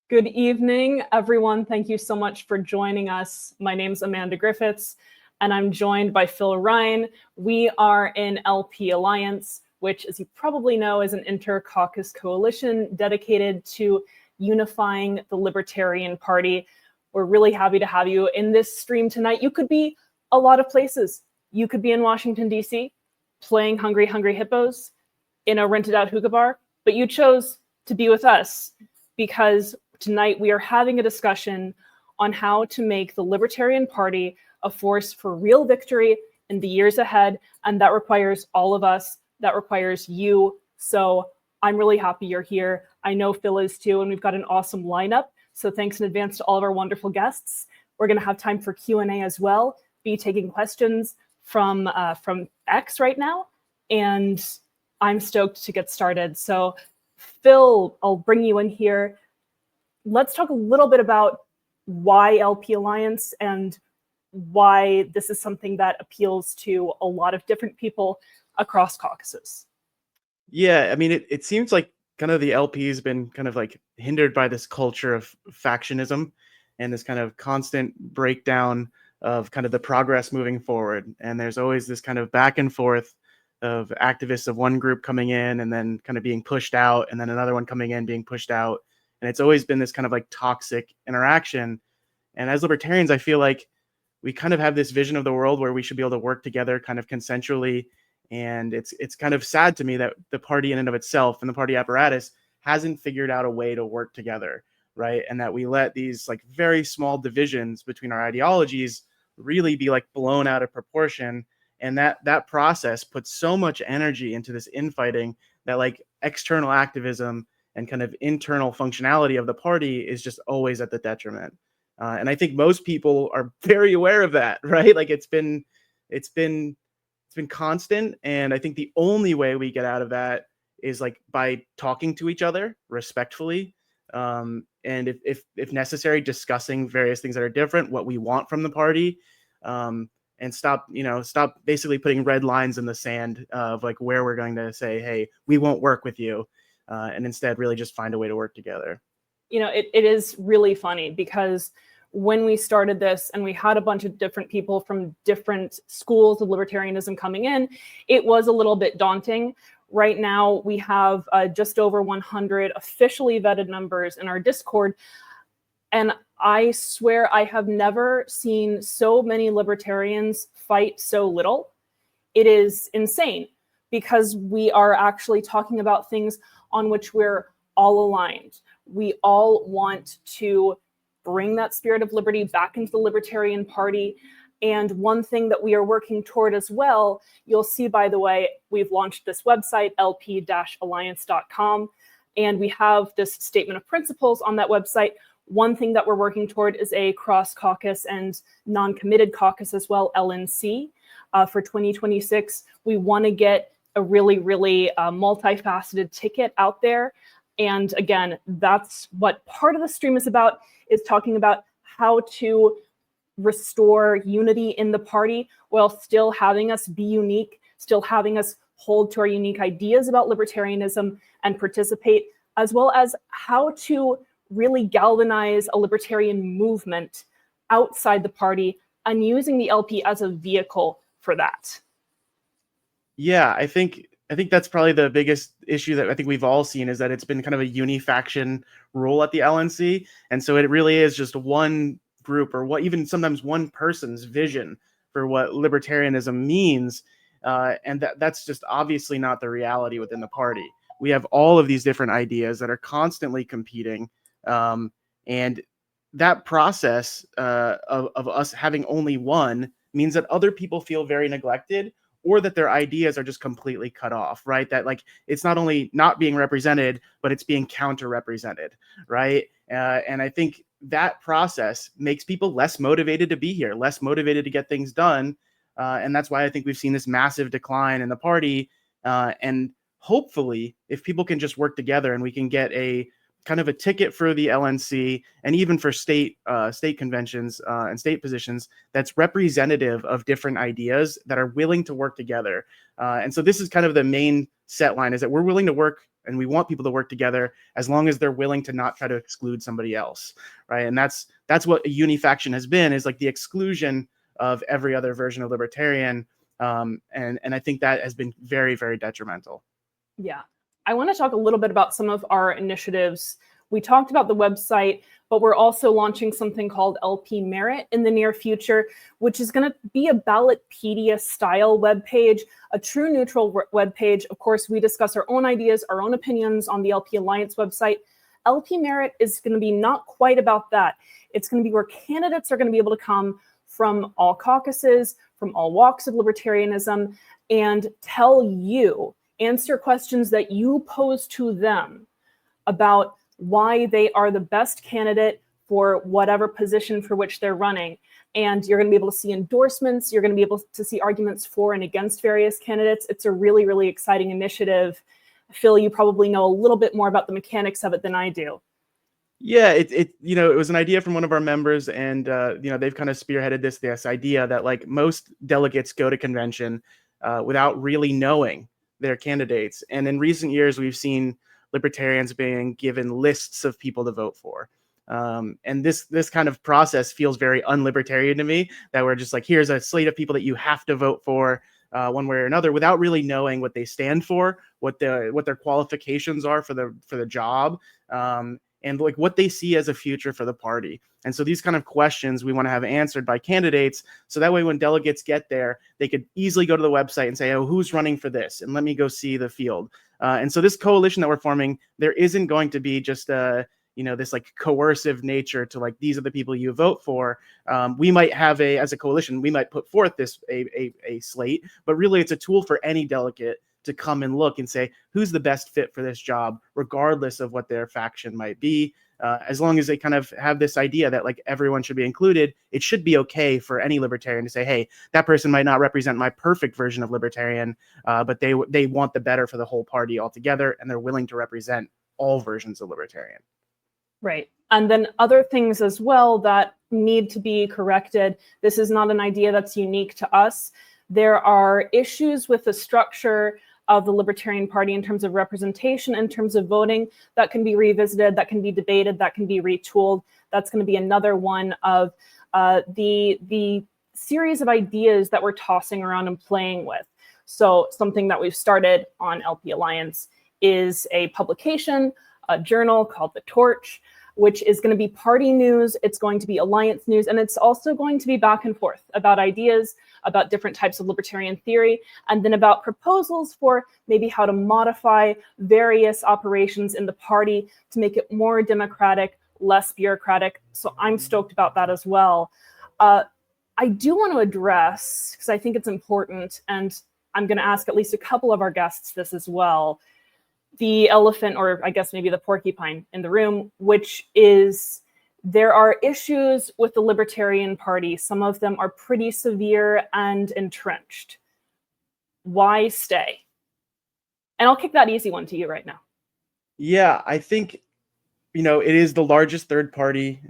Good evening, everyone. Thank you so much for joining us. My name's Amanda Griffiths, and I'm joined by Phil Ryan. We are in LPAlliance, which, as you probably know, is an inter-caucus coalition dedicated to unifying the Libertarian Party. We're really happy to have you in this stream tonight. You could be a lot of places. You could be in Washington, D.C., playing Hungry Hungry Hippos in a rented-out hookah bar, but you chose to be with us because tonight we are having a discussion on how to make the Libertarian Party a force for real victory in the years ahead, and that requires all of us. That requires you. So I'm really happy you're here. I know Phil is too, and we've got an awesome lineup. So thanks in advance to all of our wonderful guests. We're going to have time for Q&A as well. Be taking questions from X right now, and I'm stoked to get started. So Phil, I'll bring you in here. Let's talk a little bit about why LPAlliance and why this is something that appeals to a lot of different people across caucuses. Yeah, I mean, it seems like kind of the LP has been kind of like hindered by this culture of factionism and this kind of constant breakdown of kind of the progress moving forward. And there's always this kind of back and forth of activists of one group coming in and then kind of being pushed out, and then another one coming in being pushed out. And it's always been this kind of like toxic interaction. And as libertarians, I feel like we kind of have this vision of the world where we should be able to work together kind of consensually. And it's kind of sad to me that the party in and of itself and the party apparatus hasn't figured out a way to work together, right? And that we let these like very small divisions between our ideologies really be like blown out of proportion. And that process puts so much energy into this infighting that like external activism and kind of internal functionality of the party is just always at the detriment. And I think most people are very aware of that, right? Like it's been constant. And I think the only way we get out of that is like by talking to each other respectfully. And if necessary, discussing various things that are different, what we want from the party, and stop basically putting red lines in the sand of like where we're going to say, hey, we won't work with you. And instead really just find a way to work together. You know, it is really funny because when we started this and we had a bunch of different people from different schools of libertarianism coming in, it was a little bit daunting. Right now, we have just over 100 officially vetted members in our Discord. And I swear I have never seen so many libertarians fight so little. It is insane because we are actually talking about things on which we're all aligned. We all want to bring that spirit of liberty back into the Libertarian Party. And one thing that we are working toward as well, you'll see, by the way, we've launched this website, LP-Alliance.com, and we have this statement of principles on that website. One thing that we're working toward is a cross-caucus and non-committed caucus as well, LNC, for 2026. We want to get a really, really multifaceted ticket out there. And again, that's what part of the stream is about, is talking about how to restore unity in the party while still having us be unique, still having us hold to our unique ideas about libertarianism and participate, as well as how to really galvanize a libertarian movement outside the party and using the LP as a vehicle for that. Yeah, I think that's probably the biggest issue that I think we've all seen, is that it's been kind of a unifaction rule at the LNC. And so it really is just one group, or what even sometimes one person's vision for what libertarianism means. And that's just obviously not the reality within the party. We have all of these different ideas that are constantly competing. And that process of us having only one means that other people feel very neglected, or that their ideas are just completely cut off, right? That like, it's not only not being represented, but it's being counter-represented, right? And I think that process makes people less motivated to be here, less motivated to get things done. And that's why I think we've seen this massive decline in the party. And hopefully, if people can just work together and we can get a kind of a ticket for the LNC and even for state conventions and state positions that's representative of different ideas that are willing to work together. And so this is kind of the main set line, is that we're willing to work and we want people to work together as long as they're willing to not try to exclude somebody else, right? And that's what a unifaction has been, is like the exclusion of every other version of libertarian. And I think that has been very, very detrimental. Yeah. I want to talk a little bit about some of our initiatives. We talked about the website, but we're also launching something called LP Merit in the near future, which is going to be a Ballotpedia style webpage, a true neutral webpage. Of course, we discuss our own ideas, our own opinions on the LPAlliance website. LP Merit is going to be not quite about that. It's going to be where candidates are going to be able to come from all caucuses, from all walks of libertarianism, and answer questions that you pose to them about why they are the best candidate for whatever position for which they're running. And you're going to be able to see endorsements. You're going to be able to see arguments for and against various candidates. It's a really, really exciting initiative. Phil, you probably know a little bit more about the mechanics of it than I do. Yeah, it was an idea from one of our members, and they've kind of spearheaded this idea that like most delegates go to convention without really knowing their candidates. And in recent years, we've seen libertarians being given lists of people to vote for. And this kind of process feels very unlibertarian to me, that we're just like, here's a slate of people that you have to vote for one way or another, without really knowing what they stand for, what their qualifications are for the job, and like what they see as a future for the party. And so these kind of questions we want to have answered by candidates, so that way when delegates get there, they could easily go to the website and say, oh, who's running for this? And let me go see the field. And so this coalition that we're forming, there isn't going to be just this like coercive nature to like, these are the people you vote for. We might have as a coalition, we might put forth a slate, but really it's a tool for any delegate to come and look and say, who's the best fit for this job, regardless of what their faction might be. As long as they kind of have this idea that like everyone should be included, it should be okay for any libertarian to say, hey, that person might not represent my perfect version of libertarian, but they want the better for the whole party altogether, and they're willing to represent all versions of libertarian. Right. And then other things as well that need to be corrected. This is not an idea that's unique to us. There are issues with the structure of the Libertarian Party in terms of representation, in terms of voting, that can be revisited, that can be debated, that can be retooled. That's going to be another one of the series of ideas that we're tossing around and playing with. So something that we've started on LPAlliance is a publication, a journal called The Torch, which is going to be party news, it's going to be alliance news, and it's also going to be back and forth about ideas, about different types of libertarian theory, and then about proposals for maybe how to modify various operations in the party to make it more democratic, less bureaucratic. So I'm stoked about that as well. I do want to address, because I think it's important, and I'm going to ask at least a couple of our guests this as well, the elephant, or I guess maybe the porcupine in the room, which is there are issues with the Libertarian Party. Some of them are pretty severe and entrenched. Why stay? And I'll kick that easy one to you right now. Yeah, I think, it is the largest third party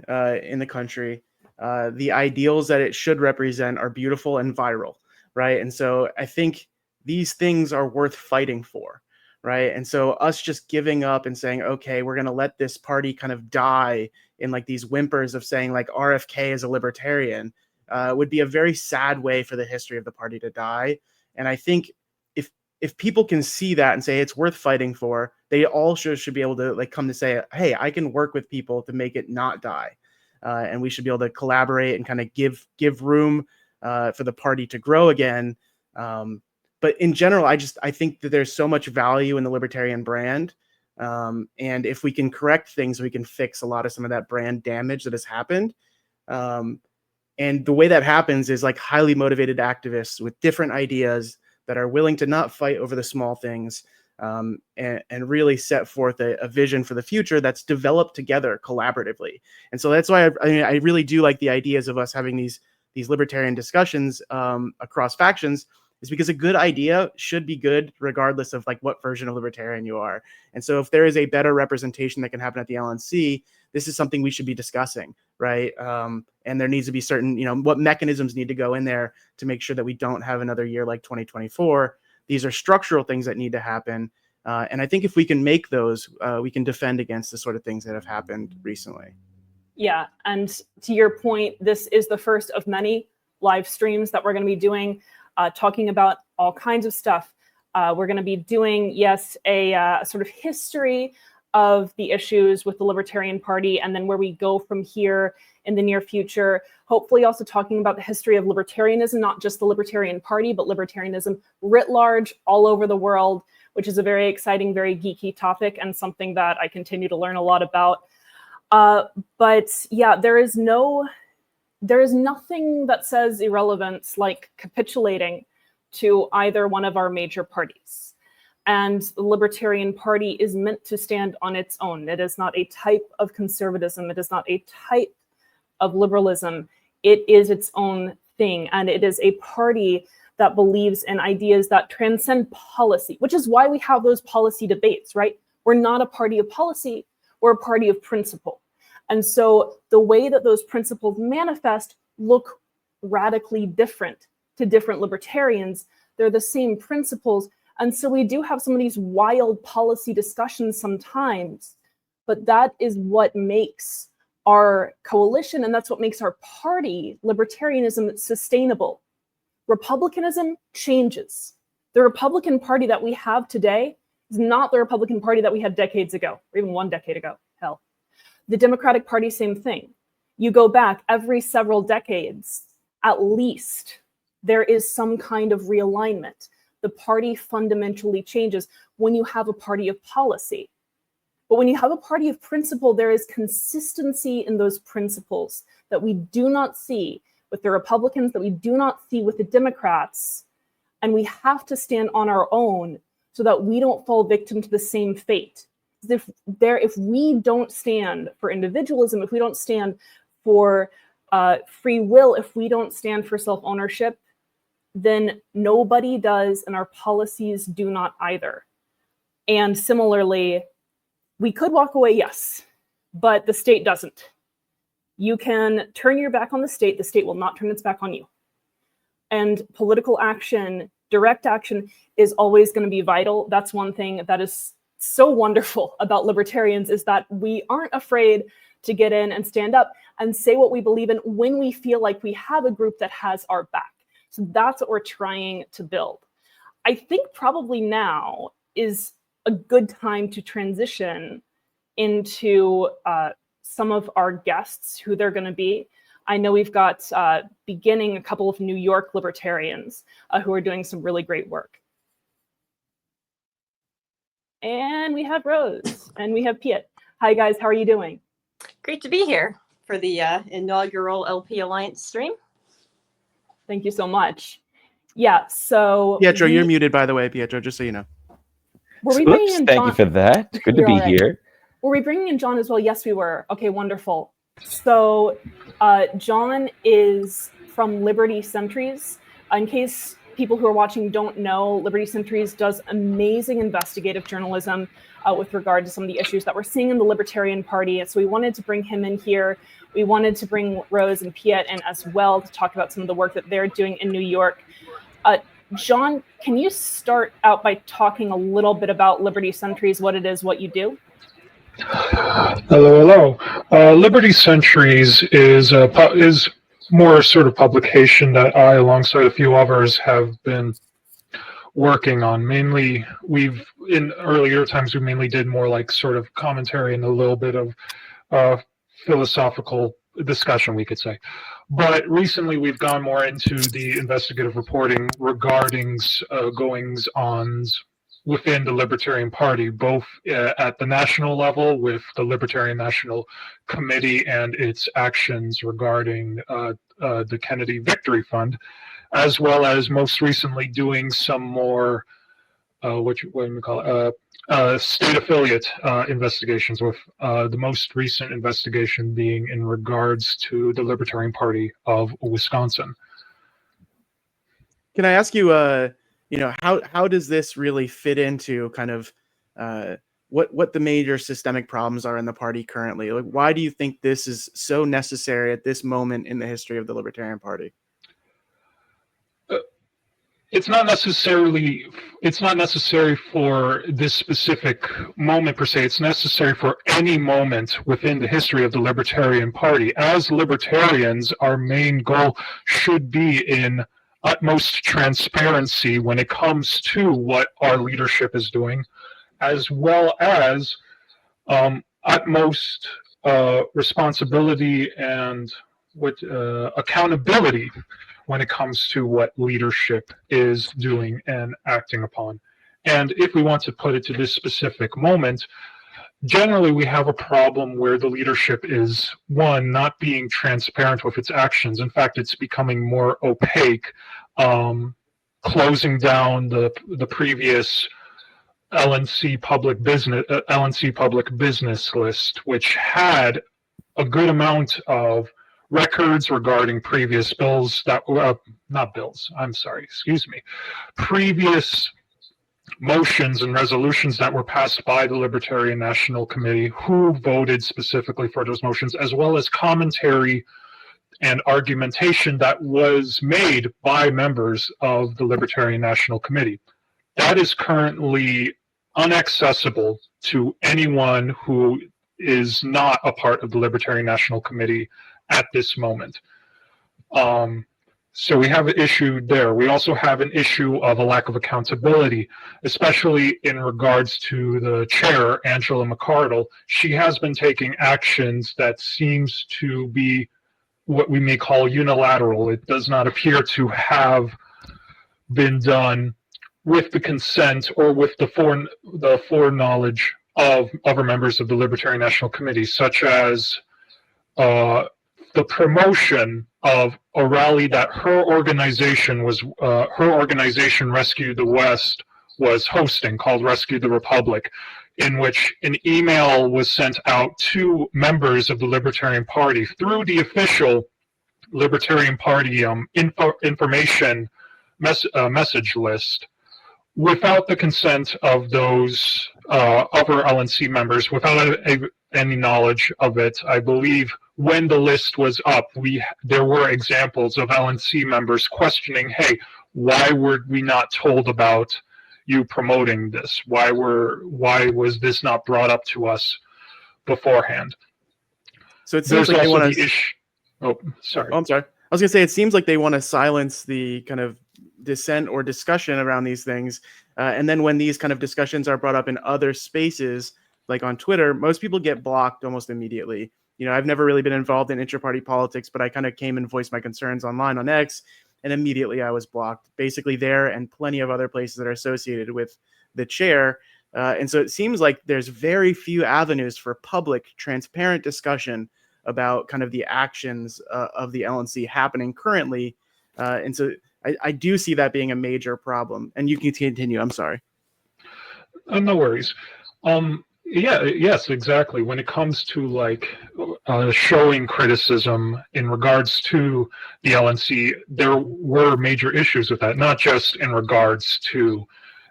in the country. The ideals that it should represent are beautiful and viral, right? And so I think these things are worth fighting for. Right. And so us just giving up and saying, OK, we're going to let this party kind of die in like these whimpers of saying like RFK is a libertarian would be a very sad way for the history of the party to die. And I think if people can see that and say it's worth fighting for, they all should be able to like come to say, hey, I can work with people to make it not die. And we should be able to collaborate and kind of give room for the party to grow again. But in general, I think that there's so much value in the libertarian brand. And if we can correct things, we can fix a lot of some of that brand damage that has happened. And the way that happens is like highly motivated activists with different ideas that are willing to not fight over the small things, and really set forth a vision for the future that's developed together collaboratively. And so that's why I really do like the ideas of us having these libertarian discussions across factions, is because a good idea should be good regardless of like what version of libertarian you are. And so if there is a better representation that can happen at the LNC, this is something we should be discussing, right? And there needs to be certain, what mechanisms need to go in there to make sure that we don't have another year like 2024. These are structural things that need to happen. And I think if we can make those, we can defend against the sort of things that have happened recently. Yeah, and to your point, this is the first of many live streams that we're going to be doing, talking about all kinds of stuff. We're going to be doing, yes, a sort of history of the issues with the Libertarian Party, and then where we go from here in the near future. Hopefully also talking about the history of libertarianism, not just the Libertarian Party, but libertarianism writ large all over the world, which is a very exciting, very geeky topic, and something that I continue to learn a lot about. But yeah, there is nothing that says irrelevance like capitulating to either one of our major parties. And the Libertarian Party is meant to stand on its own. It is not a type of conservatism. It is not a type of liberalism. It is its own thing. And it is a party that believes in ideas that transcend policy, which is why we have those policy debates, right? We're not a party of policy. We're a party of principle. And so the way that those principles manifest look radically different to different libertarians. They're the same principles. And so we do have some of these wild policy discussions sometimes, but that is what makes our coalition, and that's what makes our party, libertarianism, sustainable. Republicanism changes. The Republican Party that we have today is not the Republican Party that we had decades ago, or even 1 decade ago, hell. The Democratic Party, same thing. You go back every several decades, at least, there is some kind of realignment. The party fundamentally changes when you have a party of policy. But when you have a party of principle, there is consistency in those principles that we do not see with the Republicans, that we do not see with the Democrats. And we have to stand on our own so that we don't fall victim to the same fate. If we don't stand for individualism, if we don't stand for free will, if we don't stand for self-ownership, then nobody does, and our policies do not either. And similarly, we could walk away, yes, but the state doesn't. You can turn your back on the state will not turn its back on you. And political action, direct action, is always going to be vital. That's one thing that is so wonderful about libertarians, is that we aren't afraid to get in and stand up and say what we believe in when we feel like we have a group that has our back. So that's what we're trying to build. I think probably now is a good time to transition into some of our guests, who they're going to be. I know we've got beginning a couple of New York libertarians who are doing some really great work. And we have Rose, and we have Piet. Hi guys, how are you doing? Great to be here for the inaugural LPAlliance stream. Thank you so much. Yeah, so Pietro, you're muted, by the way, Pietro, just so you know. Were we bringing in John? Thank you for that. Good to be here. Were we bringing in John as well? Yes, we were. Okay, wonderful. So John is from Liberty Sentries. In case people who are watching don't know, Liberty Sentries does amazing investigative journalism with regard to some of the issues that we're seeing in the Libertarian Party. So we wanted to bring him in here. We wanted to bring Rose and Piet in as well to talk about some of the work that they're doing in New York. John, can you start out by talking a little bit about Liberty Sentries, what it is, what you do? Hello. Liberty Sentries is more sort of publication that I, alongside a few others, have been working on. Mainly, in earlier times, we mainly did more like sort of commentary and a little bit of philosophical discussion, we could say. But recently, we've gone more into the investigative reporting regarding goings-ons within the Libertarian Party, both at the national level with the Libertarian National Committee and its actions regarding the Kennedy Victory Fund, as well as most recently doing some more state affiliate investigations, with the most recent investigation being in regards to the Libertarian Party of Wisconsin. Can I ask you, how does this really fit into kind of what the major systemic problems are in the party currently? Like, why do you think this is so necessary at this moment in the history of the Libertarian Party? it's not necessary for this specific moment per se. It's necessary for any moment within the history of the Libertarian Party. As libertarians, our main goal should be in utmost transparency when it comes to what our leadership is doing, as well as utmost responsibility and accountability when it comes to what leadership is doing and acting upon. And if we want to put it to this specific moment, generally we have a problem where the leadership is, one, not being transparent with its actions. In fact, it's becoming more opaque, closing down the previous LNC public business list, which had a good amount of records regarding previous bills that previous motions and resolutions that were passed by the Libertarian National Committee, who voted specifically for those motions, as well as commentary and argumentation that was made by members of the Libertarian National Committee. That is currently inaccessible to anyone who is not a part of the Libertarian National Committee at this moment. So we have an issue there. We also have an issue of a lack of accountability, especially in regards to the chair, Angela McCardle. She has been taking actions that seems to be what we may call unilateral. It does not appear to have been done with the consent or with the foreknowledge of other members of the Libertarian National Committee, such as the promotion of a rally that her organization, Rescue the West, was hosting, called Rescue the Republic, in which an email was sent out to members of the Libertarian Party through the official Libertarian Party information message list, without the consent of those other LNC members, without any knowledge of it. I believe when the list was up, there were examples of LNC members questioning, hey, why were we not told about you promoting this? Why was this not brought up to us beforehand? So it seems like they want to. Oh, sorry. Oh, I'm sorry. I was gonna say it seems like they want to silence the kind of dissent or discussion around these things, and then when these kind of discussions are brought up in other spaces, like on Twitter, most people get blocked almost immediately. You know, I've never really been involved in inter-party politics, but I kind of came and voiced my concerns online on X, and immediately I was blocked, basically there and plenty of other places that are associated with the chair. And so it seems like there's very few avenues for public, transparent discussion about kind of the actions of the LNC happening currently. And so I do see that being a major problem. And you can continue. I'm sorry. No worries. Yes, exactly. When it comes to like showing criticism in regards to the LNC, there were major issues with that, not just in regards to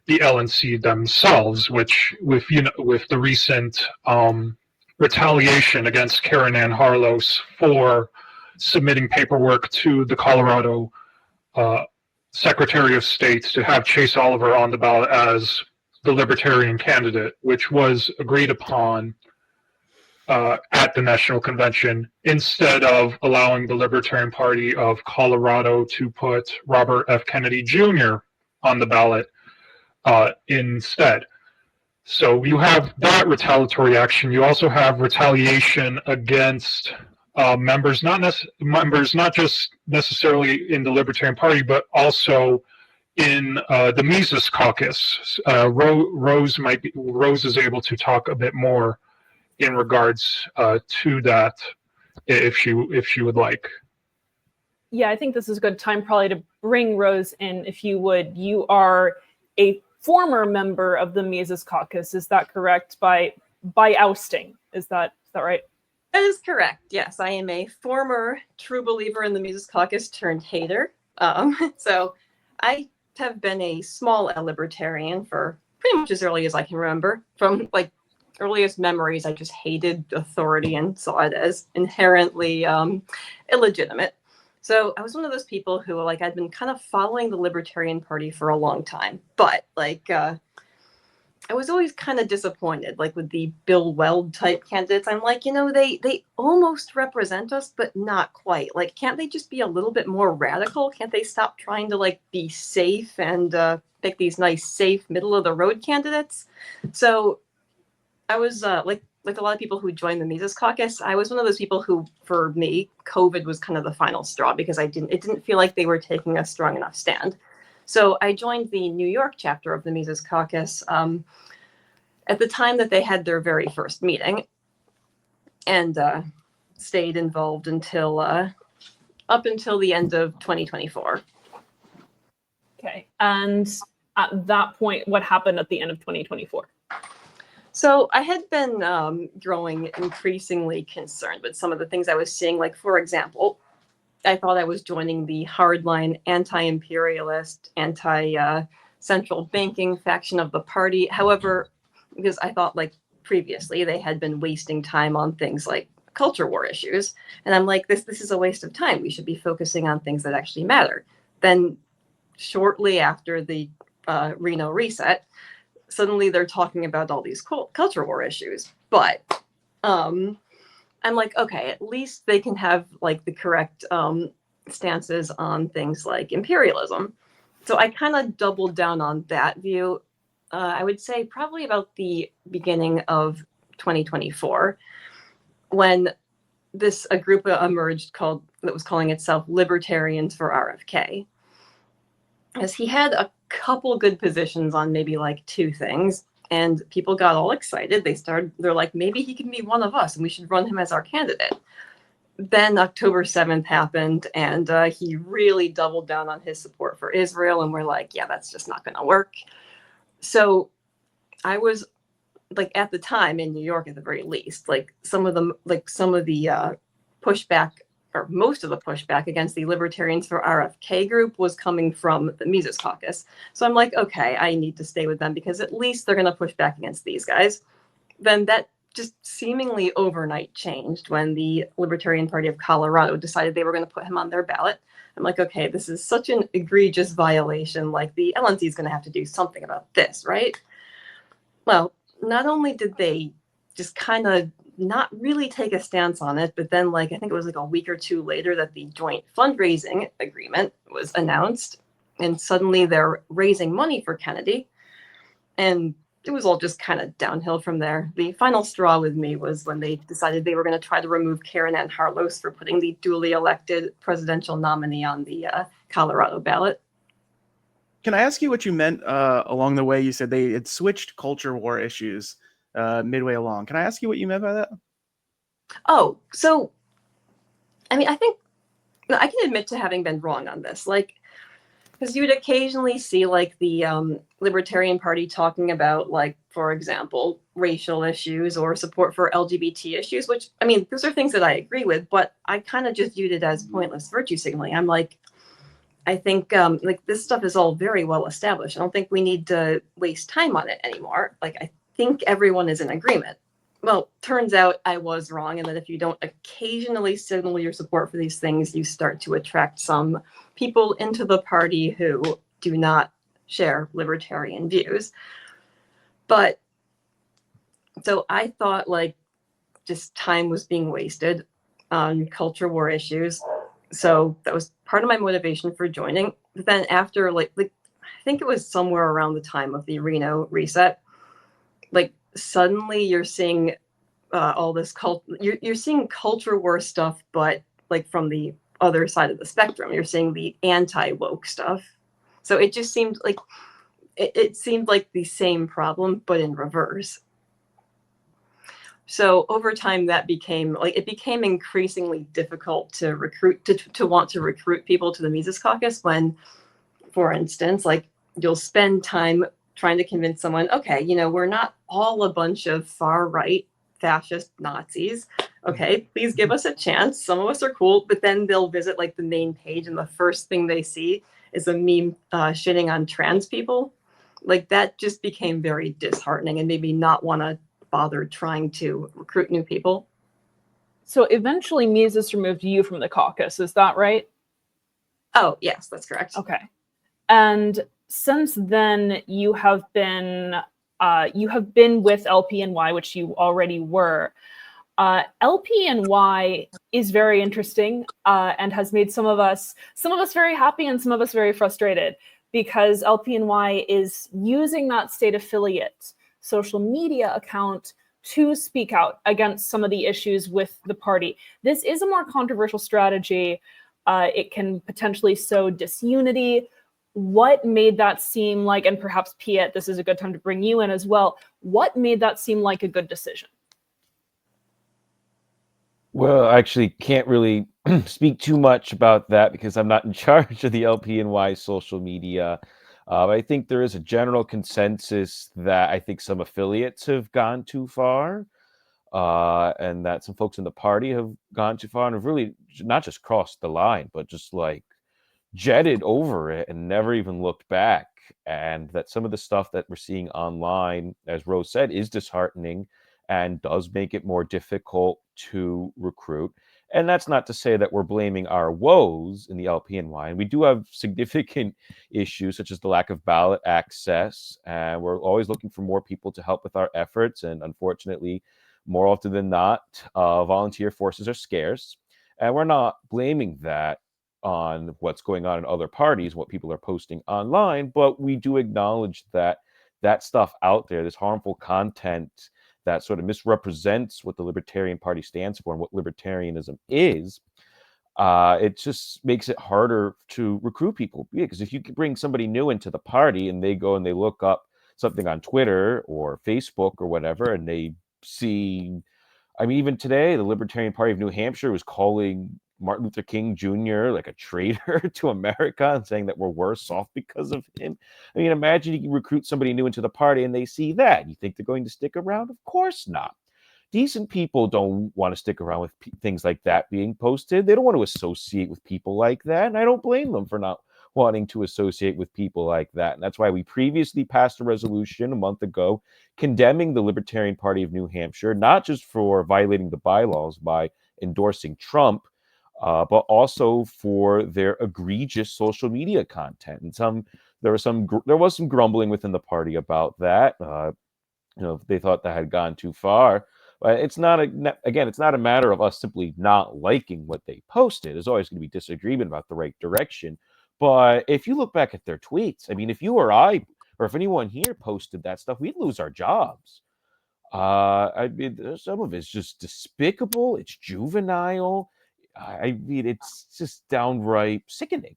the LNC themselves, which with the recent retaliation against Karen Ann Harlos for submitting paperwork to the Colorado Secretary of State to have Chase Oliver on the ballot as the Libertarian candidate, which was agreed upon at the National Convention, instead of allowing the Libertarian Party of Colorado to put Robert F. Kennedy Jr. on the ballot instead. So you have that retaliatory action. You also have retaliation against members not just necessarily in the Libertarian Party, but also in the Mises caucus. Rose is able to talk a bit more in regards to that, if she would like. Yeah, I think this is a good time probably to bring Rose in, if you would. You are a former member of the Mises caucus, is that correct? By ousting, is that right? That is correct. Yes, I am a former true believer in the Mises caucus turned hater. So I have been a small L libertarian for pretty much as early as I can remember. From like earliest memories, I just hated authority and saw it as inherently illegitimate. So I was one of those people who, like, I'd been kind of following the Libertarian Party for a long time, but like I was always kind of disappointed, like with the Bill Weld type candidates. I'm like, they almost represent us, but not quite. Like, can't they just be a little bit more radical? Can't they stop trying to like be safe and pick these nice, safe, middle of the road candidates? So I was like a lot of people who joined the Mises Caucus, I was one of those people who, for me, COVID was kind of the final straw because it didn't feel like they were taking a strong enough stand. So I joined the New York chapter of the Mises Caucus at the time that they had their very first meeting, and stayed involved until up until the end of 2024. Okay. And at that point, what happened at the end of 2024? So I had been growing increasingly concerned with some of the things I was seeing. Like, for example, I thought I was joining the hardline anti-imperialist, anti-central banking faction of the party. However, because I thought, like, previously they had been wasting time on things like culture war issues. And I'm like, this is a waste of time. We should be focusing on things that actually matter. Then shortly after the Reno reset, suddenly they're talking about all these culture war issues. But I'm like, okay, at least they can have like the correct stances on things like imperialism. So I kind of doubled down on that view. I would say probably about the beginning of 2024, when a group emerged that was calling itself Libertarians for RFK. As he had a couple good positions on maybe like two things, and people got all excited. They're like, maybe he can be one of us and we should run him as our candidate. Then October 7th happened, and he really doubled down on his support for Israel, and we're like, yeah, that's just not going to work. So I was like, at the time in New York, at the very least, like some of the pushback, or most of the pushback against the Libertarians for RFK group was coming from the Mises Caucus. So I'm like, okay, I need to stay with them because at least they're going to push back against these guys. Then that just seemingly overnight changed when the Libertarian Party of Colorado decided they were going to put him on their ballot. I'm like, okay, this is such an egregious violation. Like, the LNC is going to have to do something about this, right? Well, not only did they just kind of not really take a stance on it, but then, like, I think it was like a week or two later that the joint fundraising agreement was announced, and suddenly they're raising money for Kennedy, and it was all just kind of downhill from there. The final straw with me was when they decided they were going to try to remove Karen Ann Harlos for putting the duly elected presidential nominee on the Colorado ballot. Can I ask you what you meant along the way? You said they had switched culture war issues midway along. Can I ask you what you meant by that? Oh, so, I mean, I think I can admit to having been wrong on this. Like, because you would occasionally see like the Libertarian Party talking about, like, for example, racial issues or support for LGBT issues, which, I mean, those are things that I agree with, but I kind of just viewed it as pointless virtue signaling. I'm like, I think like, this stuff is all very well established. I don't think we need to waste time on it anymore. Like, I think everyone is in agreement. Well, turns out I was wrong, and that if you don't occasionally signal your support for these things, you start to attract some people into the party who do not share libertarian views. But so I thought, like, just time was being wasted on culture war issues. So that was part of my motivation for joining. But then after, like I think it was somewhere around the time of the Reno reset, like, suddenly you're seeing all this you're seeing culture war stuff, but like from the other side of the spectrum. You're seeing the anti-woke stuff. So it just seemed like it seemed like the same problem, but in reverse. So over time, that became increasingly difficult to recruit, to want to recruit people to the Mises Caucus, when, for instance, like, you'll spend time trying to convince someone, okay, we're not all a bunch of far right fascist Nazis. Okay, please give us a chance. Some of us are cool, but then they'll visit like the main page, and the first thing they see is a meme shitting on trans people. Like, that just became very disheartening and made me not want to bother trying to recruit new people. So eventually Mises removed you from the caucus, is that right? Oh, yes, that's correct. Okay. And since then, you have been with LPNY, which you already were. LPNY is very interesting and has made some of us very happy and some of us very frustrated, because LPNY is using that state affiliate social media account to speak out against some of the issues with the party. This is a more controversial strategy. It can potentially sow disunity. What made that seem like, and perhaps Piet, this is a good time to bring you in as well, what made that seem like a good decision? Well, I actually can't really speak too much about that because I'm not in charge of the LPNY social media. I think there is a general consensus that I think some affiliates have gone too far, and that some folks in the party have gone too far and have really not just crossed the line, but just like jetted over it and never even looked back. And that some of the stuff that we're seeing online, as Rose said, is disheartening and does make it more difficult to recruit. And that's not to say that we're blaming our woes in the LPNY. And we do have significant issues, such as the lack of ballot access. And we're always looking for more people to help with our efforts. And unfortunately, more often than not, volunteer forces are scarce. And we're not blaming that on what's going on in other parties, what people are posting online, but we do acknowledge that that stuff out there, this harmful content that sort of misrepresents what the Libertarian Party stands for and what libertarianism is, it just makes it harder to recruit people. Because if you bring somebody new into the party and they go and they look up something on Twitter or Facebook or whatever, and they see, I mean, even today, the Libertarian Party of New Hampshire was calling Martin Luther King Jr. like a traitor to America and saying that we're worse off because of him. I mean, imagine you recruit somebody new into the party and they see that. You think they're going to stick around? Of course not. Decent people don't want to stick around with things like that being posted. They don't want to associate with people like that. And I don't blame them for not wanting to associate with people like that. And that's why we previously passed a resolution a month ago condemning the Libertarian Party of New Hampshire, not just for violating the bylaws by endorsing Trump, but also for their egregious social media content. And there was some grumbling within the party about that. They thought that had gone too far. But it's not a matter of us simply not liking what they posted. There's always going to be disagreement about the right direction. But if you look back at their tweets, I mean, if you or I, or if anyone here posted that stuff, we'd lose our jobs. I mean, some of it's just despicable. It's juvenile. I mean, it's just downright sickening.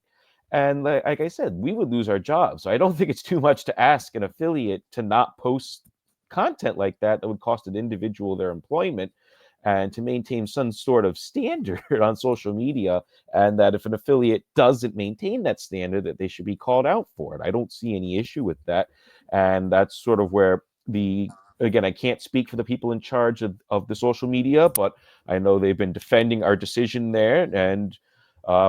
And like I said, we would lose our jobs. So I don't think it's too much to ask an affiliate to not post content like that would cost an individual their employment, and to maintain some sort of standard on social media. And that if an affiliate doesn't maintain that standard, that they should be called out for it. I don't see any issue with that. And that's sort of where again, I can't speak for the people in charge of the social media, but I know they've been defending our decision there. And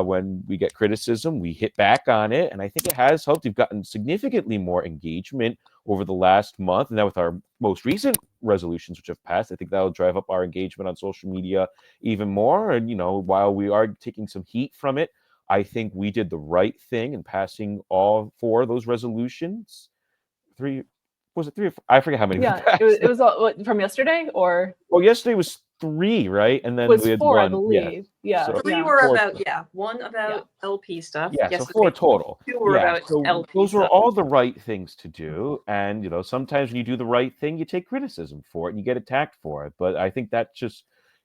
when we get criticism, we hit back on it. And I think it has helped. We've gotten significantly more engagement over the last month. And now with our most recent resolutions, which have passed, I think that'll drive up our engagement on social media even more. And, while we are taking some heat from it, I think we did the right thing in passing all 4 of those resolutions. 3, was it 3 or 4? I forget how many. Yeah, it was all, from yesterday, or? Well, yesterday was 3, right? And then was we had 4, 1. I believe. Yeah. So 3 were 4. about, 1 about LP stuff. Yeah, so 4 total. 2 were about so LP those were stuff. all the right things to do. And, sometimes when you do the right thing, you take criticism for it and you get attacked for it. But I think that just,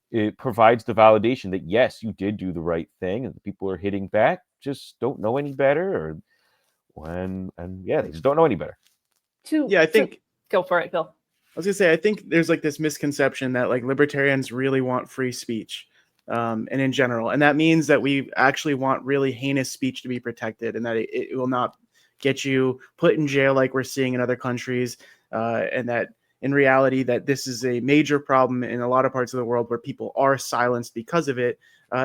it provides the validation that, yes, you did do the right thing, and the people are hitting back, just don't know any better, they just don't know any better. Yeah, I think... Go for it, Bill. I was gonna say, I think there's like this misconception that like libertarians really want free speech, and in general, and that means that we actually want really heinous speech to be protected, and that it will not get you put in jail like we're seeing in other countries, and that in reality that this is a major problem in a lot of parts of the world where people are silenced because of it.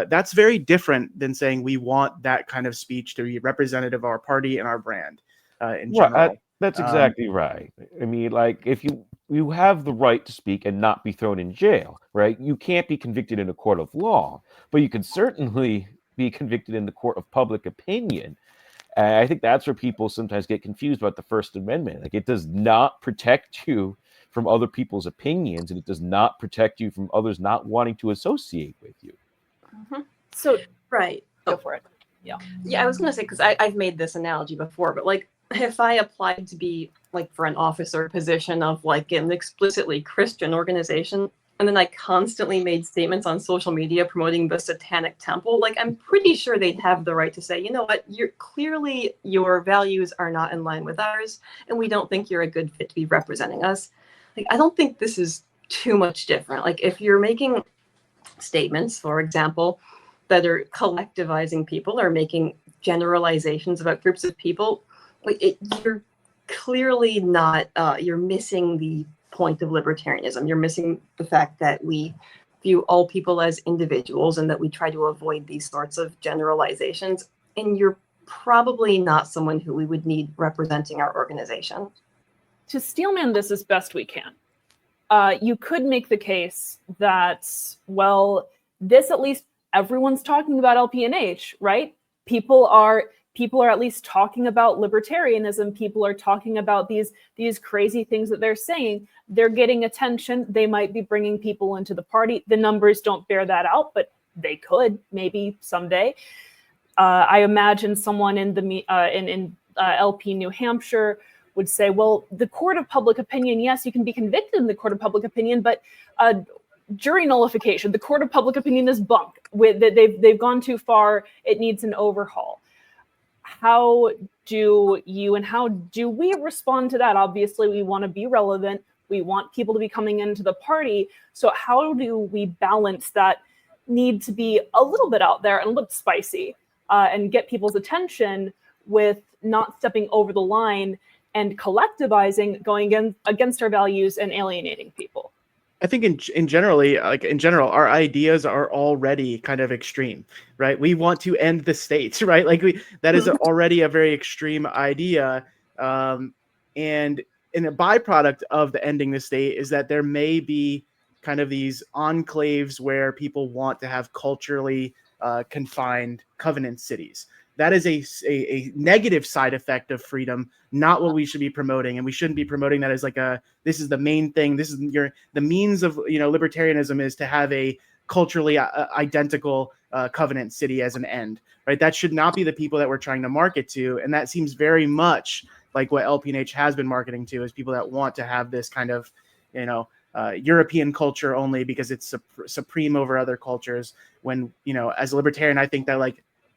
That's very different than saying we want that kind of speech to be representative of our party and our brand in general. That's exactly right. I mean, like, if you have the right to speak and not be thrown in jail, right? You can't be convicted in a court of law, but you can certainly be convicted in the court of public opinion. And I think that's where people sometimes get confused about the First Amendment. Like, it does not protect you from other people's opinions, and it does not protect you from others not wanting to associate with you. Mm-hmm. So Right. go for it. Yeah, I was gonna say, because I've made this analogy before, but like if I applied to be like for an officer position of like an explicitly Christian organization, and then I constantly made statements on social media promoting the Satanic Temple, like I'm pretty sure they'd have the right to say, you know what, you're clearly your values are not in line with ours, and we don't think you're a good fit to be representing us. Like, I don't think this is too much different. Like, if you're making statements, for example, that are collectivizing people or making generalizations about groups of people, you're clearly not, you're missing the point of libertarianism. You're missing the fact that we view all people as individuals and that we try to avoid these sorts of generalizations. And you're probably not someone who we would need representing our organization. To steelman this as best we can, you could make the case that, well, this at least everyone's talking about LPNH, right? People are at least talking about libertarianism. People are talking about these crazy things that they're saying. They're getting attention. They might be bringing people into the party. The numbers don't bear that out, but they could maybe someday. I imagine someone in the LP New Hampshire would say, well, the court of public opinion, yes, you can be convicted in the court of public opinion, but jury nullification, the court of public opinion is bunk. They've gone too far. It needs an overhaul. How do you and how do we respond to that? Obviously, we want to be relevant. We want people to be coming into the party. So how do we balance that need to be a little bit out there and a little bit spicy and get people's attention with not stepping over the line and collectivizing, going against our values and alienating people? I think in general, our ideas are already kind of extreme, right? We want to end the states, right? That is already a very extreme idea. And a byproduct of the ending the state is that there may be kind of these enclaves where people want to have culturally confined covenant cities. That is a negative side effect of freedom, not what we should be promoting. And we shouldn't be promoting that as this is the main thing. This is the means of, libertarianism is to have a culturally identical covenant city as an end, right? That should not be the people that we're trying to market to. And that seems very much like what LPNH has been marketing to, is people that want to have this kind of, European culture only because it's supreme over other cultures. When, as a libertarian, I think that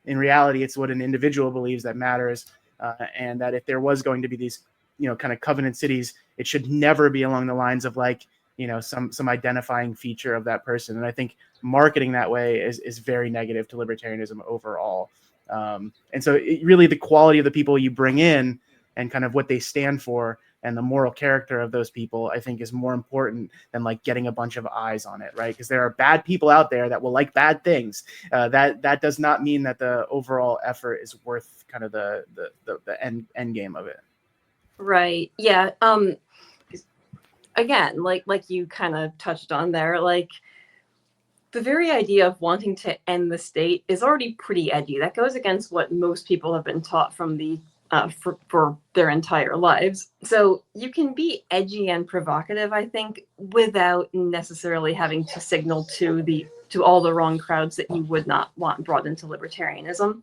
in reality, it's what an individual believes that matters. And that if there was going to be these, kind of covenant cities, it should never be along the lines of some identifying feature of that person. And I think marketing that way is very negative to libertarianism overall. And so really the quality of the people you bring in and kind of what they stand for and the moral character of those people, I think, is more important than getting a bunch of eyes on it, right? Because there are bad people out there that will like bad things. That does not mean that the overall effort is worth kind of the end game of it. Right. Yeah. Again, like you kind of touched on there, the very idea of wanting to end the state is already pretty edgy. That goes against what most people have been taught from the for their entire lives. So you can be edgy and provocative, I think, without necessarily having to signal to all the wrong crowds that you would not want brought into libertarianism.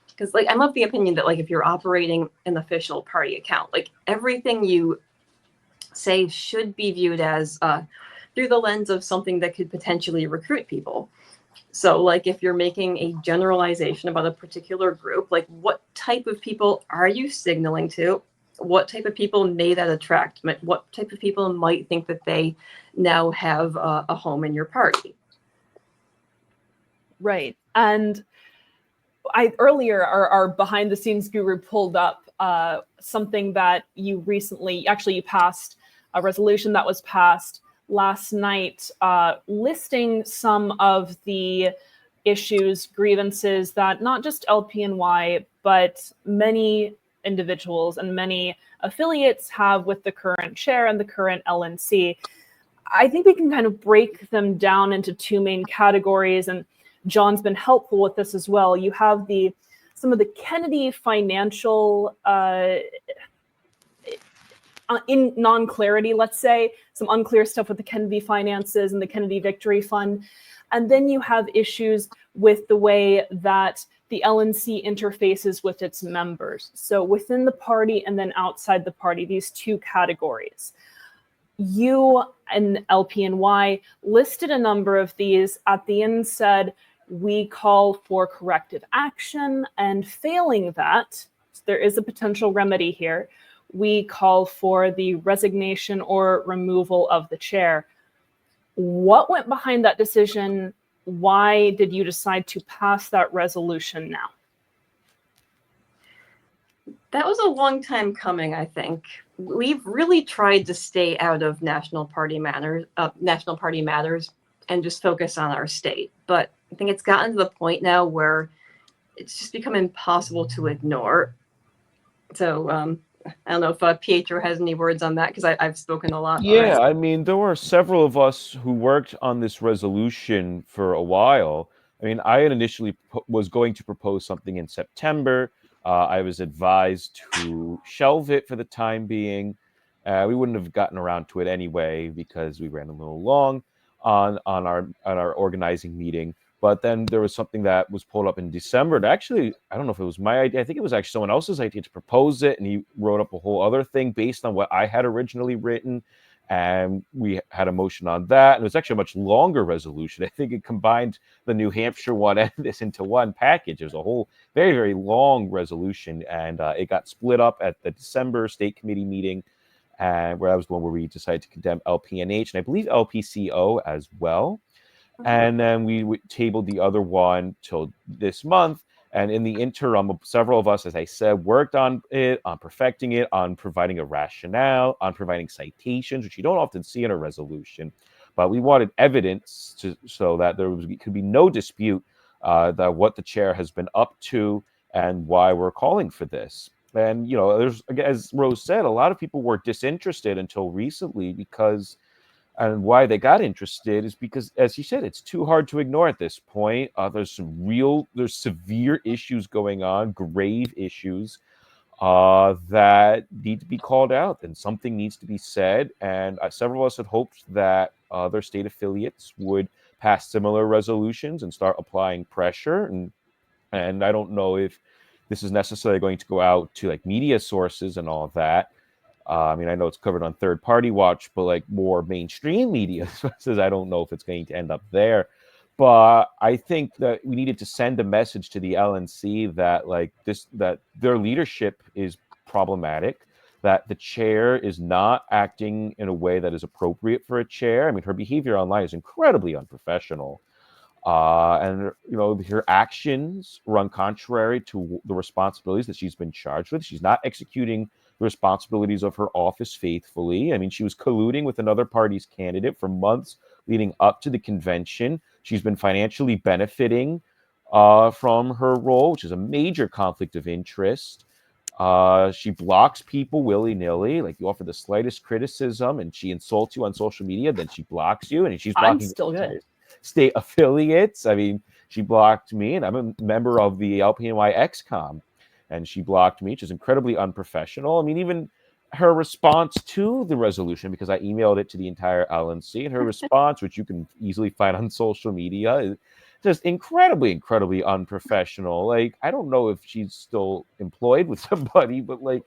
Because I'm of the opinion that if you're operating an official party account, everything you say should be viewed as through the lens of something that could potentially recruit people. So if you're making a generalization about a particular group, what type of people are you signaling to? What type of people may that attract? What type of people might think that they now have a home in your party? Right. And earlier, our behind the scenes guru pulled up something that you recently, you passed a resolution that was passed last night, listing some of the issues, grievances that not just LPNY, but many individuals and many affiliates have with the current chair and the current LNC. I think we can kind of break them down into two main categories. And John's been helpful with this as well. You have some of the Kennedy financial in non-clarity, let's say, some unclear stuff with the Kennedy finances and the Kennedy Victory Fund. And then you have issues with the way that the LNC interfaces with its members. So within the party and then outside the party, these two categories. You and LPNY listed a number of these. At the end said, we call for corrective action, and failing that, there is a potential remedy here. We call for the resignation or removal of the chair. What went behind that decision? Why did you decide to pass that resolution now? That was a long time coming, I think. We've really tried to stay out of national party matters and just focus on our state. But I think it's gotten to the point now where it's just become impossible to ignore. So I don't know if Pietro has any words on that, because I've spoken a lot. Yeah, I mean, there were several of us who worked on this resolution for a while. I mean, I had initially was going to propose something in September. I was advised to shelve it for the time being. We wouldn't have gotten around to it anyway because we ran a little long on our organizing meeting. But then there was something that was pulled up in December. And actually, I don't know if it was my idea. I think it was actually someone else's idea to propose it. And he wrote up a whole other thing based on what I had originally written. And we had a motion on that. And it was actually a much longer resolution. I think it combined the New Hampshire one and this into one package. It was a whole very, very long resolution. And it got split up at the December state committee meeting, where that was the one where we decided to condemn LPNH and I believe LPCO as well. And then we tabled the other one till this month. And in the interim, several of us, as I said, worked on it, on perfecting it, on providing a rationale, on providing citations, which you don't often see in a resolution. But we wanted evidence so that could be no dispute that what the chair has been up to and why we're calling for this. And, you know, there's, as Rose said, a lot of people were disinterested until recently because... And why they got interested is because, as you said, it's too hard to ignore at this point. There's severe issues going on, grave issues that need to be called out, and something needs to be said. And several of us had hoped that other state affiliates would pass similar resolutions and start applying pressure. And I don't know if this is necessarily going to go out to like media sources and all of that. I mean, I know it's covered on Third Party Watch, but like more mainstream media sources, I don't know if it's going to end up there. But I think that we needed to send a message to the LNC that that their leadership is problematic, that the chair is not acting in a way that is appropriate for a chair. I mean, her behavior online is incredibly unprofessional. And, you know, her actions run contrary to the responsibilities that she's been charged with. She's not executing the responsibilities of her office faithfully. I mean, she was colluding with another party's candidate for months leading up to the convention. She's been financially benefiting from her role, which is a major conflict of interest. She blocks people willy-nilly. Like, you offer the slightest criticism and she insults you on social media, then she blocks you, and she's blocking still good. State affiliates. I mean, she blocked me, and I'm a member of the LPNY XCOM, and she blocked me, which is incredibly unprofessional. I mean, even her response to the resolution, because I emailed it to the entire LNC, and her response, which you can easily find on social media, is just incredibly, incredibly unprofessional. Like, I don't know if she's still employed with somebody, but like,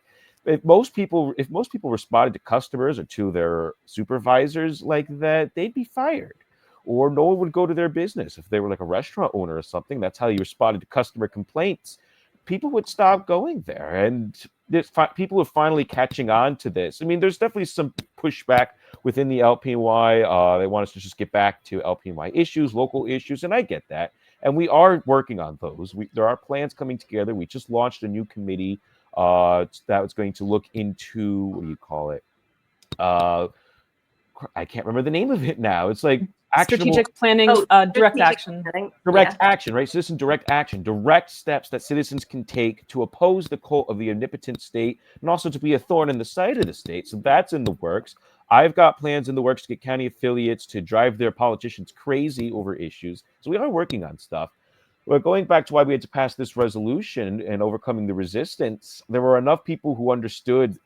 if most people responded to customers or to their supervisors like that, they'd be fired. Or no one would go to their business. If they were like a restaurant owner or something, that's how you responded to customer complaints. People would stop going there. And people are finally catching on to this. I mean, there's definitely some pushback within the LPNY. They want us to just get back to LPNY issues, local issues, and I get that. And we are working on those. There are plans coming together. We just launched a new committee that was going to look into, what do you call it? I can't remember the name of it now. It's like strategic planning, direct action. Direct action, right? Citizen direct action, direct steps that citizens can take to oppose the cult of the omnipotent state and also to be a thorn in the side of the state. So that's in the works. I've got plans in the works to get county affiliates to drive their politicians crazy over issues. So we are working on stuff. But going back to why we had to pass this resolution and overcoming the resistance, there were enough people who understood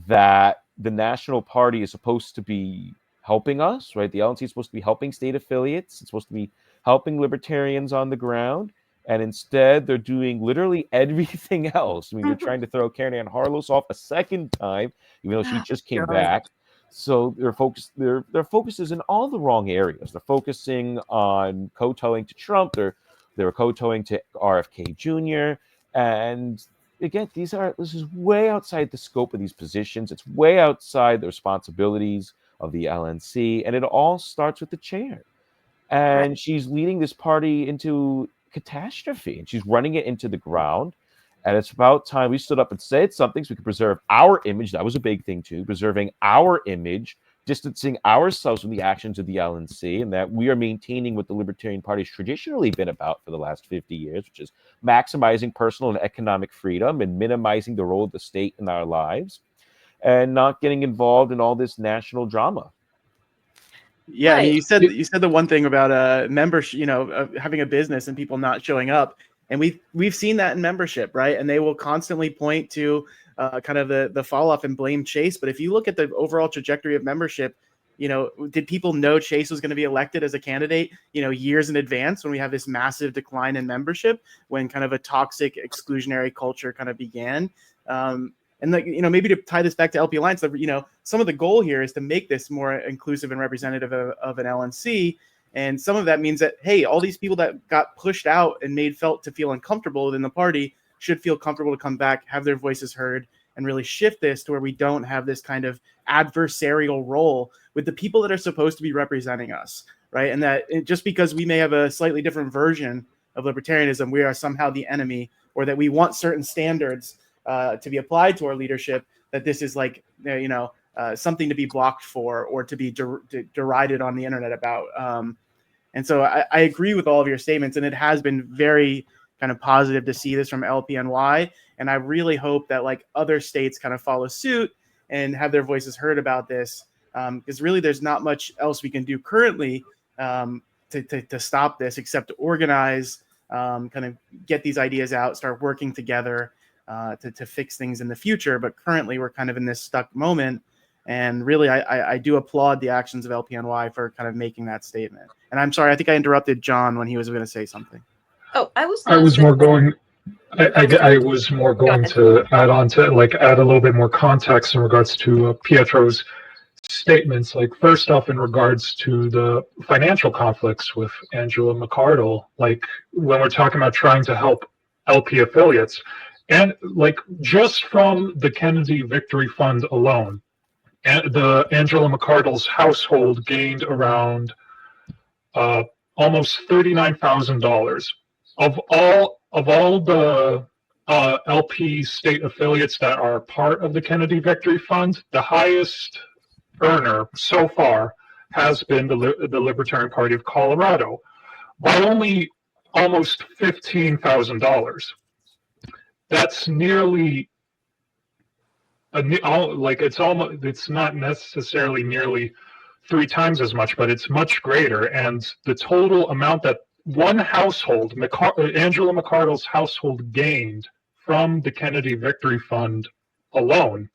that the National Party is supposed to be helping us, right? The LNC is supposed to be helping state affiliates. It's supposed to be helping libertarians on the ground. And instead, they're doing literally everything else. I mean, they're trying to throw Karen Ann Harlos off a second time, even though she just came back. So their focus is in all the wrong areas. They're focusing on kowtowing to Trump. They were kowtowing to RFK Jr. And again, this is way outside the scope of these positions. It's way outside the responsibilities of the LNC, and it all starts with the chair. And she's leading this party into catastrophe, and she's running it into the ground. And it's about time we stood up and said something so we could preserve our image. That was a big thing too, preserving our image, distancing ourselves from the actions of the LNC, and that we are maintaining what the Libertarian Party has traditionally been about for the last 50 years, which is maximizing personal and economic freedom and minimizing the role of the state in our lives, and not getting involved in all this national drama. Yeah, I mean, you said the one thing about membership, having a business and people not showing up, and we've seen that in membership, right? And they will constantly point to kind of the fall off and blame Chase. But if you look at the overall trajectory of membership, did people know Chase was going to be elected as a candidate, years in advance when we have this massive decline in membership, when kind of a toxic exclusionary culture kind of began? And maybe to tie this back to LPAlliance, some of the goal here is to make this more inclusive and representative of an LNC. And some of that means that, hey, all these people that got pushed out and felt to feel uncomfortable within the party should feel comfortable to come back, have their voices heard, and really shift this to where we don't have this kind of adversarial role with the people that are supposed to be representing us, right? And that just because we may have a slightly different version of libertarianism, we are somehow the enemy, or that we want certain standards to be applied to our leadership, that this is like, something to be blocked for or to be derided on the internet about. And so I agree with all of your statements, and it has been very kind of positive to see this from LPNY. And I really hope that like other states kind of follow suit and have their voices heard about this, because really there's not much else we can do currently to stop this except to organize, kind of get these ideas out, start working together to fix things in the future. But currently we're kind of in this stuck moment. And really, I do applaud the actions of LPNY for kind of making that statement. And I'm sorry, I think I interrupted John when he was going to say something. Oh, I was more going to add on to add a little bit more context in regards to Pietro's statements. Like, first off, in regards to the financial conflicts with Angela McArdle, like when we're talking about trying to help LP affiliates, and like just from the Kennedy Victory Fund alone, and the Angela McArdle's household gained around almost $39,000. Of all the LP state affiliates that are part of the Kennedy Victory Fund, the highest earner so far has been the Libertarian Party of Colorado, by only almost $15,000. That's nearly it's not necessarily nearly 3 times as much, but it's much greater. And the total amount that one household, Angela McArdle's household, gained from the Kennedy Victory Fund alone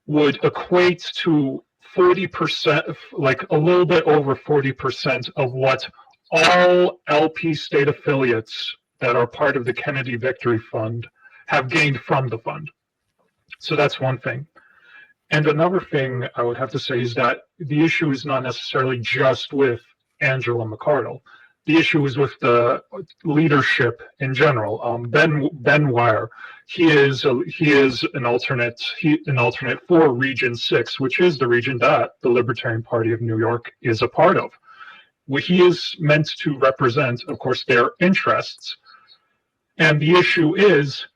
would equate to 40%, like a little bit over 40% of what all LP state affiliates that are part of the Kennedy Victory Fund have gained from the fund. So that's one thing. And another thing I would have to say is that the issue is not necessarily just with Angela McArdle. The issue is with the leadership in general. Ben Wire, he is an alternate for Region 6, which is the region that the Libertarian Party of New York is a part of. He is meant to represent, of course, their interests. And the issue is,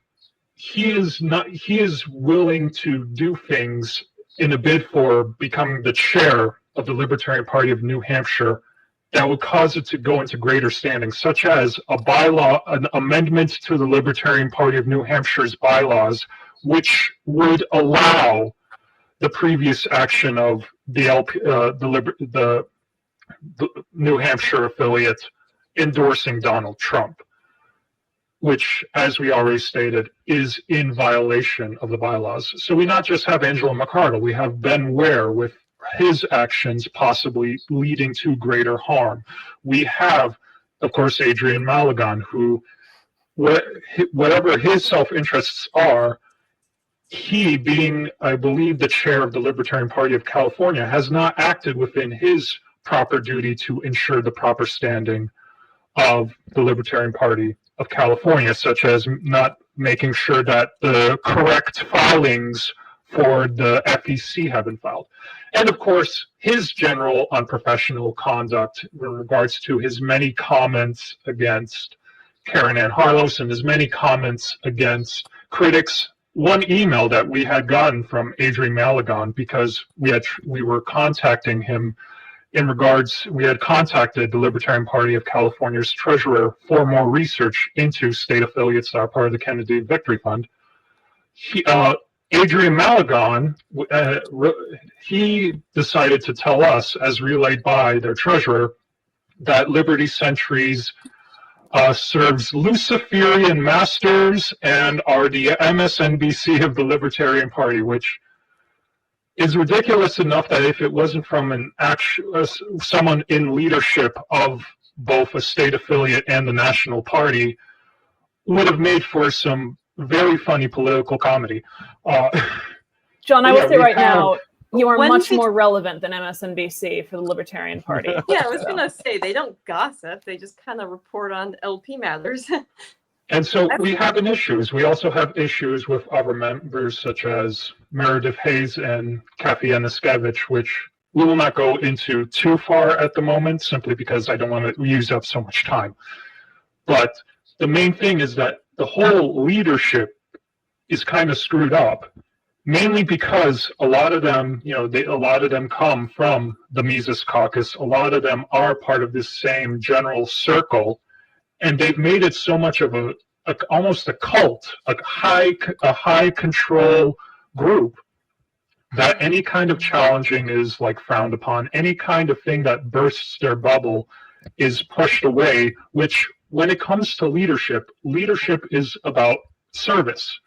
he is willing to do things in a bid for becoming the chair of the Libertarian Party of New Hampshire that would cause it to go into greater standing, such as an amendment to the Libertarian Party of New Hampshire's bylaws, which would allow the previous action of the New Hampshire affiliate endorsing Donald Trump, which, as we already stated, is in violation of the bylaws. So we not just have Angela McArdle, we have Ben Ware with his actions possibly leading to greater harm. We have, of course, Adrian Maligan, who, whatever his self-interests are, he, being, I believe, the chair of the Libertarian Party of California, has not acted within his proper duty to ensure the proper standing of the Libertarian Party of California, such as not making sure that the correct filings for the FEC have been filed. And of course, his general unprofessional conduct in regards to his many comments against Karen Ann Harlos and his many comments against critics. One email that we had gotten from Adrian Maligan, because we were contacting him in regards, we had contacted the Libertarian Party of California's treasurer for more research into state affiliates that are part of the Kennedy Victory Fund. Adrian Maligan, he decided to tell us, as relayed by their treasurer, that Liberty Centuries serves Luciferian masters and are the MSNBC of the Libertarian Party, which is ridiculous enough that if it wasn't from someone in leadership of both a state affiliate and the national party, would have made for some very funny political comedy. John, I will say right now, you are When much did- more relevant than MSNBC for the Libertarian Party. Yeah, I was gonna say they don't gossip; they just kind of report on LP matters. And so we have an issues. We also have issues with other members such as Meredith Hayes and Kathy Aniskevich, which we will not go into too far at the moment, simply because I don't want to use up so much time. But the main thing is that the whole leadership is kind of screwed up, mainly because a lot of them, a lot of them come from the Mises Caucus. A lot of them are part of this same general circle. And they've made it so much of almost a cult, a high control group, that any kind of challenging is like frowned upon. Any kind of thing that bursts their bubble is pushed away, which when it comes to leadership is about service.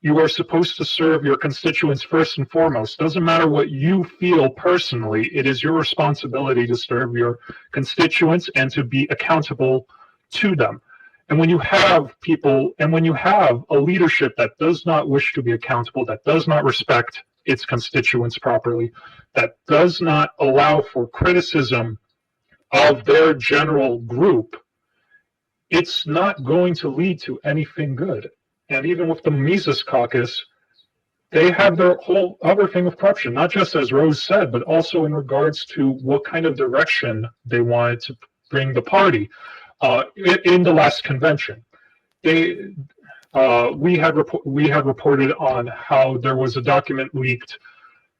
You are supposed to serve your constituents first and foremost. Doesn't matter what you feel personally, it is your responsibility to serve your constituents and to be accountable to them. And when you have people, and when you have a leadership that does not wish to be accountable, that does not respect its constituents properly, that does not allow for criticism of their general group, it's not going to lead to anything good. And even with the Mises Caucus, they have their whole other thing of corruption, not just as Rose said, but also in regards to what kind of direction they wanted to bring the party. In the last convention, we had reported on how there was a document leaked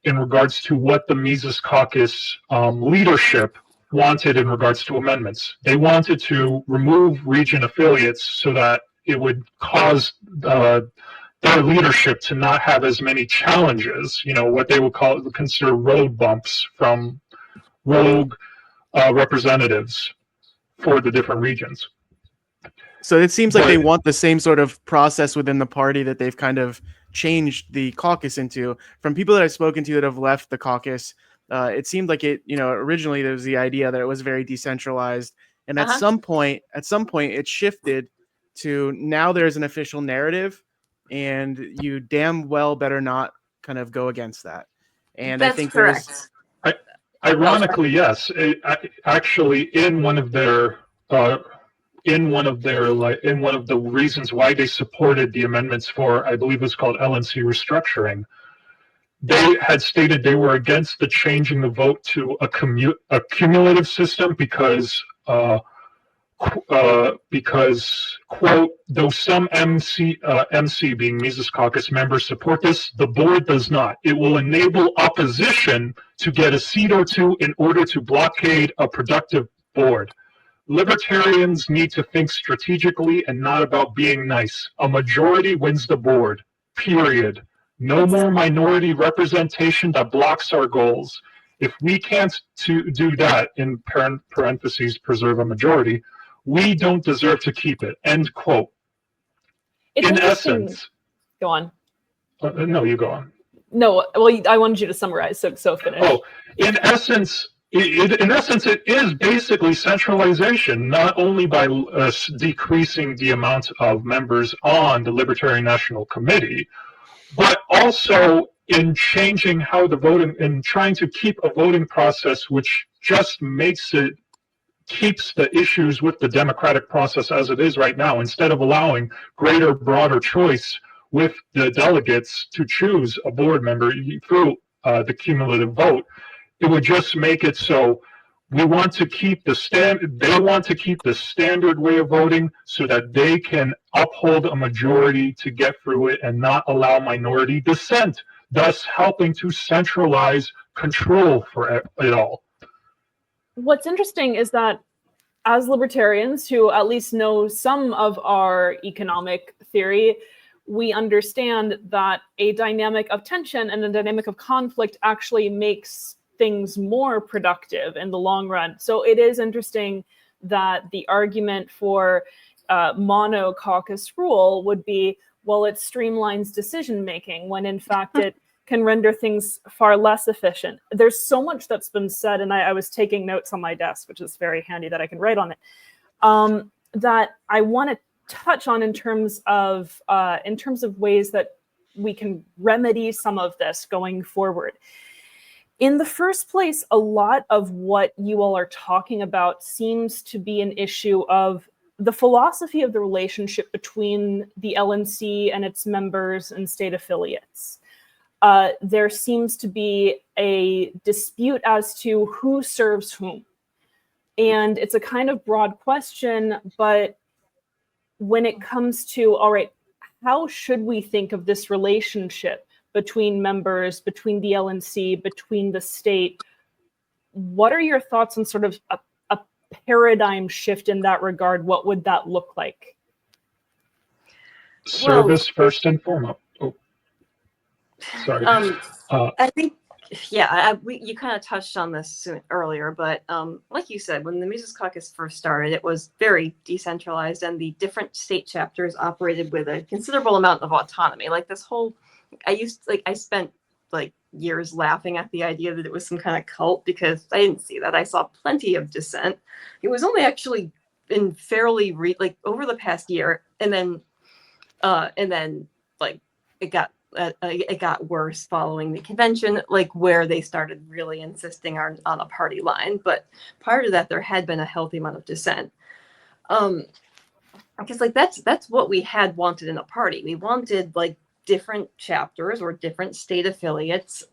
in regards to what the Mises Caucus leadership wanted in regards to amendments. They wanted to remove region affiliates so that it would cause their leadership to not have as many challenges, what they would consider road bumps from rogue representatives for the different regions. So it seems like they want the same sort of process within the party that they've kind of changed the caucus into. From people that I've spoken to that have left the caucus, it seemed like originally there was the idea that it was very decentralized, and at some point it shifted to now there's an official narrative, and you damn well better not kind of go against that. And That's I think correct. Ironically, yes. Actually, in one of the reasons why they supported the amendments for, I believe it's called LNC restructuring, they had stated they were against the changing the vote to a cumulative system because quote, though some MC being Mises Caucus members support this, the board does not. It will enable opposition to get a seat or two in order to blockade a productive board. Libertarians need to think strategically and not about being nice. A majority wins the board, period. No more minority representation that blocks our goals. If we can't do that, in parentheses, preserve a majority, we don't deserve to keep it, end quote. It's In interesting. essence, Go on. No, you go on. No, well, I wanted you to summarize, so finish. Oh, in essence, it is basically centralization, not only by decreasing the amount of members on the Libertarian National Committee, but also in changing how the voting, and trying to keep a voting process which just keeps the issues with the democratic process as it is right now, instead of allowing greater, broader choice with the delegates to choose a board member through the cumulative vote. It would just make it so we want to keep they want to keep the standard way of voting so that they can uphold a majority to get through it and not allow minority dissent, thus helping to centralize control for it all. What's interesting is that as libertarians who at least know some of our economic theory, we understand that a dynamic of tension and a dynamic of conflict actually makes things more productive in the long run. So it is interesting that the argument for mono caucus rule would be, well, it streamlines decision making, when in fact it can render things far less efficient. There's so much that's been said, and I was taking notes on my desk, which is very handy that I can write on it, that I want to touch on in terms of ways that we can remedy some of this going forward. In the first place, a lot of what you all are talking about seems to be an issue of the philosophy of the relationship between the LNC and its members and state affiliates. There seems to be a dispute as to who serves whom. And it's a kind of broad question, but when it comes to, all right, how should we think of this relationship between members, between the LNC, between the state? What are your thoughts on sort of a paradigm shift in that regard? What would that look like? Service first and foremost. Oh, sorry. I think, yeah, you kind of touched on this earlier, but like you said, when the Mises Caucus first started, it was very decentralized, and the different state chapters operated with a considerable amount of autonomy. Like this whole, I spent like years laughing at the idea that it was some kind of cult, because I didn't see that. I saw plenty of dissent. It was only actually been fairly like over the past year, and then like it got worse following the convention, like where they started really insisting on a party line. But prior to that, there had been a healthy amount of dissent. Because like that's what we had wanted in a party. We wanted like different chapters or different state affiliates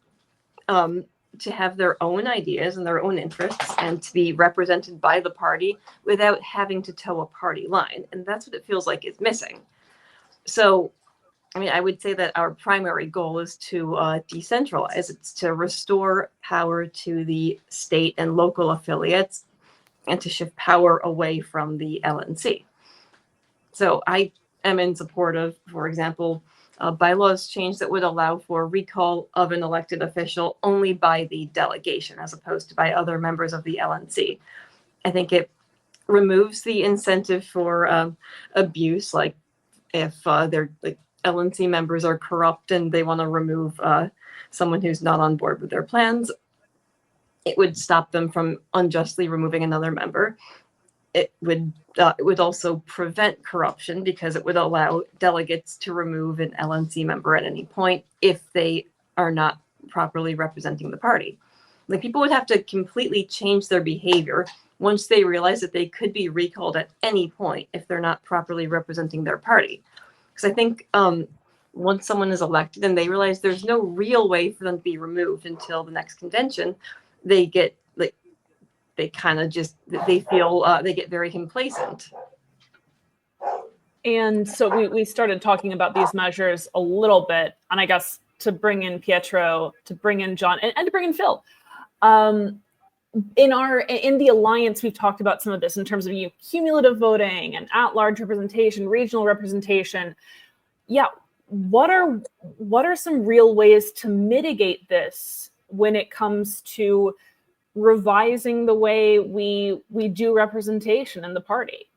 to have their own ideas and their own interests and to be represented by the party without having to toe a party line. And that's what it feels like is missing. So, I mean, I would say that our primary goal is to decentralize. It's to restore power to the state and local affiliates and to shift power away from the LNC. So I am in support of, for example, bylaws change that would allow for recall of an elected official only by the delegation as opposed to by other members of the LNC. I think it removes the incentive for abuse, like if they're like LNC members are corrupt and they want to remove someone who's not on board with their plans. It would stop them from unjustly removing another member. It would also prevent corruption because it would allow delegates to remove an LNC member at any point if they are not properly representing the party. Like people would have to completely change their behavior once they realize that they could be recalled at any point if they're not properly representing their party. Because I think once someone is elected and they realize there's no real way for them to be removed until the next convention, they get like, they kind of just, they feel, they get very complacent. And so we started talking about these measures a little bit, and I guess to bring in Pietro, to bring in John, and to bring in Phil. In the Alliance, we've talked about some of this in terms of cumulative voting and at-large representation, regional representation. Yeah, what are some real ways to mitigate this when it comes to revising the way we do representation in the party?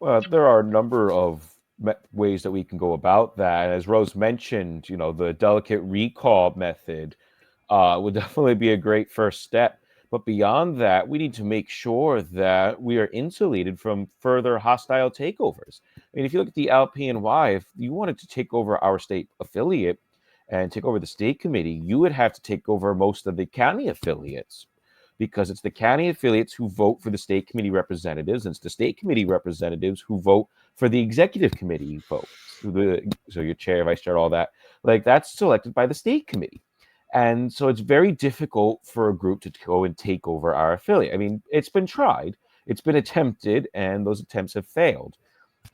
Well, there are a number of ways that we can go about that. As Rose mentioned, the delegate recall method would definitely be a great first step. But beyond that, we need to make sure that we are insulated from further hostile takeovers. I mean, if you look at the LPNY, if you wanted to take over our state affiliate and take over the state committee, you would have to take over most of the county affiliates, because it's the county affiliates who vote for the state committee representatives, and it's the state committee representatives who vote for the executive committee votes. So your chair, vice chair, all that, like that's selected by the state committee. And so it's very difficult for a group to go and take over our affiliate. I mean, it's been tried, it's been attempted, and those attempts have failed.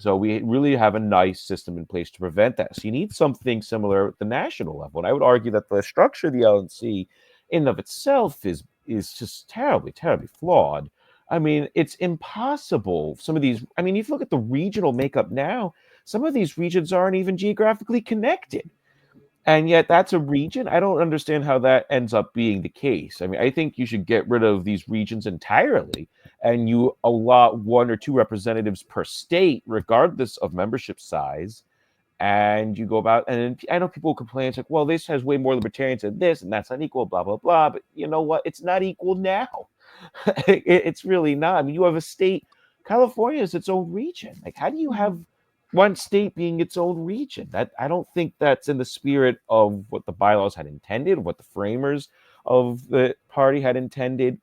So we really have a nice system in place to prevent that. So you need something similar at the national level. And I would argue that the structure of the LNC in and of itself is just terribly, terribly flawed. I mean, it's impossible. Some of these, I mean, if you look at the regional makeup now, some of these regions aren't even geographically connected. And yet that's a region. I don't understand how that ends up being the case. I mean, I think you should get rid of these regions entirely, and you allot 1 or 2 representatives per state, regardless of membership size. And you go about, and I know people complain, it's like, well, this has way more libertarians than this, and that's unequal, blah, blah, blah. But you know what? It's not equal now. It's really not. I mean, you have a state, California is its own region. Like, how do you have one state being its own region? That, I don't think that's in the spirit of what the bylaws had intended, what the framers of the party had intended.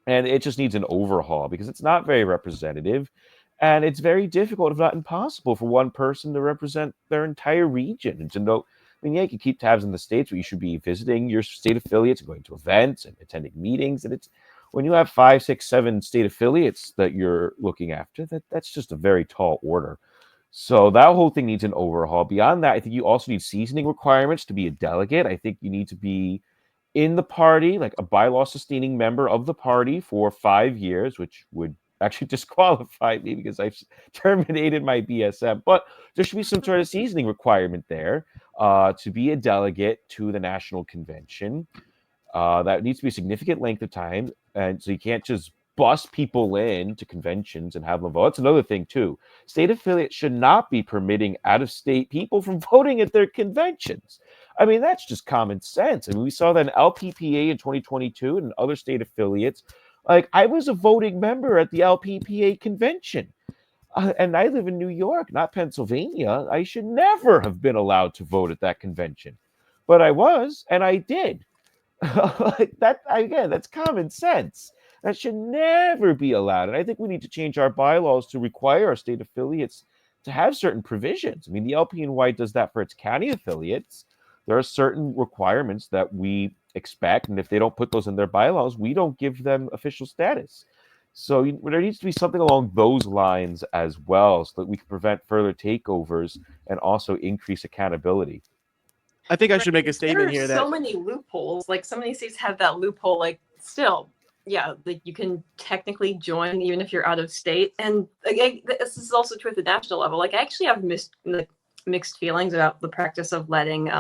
And it just needs an overhaul because it's not very representative. And it's very difficult, if not impossible, for one person to represent their entire region. And to know, I mean, yeah, you can keep tabs on the states, but you should be visiting your state affiliates and going to events and attending meetings. And it's when you have 5, 6, 7 state affiliates that you're looking after, that's just a very tall order. So that whole thing needs an overhaul. Beyond that, I think you also need seasoning requirements to be a delegate. I think you need to be in the party, like a bylaw sustaining member of the party for 5 years, which would actually disqualify me because I've terminated my BSM. But there should be some sort of seasoning requirement there to be a delegate to the national convention. That needs to be a significant length of time. And so you can't just bust people in to conventions and have them vote. That's another thing, too. State affiliates should not be permitting out-of-state people from voting at their conventions. I mean, that's just common sense. I mean, we saw that in LPPA in 2022 and other state affiliates. Like, I was a voting member at the LPPA convention. And I live in New York, not Pennsylvania. I should never have been allowed to vote at that convention. But I was, and I did. Like that, again, that's common sense. That should never be allowed. And I think we need to change our bylaws to require our state affiliates to have certain provisions. I mean, the LPNY does that for its county affiliates. There are certain requirements that we expect, and if they don't put those in their bylaws, we don't give them official status. So there needs to be something along those lines as well, so that we can prevent further takeovers and also increase accountability. I think I should make a statement here There are that so many loopholes. Like, some of these states have that loophole. Like, still, yeah, like you can technically join even if you're out of state. And again, this is also true at the national level. Like, I actually have mixed feelings about the practice of letting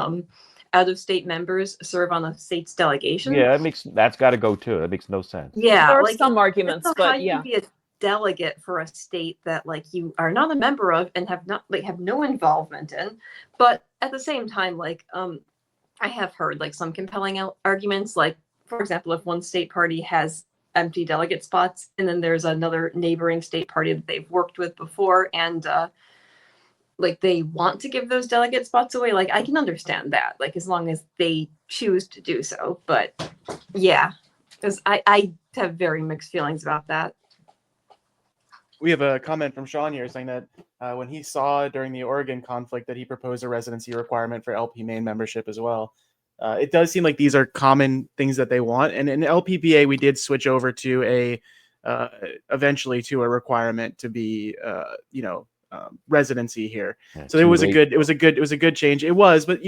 out-of-state members serve on a state's delegation. Yeah, that's got to go too. That makes no sense. Yeah, There are like, some arguments, how but you yeah. can be a delegate for a state that like you are not a member of and have no involvement in, but at the same time, like I have heard like some compelling arguments. Like, for example, if one state party has empty delegate spots and then there's another neighboring state party that they've worked with before and like they want to give those delegate spots away, like I can understand that, like as long as they choose to do so. But yeah, because I have very mixed feelings about that. we have a comment from Sean here saying that when he saw during the Oregon conflict that he proposed a residency requirement for LP main membership as well. It does seem like these are common things that they want. And in LPPA, we did switch over to eventually to a requirement to be, residency here. Yeah, so it was a good change. It was, but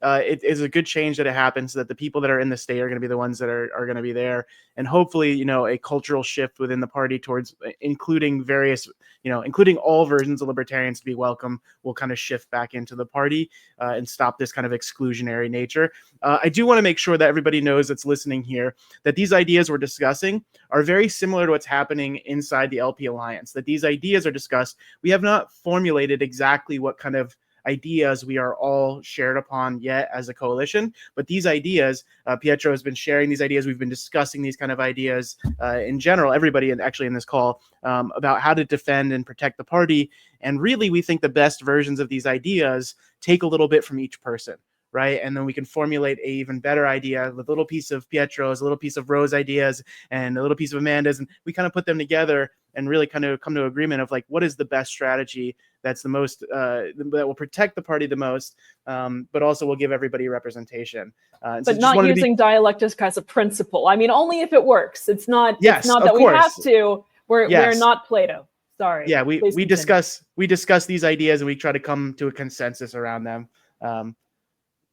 it is a good change that it happens, so that the people that are in the state are going to be the ones that are going to be there. And hopefully, a cultural shift within the party towards including various, including all versions of libertarians to be welcome, will kind of shift back into the party and stop this kind of exclusionary nature. I do want to make sure that everybody knows that's listening here that these ideas we're discussing are very similar to what's happening inside the LP Alliance, that these ideas are discussed. We have not formulated exactly what kind of ideas we are all shared upon yet as a coalition, but these ideas, Pietro has been sharing these ideas. We've been discussing these kind of ideas in general, everybody, and actually in this call, about how to defend and protect the party. And really, we think the best versions of these ideas take a little bit from each person, right? And then we can formulate a even better idea with a little piece of Pietro's, a little piece of Rose's ideas, and a little piece of Amanda's, and we kind of put them together and really kind of come to agreement of like, what is the best strategy that's the most, that will protect the party the most, but also will give everybody representation. But not using dialectic as a principle. I mean, only if it works. It's not, yes, it's not that we have to. We're not Plato. Sorry. Yeah, we discuss these ideas and we try to come to a consensus around them.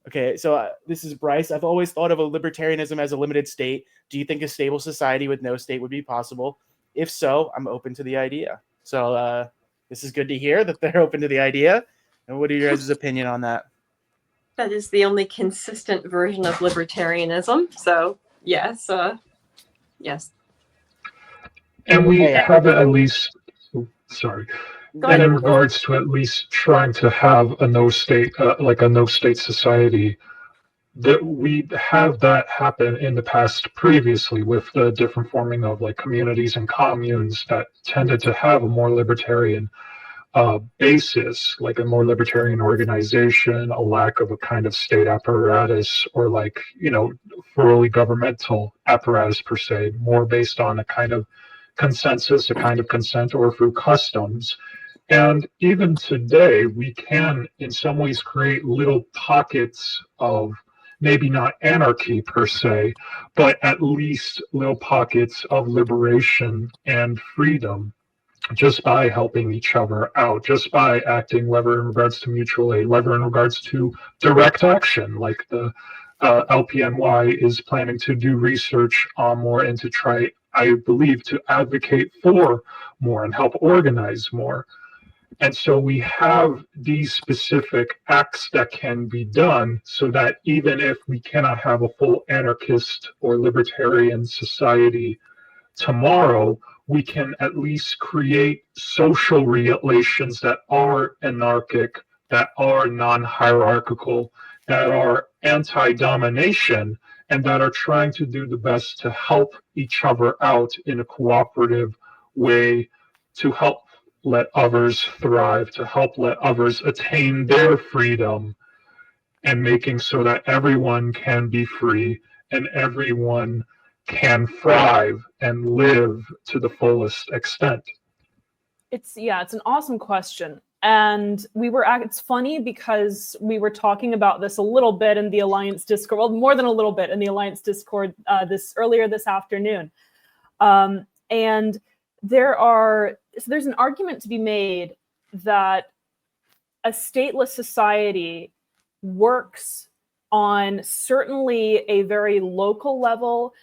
Okay, so this is Bryce. I've always thought of a libertarianism as a limited state. Do you think a stable society with no state would be possible? If so, I'm open to the idea. So this is good to hear that they're open to the idea. And what are your guys' opinion on that? That is the only consistent version of libertarianism. So yes, yes. And we have at least, sorry. And in regards to at least trying to have a no state, like a no state society, that we have that happen in the past previously with the different forming of like communities and communes that tended to have a more libertarian basis, like a more libertarian organization, a lack of a kind of state apparatus or like, fully governmental apparatus per se, more based on a kind of consensus, a kind of consent, or through customs. And even today, we can, in some ways, create little pockets of maybe not anarchy per se, but at least little pockets of liberation and freedom just by helping each other out, just by acting, whether in regards to mutual aid, whether in regards to direct action, like the LPNY is planning to do research on more and to try, I believe, to advocate for more and help organize more. And so we have these specific acts that can be done so that even if we cannot have a full anarchist or libertarian society tomorrow, we can at least create social relations that are anarchic, that are non-hierarchical, that are anti-domination, and that are trying to do the best to help each other out in a cooperative way, to help let others thrive, to help let others attain their freedom, and making so that everyone can be free and everyone can thrive and live to the fullest extent. It's an awesome question. And it's funny because we were talking about this a little bit in the Alliance Discord, well, more than a little bit in the Alliance Discord earlier this afternoon. And there's an argument to be made that a stateless society works on certainly a very local level.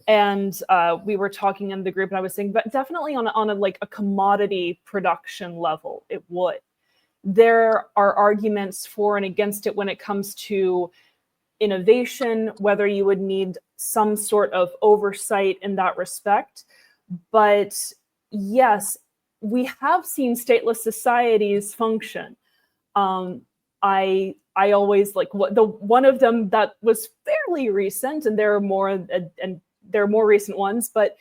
And we were talking in the group and I was saying, but definitely on a commodity production level, it would. There are arguments for and against it when it comes to innovation, whether you would need some sort of oversight in that respect. But yes, we have seen stateless societies function. I always like one of them that was fairly recent, and there are more recent ones, but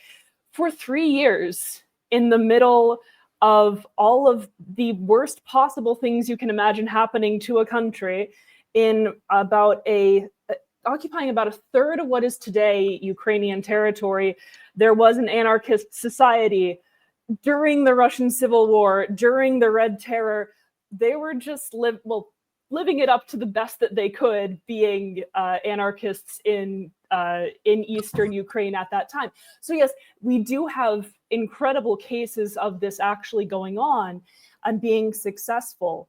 for 3 years in the middle of all of the worst possible things you can imagine happening to a country, in occupying about a third of what is today Ukrainian territory, there was an anarchist society. During the Russian Civil War, during the Red Terror, they were just living it up to the best that they could, being anarchists in Eastern Ukraine at that time. So yes, we do have incredible cases of this actually going on and being successful.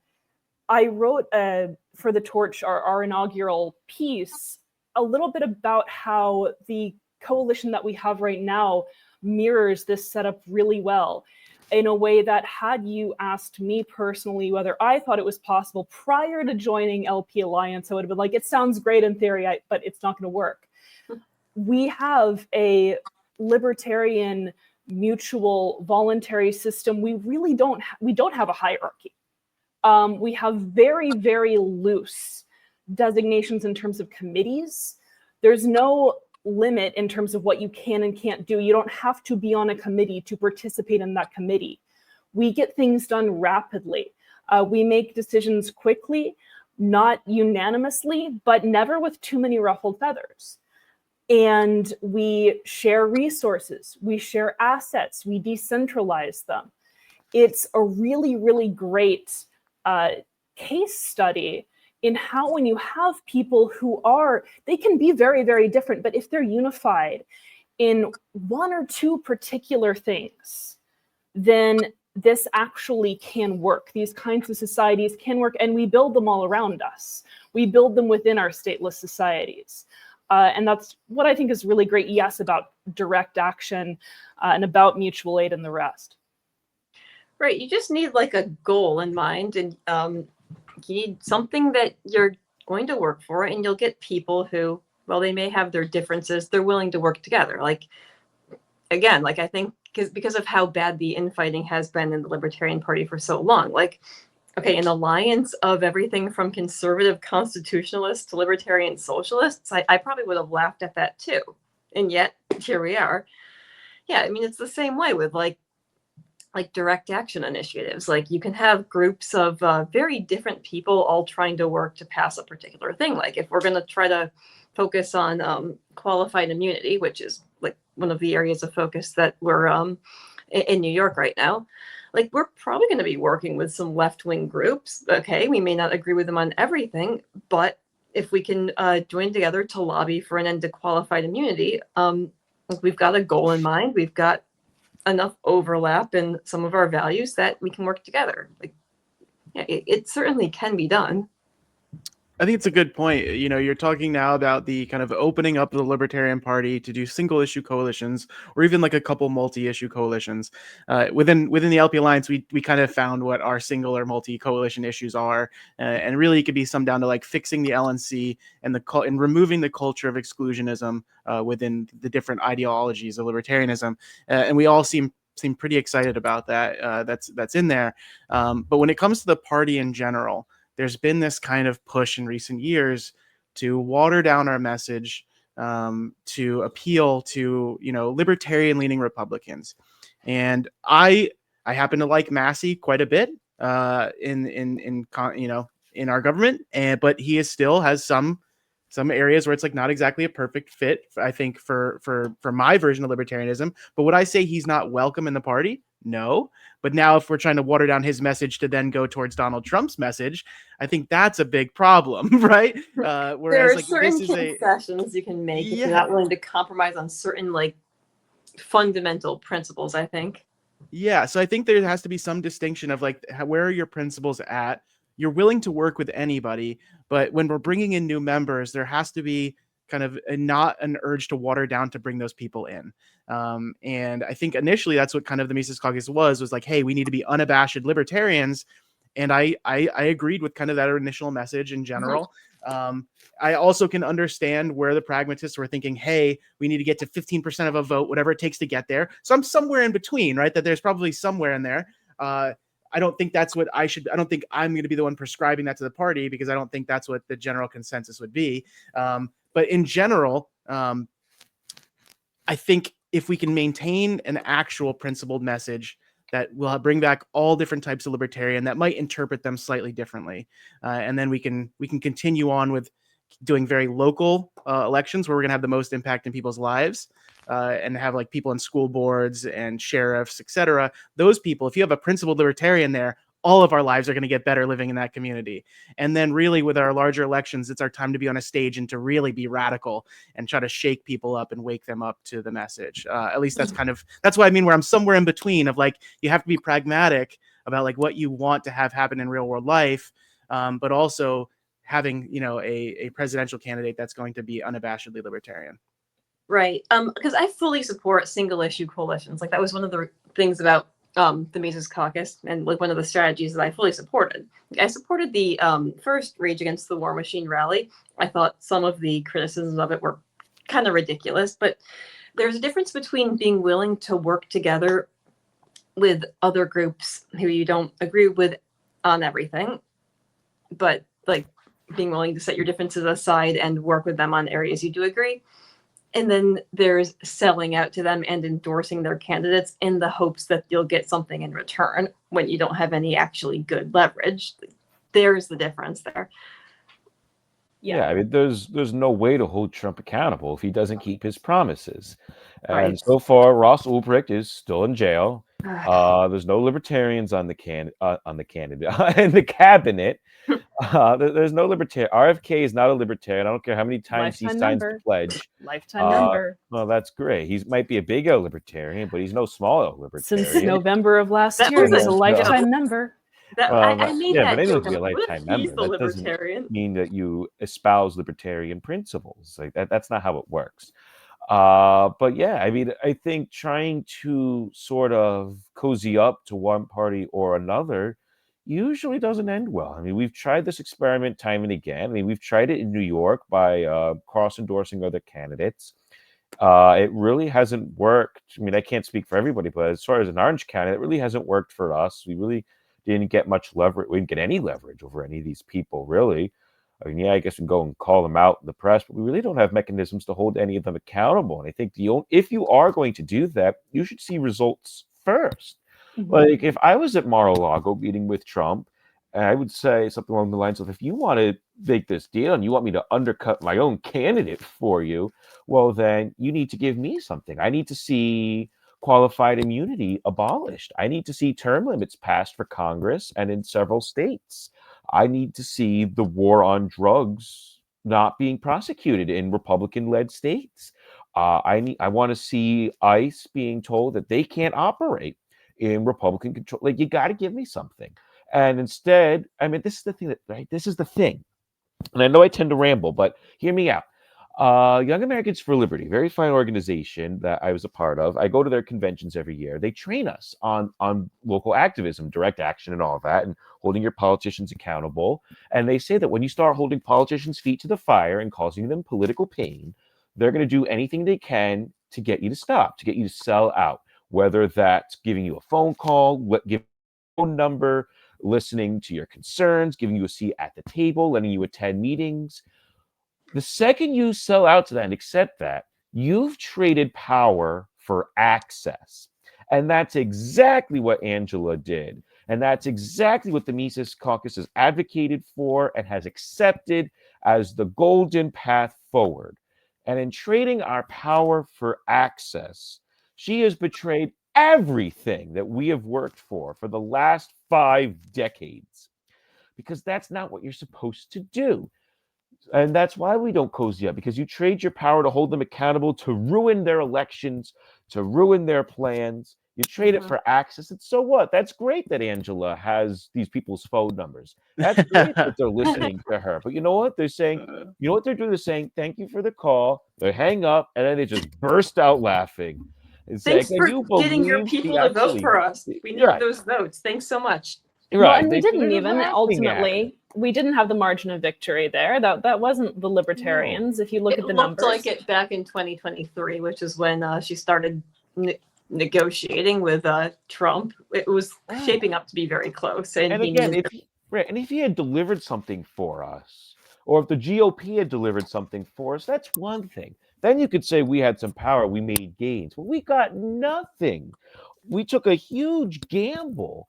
I wrote a for the torch, our inaugural piece, a little bit about how the coalition that we have right now mirrors this setup really well, in a way that, had you asked me personally whether I thought it was possible prior to joining LPAlliance, I would have been like, it sounds great in theory, but it's not going to work. We have a libertarian, mutual, voluntary system. We really don't have a hierarchy. We have very, very loose designations in terms of committees. There's no limit in terms of what you can and can't do. You don't have to be on a committee to participate in that committee. We get things done rapidly. We make decisions quickly, not unanimously, but never with too many ruffled feathers. And we share resources, we share assets, we decentralize them. It's a really, really great case study in how, when you have people who they can be very, very different, but if they're unified in one or two particular things, then this actually can work. These kinds of societies can work, and we build them all around us. We build them within our stateless societies. And that's what I think is really great, yes, about direct action and about mutual aid and the rest. Right. You just need like a goal in mind, and you need something that you're going to work for, and you'll get people who, well, they may have their differences, they're willing to work together. Like, again, like I think because of how bad the infighting has been in the Libertarian Party for so long, like, okay, an alliance of everything from conservative constitutionalists to libertarian socialists, I probably would have laughed at that too. And yet here we are. Yeah, I mean, it's the same way with like direct action initiatives. Like, you can have groups of very different people all trying to work to pass a particular thing. Like, if we're going to try to focus on qualified immunity, which is like one of the areas of focus that we're in New York right now, like, we're probably going to be working with some left-wing groups. Okay, we may not agree with them on everything, but if we can join together to lobby for an end to qualified immunity, we've got a goal in mind. We've got enough overlap in some of our values that we can work together. Like, yeah, it certainly can be done. I think it's a good point. You know, you're talking now about the kind of opening up the Libertarian Party to do single issue coalitions, or even like a couple multi-issue coalitions. Within the LPAlliance, we kind of found what our single or multi-coalition issues are, and really it could be summed down to like fixing the LNC and removing the culture of exclusionism within the different ideologies of libertarianism. And we all seem pretty excited about that. That's in there. But when it comes to the party in general, there's been this kind of push in recent years to water down our message, to appeal to, libertarian-leaning Republicans. And I happen to like Massey quite a bit in our government, but he still has some areas where it's like not exactly a perfect fit, I think, for my version of libertarianism. But would I say he's not welcome in the party? No. But now if we're trying to water down his message to then go towards Donald Trump's message, I think that's a big problem, right? Whereas there are like certain this is concessions you can make if you're not willing to compromise on certain like fundamental principles, I think. Yeah, so I think there has to be some distinction of like, where are your principles at? You're willing to work with anybody, but when we're bringing in new members, there has to be kind of not an urge to water down to bring those people in. And I think initially that's what kind of the Mises Caucus was like, hey, we need to be unabashed libertarians. And I agreed with kind of that initial message in general. I also can understand where the pragmatists were thinking, hey, we need to get to 15% of a vote, whatever it takes to get there. So I'm somewhere in between, right? That there's probably somewhere in there. I don't think that's what I don't think I'm going to be the one prescribing that to the party, because I don't think that's what the general consensus would be. But in general, I think if we can maintain an actual principled message that will bring back all different types of libertarian that might interpret them slightly differently, and then we can continue on with doing very local elections where we're going to have the most impact in people's lives, and have like people in school boards and sheriffs, etc. Those people, if you have a principled libertarian there, all of our lives are going to get better living in that community. And then really with our larger elections, it's our time to be on a stage and to really be radical and try to shake people up and wake them up to the message. At least that's what I mean, where I'm somewhere in between of like, you have to be pragmatic about like what you want to have happen in real world life, but also having, a presidential candidate that's going to be unabashedly libertarian. Right. Because I fully support single issue coalitions. Like that was one of the things about the Mises Caucus, and like one of the strategies that I fully supported. I supported the first Rage Against the War Machine rally. I thought some of the criticisms of it were kind of ridiculous, but there's a difference between being willing to work together with other groups who you don't agree with on everything, but like being willing to set your differences aside and work with them on areas you do agree. And then there's selling out to them and endorsing their candidates in the hopes that you'll get something in return when you don't have any actually good leverage. There's the difference there. Yeah, I mean, there's no way to hold Trump accountable if he doesn't keep his promises. And Right. so far, Ross Ulbricht is still in jail. There's no libertarians on the candidate in the cabinet. There's no libertarian. RFK is not a libertarian. I don't care how many times he Lifetime signs member. the pledge. Lifetime member. Well, that's great. He might be a big L libertarian, but he's no small L libertarian. Since November of last That year, was he's a a- lifetime member. I made yeah, that but anyone joke. can be a What if lifetime he's member. the That doesn't libertarian? mean that you espouse libertarian principles. Like that's not how it works. But yeah, I mean, I think trying to sort of cozy up to one party or another usually doesn't end well. I mean, we've tried this experiment time and again. I mean, we've tried it in New York by cross-endorsing other candidates. It really hasn't worked. I mean, I can't speak for everybody, but as far as an Orange County, it really hasn't worked for us. We really didn't get much leverage. We didn't get any leverage over any of these people, really. I mean, yeah, I guess we can go and call them out in the press, but we really don't have mechanisms to hold any of them accountable. And I think if you are going to do that, you should see results first. Mhm. Like if I was at Mar-a-Lago meeting with Trump, I would say something along the lines of, if you want to make this deal and you want me to undercut my own candidate for you, well, then you need to give me something. I need to see qualified immunity abolished. I need to see term limits passed for Congress and in several states. I need to see the war on drugs not being prosecuted in Republican-led states. I want to see ICE being told that they can't operate in Republican control. Like, you got to give me something. And instead, I mean, this is the thing right? This is the thing. And I know I tend to ramble, but hear me out. Young Americans for Liberty, very fine organization that I was a part of. I go to their conventions every year. They train us on local activism, direct action, and all of that, and holding your politicians accountable. And they say that when you start holding politicians' feet to the fire and causing them political pain, they're going to do anything they can to get you to stop, to get you to sell out. Whether that's giving you a phone call, giving you a phone number, listening to your concerns, giving you a seat at the table, letting you attend meetings. The second you sell out to that and accept that, you've traded power for access. And that's exactly what Angela did. And that's exactly what the Mises Caucus has advocated for and has accepted as the golden path forward. And in trading our power for access, she has betrayed everything that we have worked for the last 5 decades, because that's not what you're supposed to do. And that's why we don't cozy up, because you trade your power to hold them accountable, to ruin their elections, to ruin their plans. You trade it for access. And so what? That's great that Angela has these people's phone numbers. That's great that they're listening to her. But you know what? They're saying, you know what they're doing? They're saying, thank you for the call. They hang up and then they just burst out laughing. It's Thanks like, for can you getting your believe people she to vote actually, for us. We need right, those votes. Thanks so much. Well, right. and we didn't they're even laughing at her. ultimately. We didn't have the margin of victory there. That wasn't the libertarians. If you look It at the looked numbers, like it back in 2023, which is when she started negotiating with Trump. It was shaping up to be very close. And again, if he had delivered something for us, or if the GOP had delivered something for us, that's one thing. Then you could say we had some power, we made gains. But we got nothing. We took a huge gamble.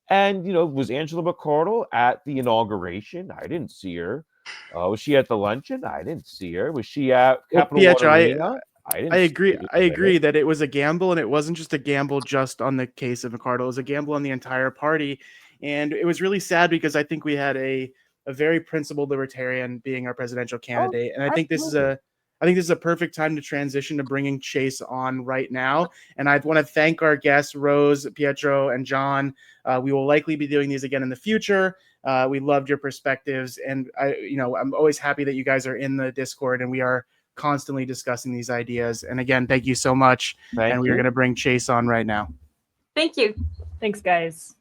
And, was Angela McCardle at the inauguration? I didn't see her. Was she at the luncheon? I didn't see her. Was she at Capital One Pietro, Arena? I didn't I see agree. her I agree there. that it was a gamble, and it wasn't just a gamble just on the case of McCardle. It was a gamble on the entire party, and it was really sad because I think we had a very principled libertarian being our presidential candidate, and I think this is a perfect time to transition to bringing Chase on right now. And I want to thank our guests, Rose, Pietro, and John. We will likely be doing these again in the future. We loved your perspectives, and I'm always happy that you guys are in the Discord and we are constantly discussing these ideas. And again, thank you so much. Thank We're you. going to bring Chase on right now. Thank you. Thanks, guys.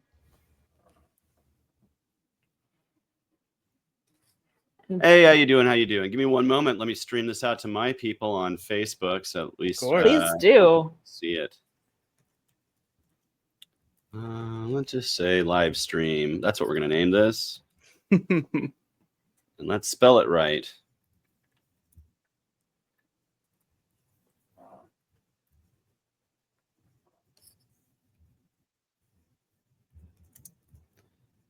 Hey, how you doing? How you doing? Give me one moment. Let me stream this out to my people on Facebook, so at least Please do. see it. Let's just say live stream. That's what we're going to name this. And let's spell it right.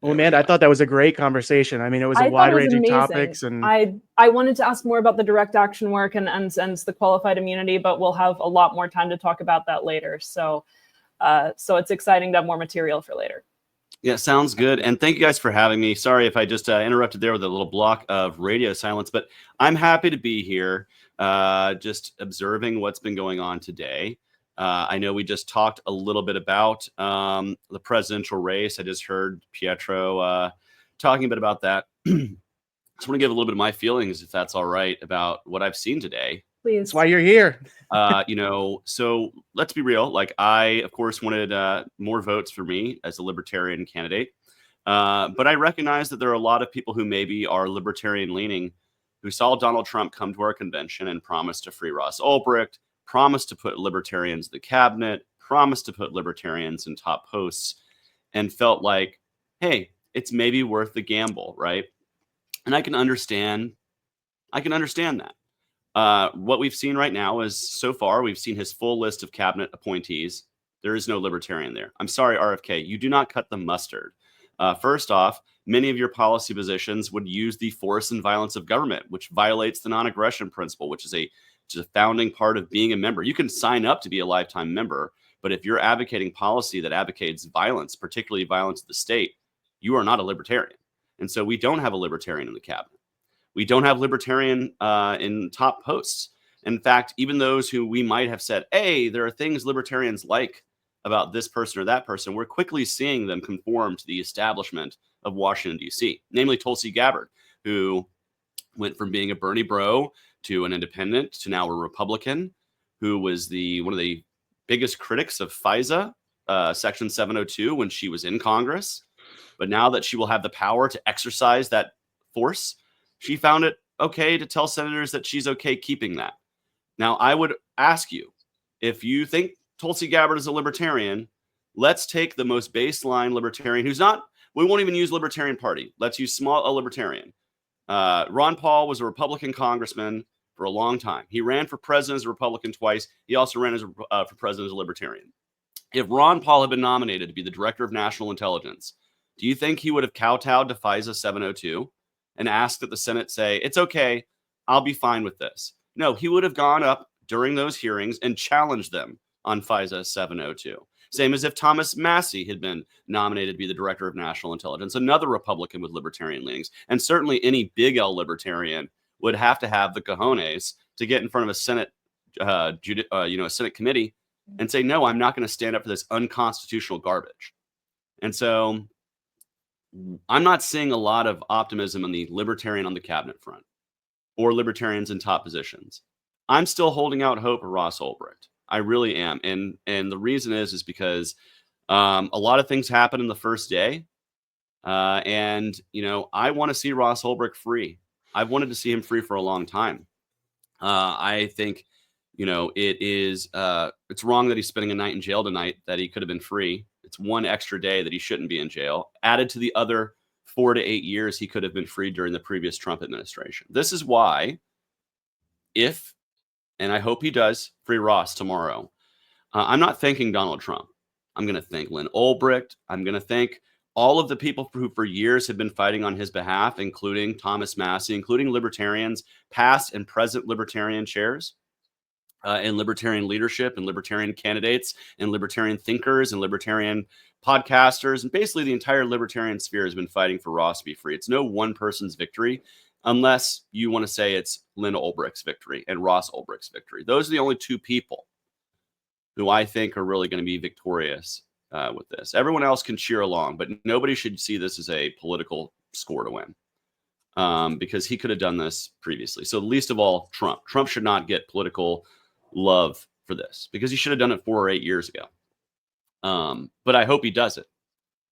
Well, Amanda, I thought that was a great conversation. I mean, it was a wide-ranging topics, and I wanted to ask more about the direct action work and the qualified immunity, but we'll have a lot more time to talk about that later. So it's exciting to have more material for later. Yeah, sounds good. And thank you guys for having me. Sorry if I just interrupted there with a little block of radio silence, but I'm happy to be here, just observing what's been going on today. I know we just talked a little bit about the presidential race. I just heard Pietro talking a bit about that. Just want to give a little bit of my feelings, if that's all right, about what I've seen today. Please. that's why you're here. So let's be real. Like, I, of course, wanted more votes for me as a libertarian candidate. But I recognize that there are a lot of people who maybe are libertarian leaning who saw Donald Trump come to our convention and promise to free Ross Ulbricht, promised to put libertarians in the cabinet, promised to put libertarians in top posts, and felt like, hey, it's maybe worth the gamble, right? And I can understand that. What we've seen right now is, so far, we've seen his full list of cabinet appointees. There is no libertarian there. I'm sorry, RFK, you do not cut the mustard. First off, many of your policy positions would use the force and violence of government, which violates the non-aggression principle, which is a founding part of being a member. You can sign up to be a lifetime member, but if you're advocating policy that advocates violence, particularly violence of the state, you are not a libertarian. And so we don't have a libertarian in the cabinet. We don't have libertarian in top posts. In fact, even those who we might have said, hey, there are things libertarians like about this person or that person, we're quickly seeing them conform to the establishment of Washington, D.C., namely Tulsi Gabbard, who went from being a Bernie bro to an independent to now a Republican, who was one of the biggest critics of FISA, Section 702, when she was in Congress. But now that she will have the power to exercise that force, she found it okay to tell senators that she's okay keeping that. Now, I would ask you, if you think Tulsi Gabbard is a libertarian, let's take the most baseline libertarian who's not, we won't even use Libertarian Party. Let's use a libertarian. Ron Paul was a Republican congressman for a long time. He ran for president as a Republican twice. He also ran for president as a libertarian. If Ron Paul had been nominated to be the director of national intelligence, do you think he would have kowtowed to FISA 702 and asked that the Senate say, it's okay, I'll be fine with this? No, he would have gone up during those hearings and challenged them on FISA 702. Same as if Thomas Massey had been nominated to be the director of national intelligence, another Republican with libertarian leanings. And certainly any big L libertarian would have to have the cojones to get in front of a Senate, a Senate committee and say, no, I'm not going to stand up for this unconstitutional garbage. And so I'm not seeing a lot of optimism in the libertarian on the cabinet front or libertarians in top positions. I'm still holding out hope of Ross Ulbricht. I really am. And the reason is because a lot of things happen in the first day. And I want to see Ross Ulbricht free. I've wanted to see him free for a long time. I think, it's wrong that he's spending a night in jail tonight, that he could have been free. It's one extra day that he shouldn't be in jail, added to the other 4 to 8 years he could have been free during the previous Trump administration. This is why, and I hope he does, free Ross tomorrow, I'm not thanking Donald Trump. I'm going to thank Lynn Ulbricht. I'm going to thank all of the people who for years have been fighting on his behalf, including Thomas Massey, including libertarians, past and present libertarian chairs, and libertarian leadership, and libertarian candidates, and libertarian thinkers, and libertarian podcasters. And basically the entire libertarian sphere has been fighting for Ross to be free. It's no one person's victory, unless you want to say it's Lynn Ulbricht's victory and Ross Ulbricht's victory. Those are the only two people who I think are really going to be victorious with this. Everyone else can cheer along, but nobody should see this as a political score to win. Because he could have done this previously. So least of all, Trump. Trump should not get political love for this because he should have done it 4 or 8 years ago. But I hope he does it.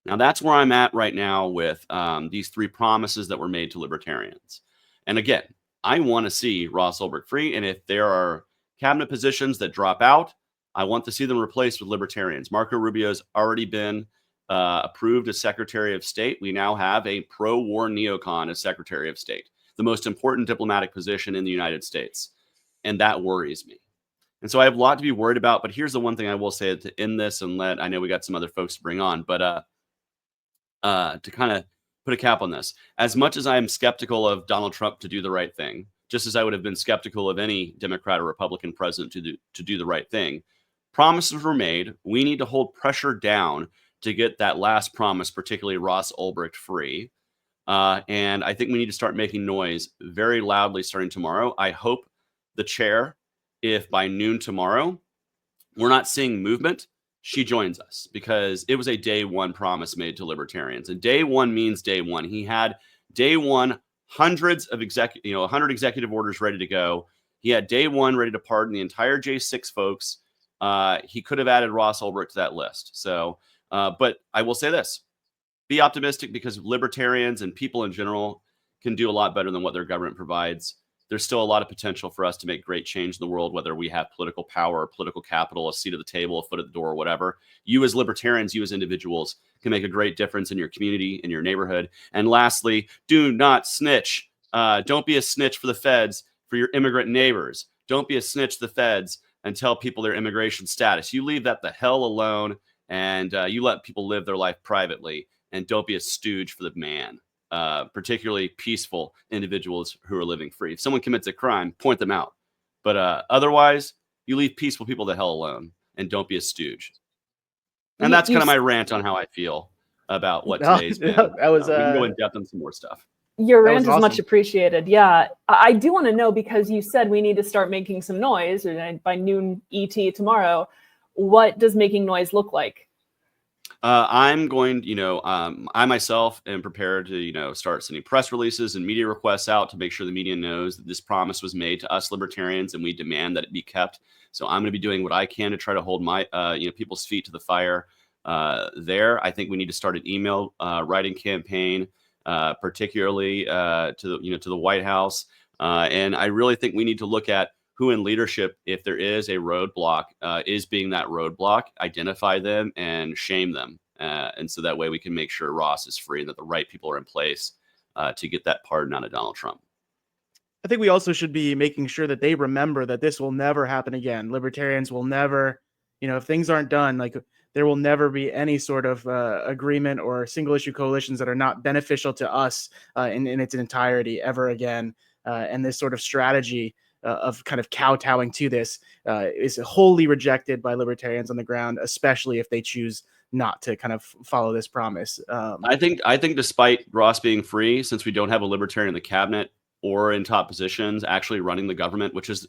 Now, that's where I'm at right now with these 3 promises that were made to libertarians. And again, I want to see Ross Ulbricht free. And if there are cabinet positions that drop out, I want to see them replaced with libertarians. Marco Rubio's already been approved as Secretary of State. We now have a pro-war neocon as Secretary of State, the most important diplomatic position in the United States. And that worries me. And so I have a lot to be worried about. But here's the one thing I will say to end this, and I know we got some other folks to bring on, but to kind of put a cap on this, as much as I am skeptical of Donald Trump to do the right thing, just as I would have been skeptical of any Democrat or Republican president to do the right thing, promises were made. We need to hold pressure down to get that last promise, particularly Ross Ulbricht, free. And I think we need to start making noise very loudly starting tomorrow. I hope the chair, if by noon tomorrow we're not seeing movement, she joins us, because it was a day one promise made to libertarians. And day one means day one. He had day one hundreds of 100 executive orders ready to go. He had day one ready to pardon the entire J6 folks. He could have added Ross Ulbricht to that list. So, but I will say this, be optimistic, because libertarians and people in general can do a lot better than what their government provides. There's still a lot of potential for us to make great change in the world, whether we have political power or political capital, a seat at the table, a foot at the door, or whatever. You as libertarians, you as individuals can make a great difference in your community, in your neighborhood. And lastly, do not snitch. Don't be a snitch for the feds, for your immigrant neighbors. Don't be a snitch to the feds and tell people their immigration status. You leave that the hell alone, and you let people live their life privately. And don't be a stooge for the man. Particularly peaceful individuals who are living free. If someone commits a crime, point them out. But otherwise, you leave peaceful people the hell alone, and don't be a stooge. And that's kind of my rant on how I feel about what today's been. That was, we can go in depth on some more stuff. Your rant is awesome. much appreciated. Yeah, I do want to know, because you said we need to start making some noise by noon ET tomorrow. What does making noise look like? I'm going, I myself am prepared to, start sending press releases and media requests out to make sure the media knows that this promise was made to us libertarians, and we demand that it be kept. So I'm going to be doing what I can to try to hold my, people's feet to the fire there. I think we need to start an email writing campaign, particularly to the White House. And I really think we need to look at who in leadership, if there is a roadblock, is being that roadblock, identify them and shame them. And so that way we can make sure Ross is free and that the right people are in place to get that pardon out of Donald Trump. I think we also should be making sure that they remember that this will never happen again. Libertarians will never, if things aren't done, like there will never be any sort of agreement or single issue coalitions that are not beneficial to us in its entirety ever again. And this sort of strategy of kind of kowtowing to this is wholly rejected by libertarians on the ground, especially if they choose not to kind of follow this promise. I think despite Ross being free, since we don't have a libertarian in the cabinet or in top positions actually running the government, which is,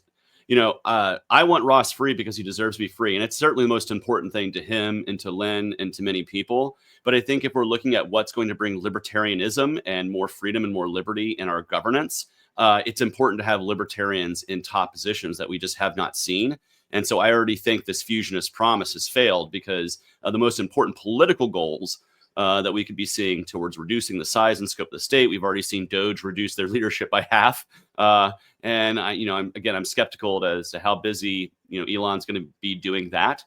I want Ross free because he deserves to be free. And it's certainly the most important thing to him and to Lynn and to many people. But I think if we're looking at what's going to bring libertarianism and more freedom and more liberty in our governance, it's important to have libertarians in top positions that we just have not seen. And so I already think this fusionist promise has failed, because the most important political goals that we could be seeing towards reducing the size and scope of the state, we've already seen Doge reduce their leadership by half. And I'm skeptical as to how busy Elon's going to be doing that,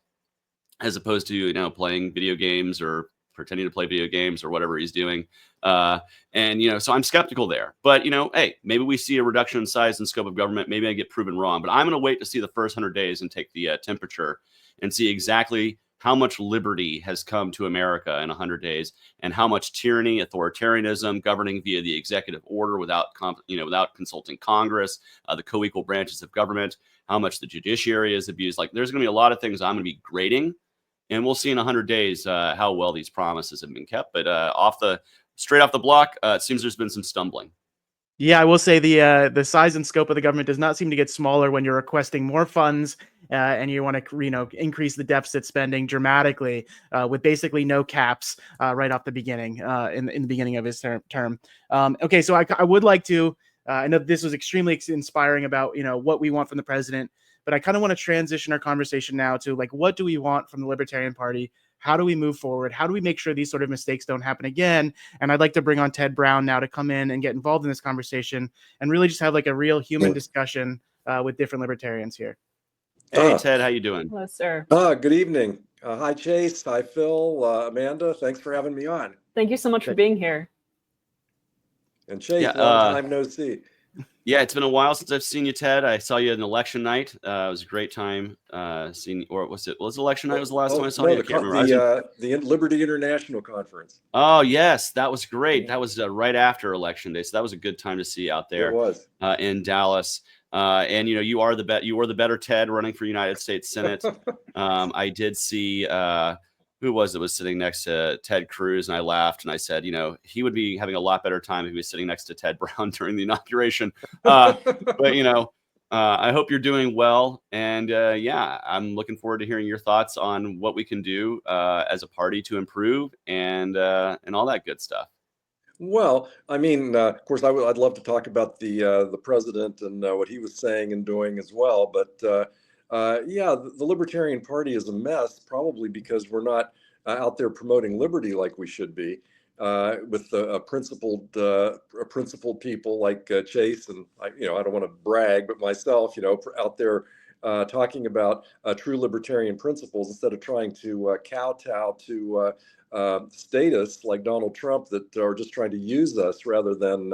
as opposed to playing video games or pretending to play video games or whatever he's doing. So I'm skeptical there. But, hey, maybe we see a reduction in size and scope of government. Maybe I get proven wrong. But I'm going to wait to see the first 100 days and take the temperature and see exactly how much liberty has come to America in 100 days, and how much tyranny, authoritarianism, governing via the executive order without consulting Congress, the co-equal branches of government, how much the judiciary is abused. Like, there's going to be a lot of things I'm going to be grading. And we'll see in 100 days how well these promises have been kept. But straight off the block, it seems there's been some stumbling. Yeah, I will say the size and scope of the government does not seem to get smaller when you're requesting more funds and you want to increase the deficit spending dramatically with basically no caps right off the beginning in the beginning of his term. Okay, so I would like to. I know this was extremely inspiring about what we want from the president, but I kind of want to transition our conversation now to like what do we want from the Libertarian Party? How do we move forward? How do we make sure these sort of mistakes don't happen again? And I'd like to bring on Ted Brown now to come in and get involved in this conversation and really just have like a real human discussion with different libertarians here. Hey, Ted, how you doing? Hello, sir. Good evening. Hi, Chase. Hi, Phil. Amanda, thanks for having me on. Thank you so much for being here. And Chase, Yeah, long time no see. Yeah, it's been a while since I've seen you, Ted. I saw you in election night. It was a great time seeing, or was election night was the last time I saw you? I can't remember. The Liberty International Conference. Oh, yes, that was great. That was right after Election Day, so that was a good time to see you out there. It was in Dallas. And you are the better Ted running for United States Senate. I did see who was sitting next to Ted Cruz, and I laughed and I said, he would be having a lot better time if he was sitting next to Ted Brown during the inauguration. But I hope you're doing well, and yeah, I'm looking forward to hearing your thoughts on what we can do as a party to improve and all that good stuff. Well, I mean, of course, I'd love to talk about the president and what he was saying and doing as well. But yeah, the Libertarian Party is a mess, probably because we're not out there promoting liberty like we should be, with principled people like Chase and I don't want to brag, but myself, out there talking about true libertarian principles instead of trying to kowtow to statists like Donald Trump that are just trying to use us rather than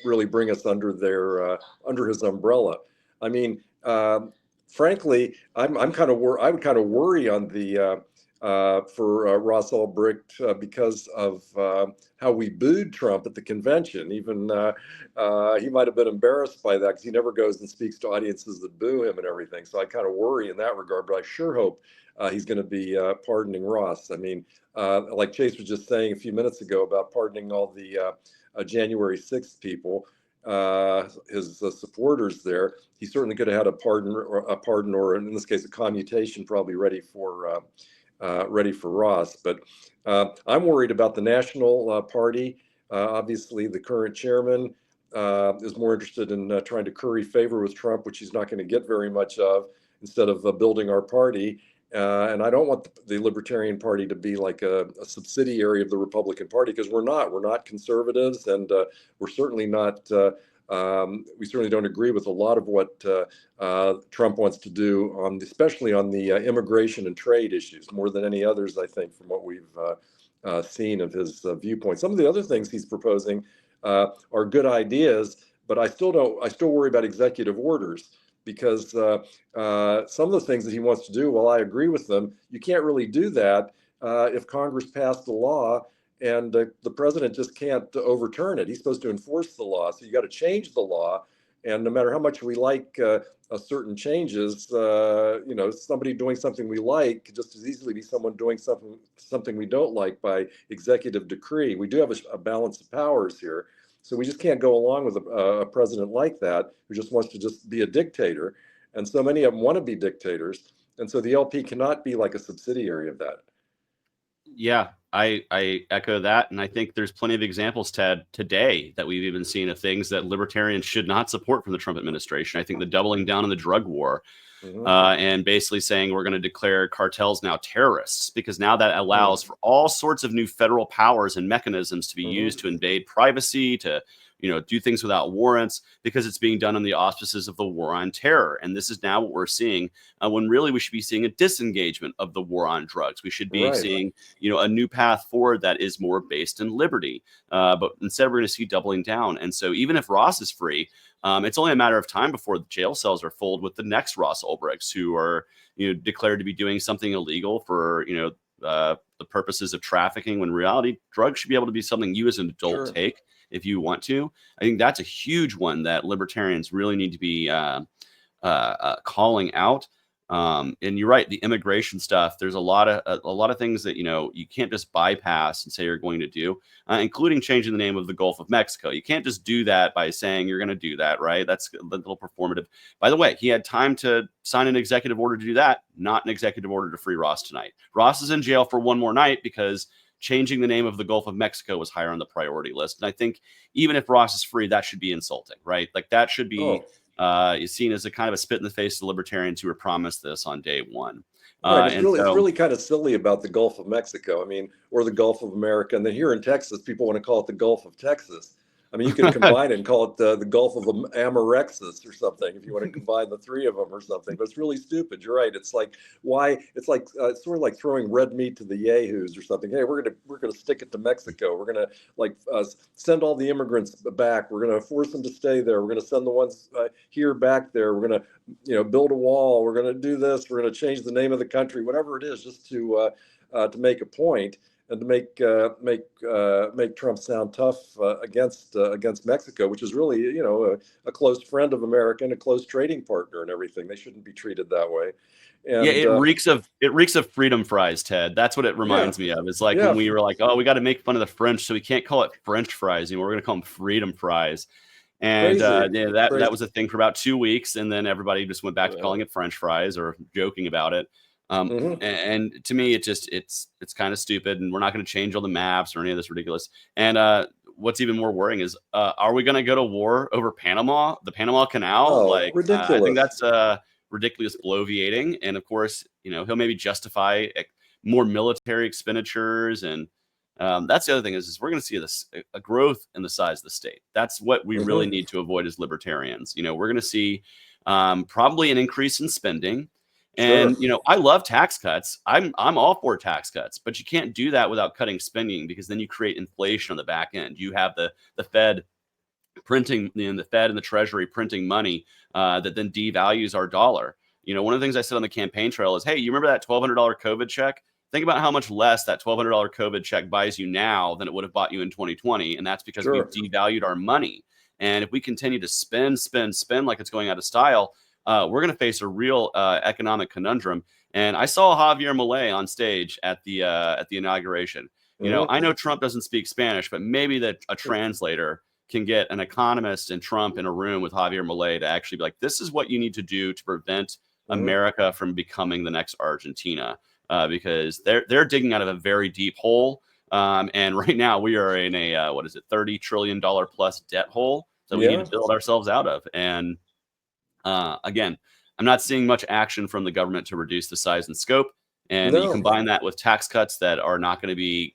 really bring us under under his umbrella. I mean, frankly, I would kind of worry on the for Ross Ulbricht because of how we booed Trump at the convention. Even he might have been embarrassed by that because he never goes and speaks to audiences that boo him and everything. So I kind of worry in that regard, but I sure hope he's going to be pardoning Ross. I mean, like Chase was just saying a few minutes ago about pardoning all the January 6th people, his supporters there. He certainly could have had a pardon, or in this case, a commutation, probably ready for Ross. But I'm worried about the National Party. Obviously, the current chairman is more interested in trying to curry favor with Trump, which he's not going to get very much of, instead of building our party. And I don't want the Libertarian Party to be like a subsidiary of the Republican Party, because we're not. We're not conservatives, and we're certainly not. We certainly don't agree with a lot of what Trump wants to do, especially on the immigration and trade issues, more than any others, I think, from what we've seen of his viewpoint. Some of the other things he's proposing are good ideas, but I still worry about executive orders. Because some of the things that he wants to do, while I agree with them, you can't really do that if Congress passed the law and the president just can't overturn it. He's supposed to enforce the law. So you got to change the law. And no matter how much we like certain changes, somebody doing something we like could just as easily be someone doing something we don't like by executive decree. We do have a balance of powers here. So we just can't go along with a president like that who just wants to just be a dictator. And so many of them want to be dictators. And so the LP cannot be like a subsidiary of that. Yeah, I echo that. And I think there's plenty of examples, Ted, today that we've even seen of things that libertarians should not support from the Trump administration. I think the doubling down on the drug war, and basically saying we're going to declare cartels now terrorists, because now that allows for all sorts of new federal powers and mechanisms to be used to invade privacy, to do things without warrants, because it's being done in the auspices of the war on terror. And this is now what we're seeing, when really we should be seeing a disengagement of the war on drugs. We should be seeing, a new path forward that is more based in liberty. But instead, we're going to see doubling down. And so even if Ross is free, it's only a matter of time before the jail cells are filled with the next Ross Ulbrichts who are, declared to be doing something illegal for, the purposes of trafficking, when in reality, drugs should be able to be something you as an adult take if you want to. I think that's a huge one that libertarians really need to be calling out. And you're right, the immigration stuff, there's a lot of things that, you can't just bypass and say you're going to do, including changing the name of the Gulf of Mexico. You can't just do that by saying you're going to do that, right? That's a little performative. By the way, he had time to sign an executive order to do that, not an executive order to free Ross tonight. Ross is in jail for one more night because changing the name of the Gulf of Mexico was higher on the priority list. And I think even if Ross is free, that should be insulting, right? Like that should be is seen as a kind of a spit in the face to libertarians who were promised this on day one. Right. It's really kind of silly about the Gulf of Mexico. I mean, or the Gulf of America. And then here in Texas, people want to call it the Gulf of Texas. I mean, you can combine it and call it the Gulf of Amarexus or something if you want to combine the three of them or something. But it's really stupid. You're right. It's like it's like sort of like throwing red meat to the yahoos or something. Hey, we're gonna stick it to Mexico. We're gonna send all the immigrants back. We're gonna force them to stay there. We're gonna send the ones here back there. We're gonna build a wall. We're gonna do this. We're gonna change the name of the country. Whatever it is, just to make a point. And to make Trump sound tough against Mexico, which is really a close friend of America and a close trading partner and everything. They shouldn't be treated that way. And, yeah, it reeks of freedom fries, Ted. That's what it reminds me of. It's like when we were like, oh, we got to make fun of the French, so we can't call it French fries anymore. We're going to call them freedom fries. And that was a thing for about 2 weeks, and then everybody just went back to calling it French fries or joking about it. And to me, it's kind of stupid, and we're not going to change all the maps or any of this ridiculous. And what's even more worrying is, are we going to go to war over Panama, the Panama Canal? Ridiculous. I think that's ridiculous bloviating. And of course, he'll maybe justify more military expenditures. And that's the other thing is we're going to see a growth in the size of the state. That's what we really need to avoid as libertarians. We're going to see probably an increase in spending. And, I love tax cuts. I'm all for tax cuts, but you can't do that without cutting spending, because then you create inflation on the back end. You have the Fed printing, the Fed and the Treasury printing money that then devalues our dollar. One of the things I said on the campaign trail is, hey, you remember that $1,200 COVID check? Think about how much less that $1,200 COVID check buys you now than it would have bought you in 2020. And that's because we've devalued our money. And if we continue to spend like it's going out of style, we're going to face a real economic conundrum. And I saw Javier Milei on stage at the inauguration. I know Trump doesn't speak Spanish, but maybe a translator can get an economist and Trump in a room with Javier Milei to actually be like, this is what you need to do to prevent America from becoming the next Argentina, because they're digging out of a very deep hole. And right now we are in a $30 trillion plus debt hole that we need to build ourselves out of. And again, I'm not seeing much action from the government to reduce the size and scope. And you combine that with tax cuts that are not going to be,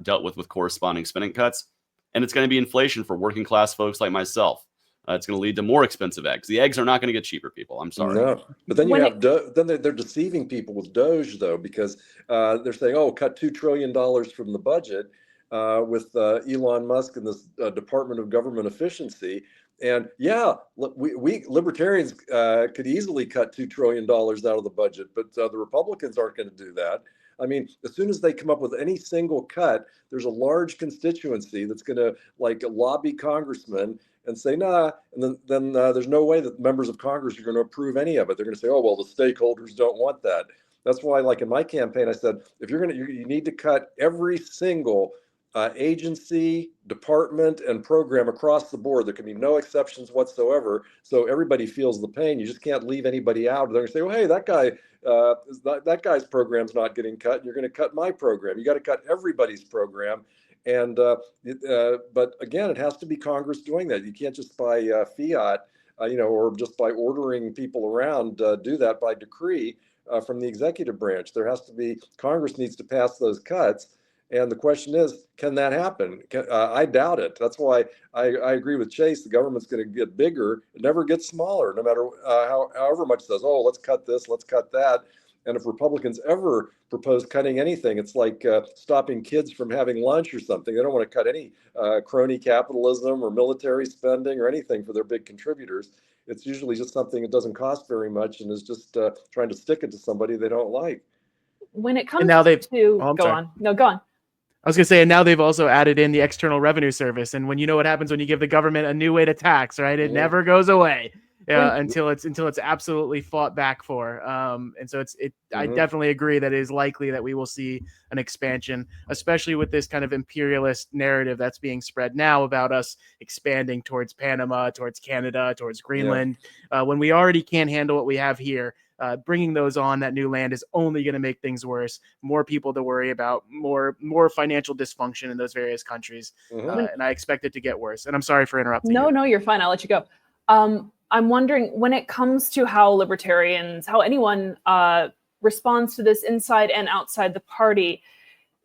dealt with corresponding spending cuts. And it's going to be inflation for working class folks like myself. It's going to lead to more expensive eggs. The eggs are not going to get cheaper, people. I'm sorry. No, but then they're deceiving people with Doge, though, because they're saying, oh, cut $2 trillion from the budget with Elon Musk and this Department of Government Efficiency. And we libertarians could easily cut $2 trillion out of the budget, but the Republicans aren't going to do that. I mean, as soon as they come up with any single cut, there's a large constituency that's going to lobby congressmen and say, nah, and then there's no way that members of Congress are going to approve any of it. They're going to say, oh, well, the stakeholders don't want that. That's why, in my campaign, I said, if you need to cut every single agency, department, and program across the board. There can be no exceptions whatsoever. So everybody feels the pain. You just can't leave anybody out. They're going to say, well, hey, that guy's program's not getting cut. You're going to cut my program. You got to cut everybody's program. And but again, it has to be Congress doing that. You can't just by fiat, or just by ordering people around do that by decree from the executive branch. There has to be, Congress needs to pass those cuts. And the question is, can that happen? I doubt it. That's why I agree with Chase. The government's going to get bigger. It never gets smaller, no matter however much it says, oh, let's cut this, let's cut that. And if Republicans ever propose cutting anything, it's like stopping kids from having lunch or something. They don't want to cut any crony capitalism or military spending or anything for their big contributors. It's usually just something that doesn't cost very much and is just trying to stick it to somebody they don't like. When it comes to go on. I was going to say, and now they've also added in the External Revenue Service. And when what happens when you give the government a new way to tax, right? It never goes away. until it's absolutely fought back for. And so I definitely agree that it is likely that we will see an expansion, especially with this kind of imperialist narrative that's being spread now about us expanding towards Panama, towards Canada, towards Greenland, when we already can't handle what we have here. Bringing those on that new land is only going to make things worse. More people to worry about, more financial dysfunction in those various countries, and I expect it to get worse. And I'm sorry for interrupting. No, you're fine. I'll let you go. I'm wondering, when it comes to how libertarians, how anyone responds to this inside and outside the party,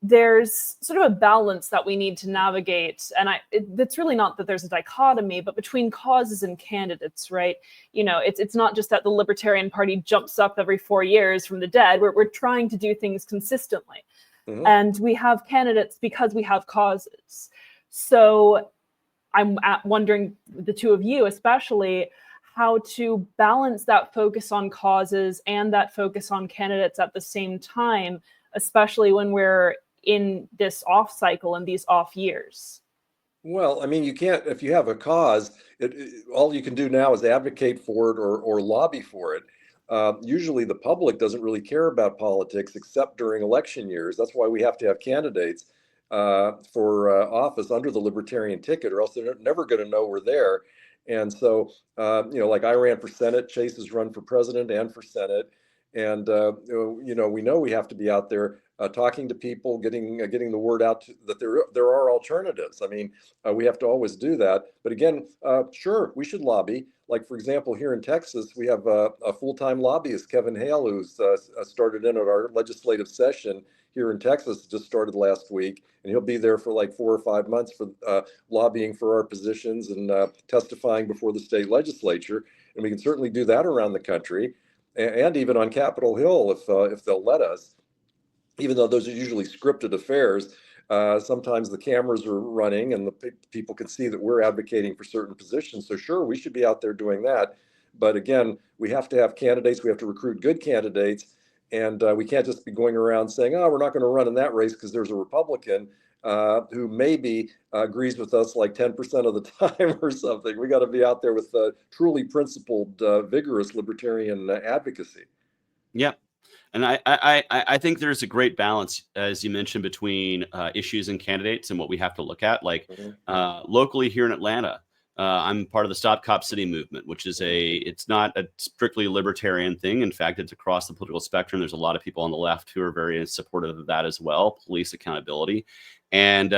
there's sort of a balance that we need to navigate. And it's really not that there's a dichotomy, but between causes and candidates, right? You know, it's not just that the Libertarian Party jumps up every 4 years from the dead. We're trying to do things consistently. And we have candidates because we have causes. So I'm wondering, the two of you especially, how to balance that focus on causes and that focus on candidates at the same time, especially when we're in this off cycle and these off years. Well, I mean, you can't, if you have a cause, all you can do now is advocate for it or lobby for it. Usually the public doesn't really care about politics except during election years. That's why we have to have candidates for office under the libertarian ticket, or else they're never going to know we're there. And so, like I ran for Senate, Chase has run for president and for Senate. And, we know we have to be out there talking to people, getting the word out that there are alternatives. I mean, we have to always do that. But again, sure, we should lobby. Like, for example, here in Texas, we have a full-time lobbyist, Kevin Hale, who's started in at our legislative session here in Texas, just started last week. And he'll be there for like 4 or 5 months for lobbying for our positions and testifying before the state legislature. And we can certainly do that around the country, and even on Capitol Hill if they'll let us. Even though those are usually scripted affairs, sometimes the cameras are running and the people can see that we're advocating for certain positions. So sure, we should be out there doing that. But again, we have to have candidates. We have to recruit good candidates. And we can't just be going around saying, oh, we're not going to run in that race because there's a Republican who maybe agrees with us like 10% of the time or something. We got to be out there with truly principled, vigorous libertarian advocacy. Yeah. And I think there's a great balance, as you mentioned, between issues and candidates and what we have to look at. Like locally here in Atlanta, I'm part of the Stop Cop City movement, which is it's not a strictly libertarian thing. In fact, it's across the political spectrum. There's a lot of people on the left who are very supportive of that as well, police accountability. And,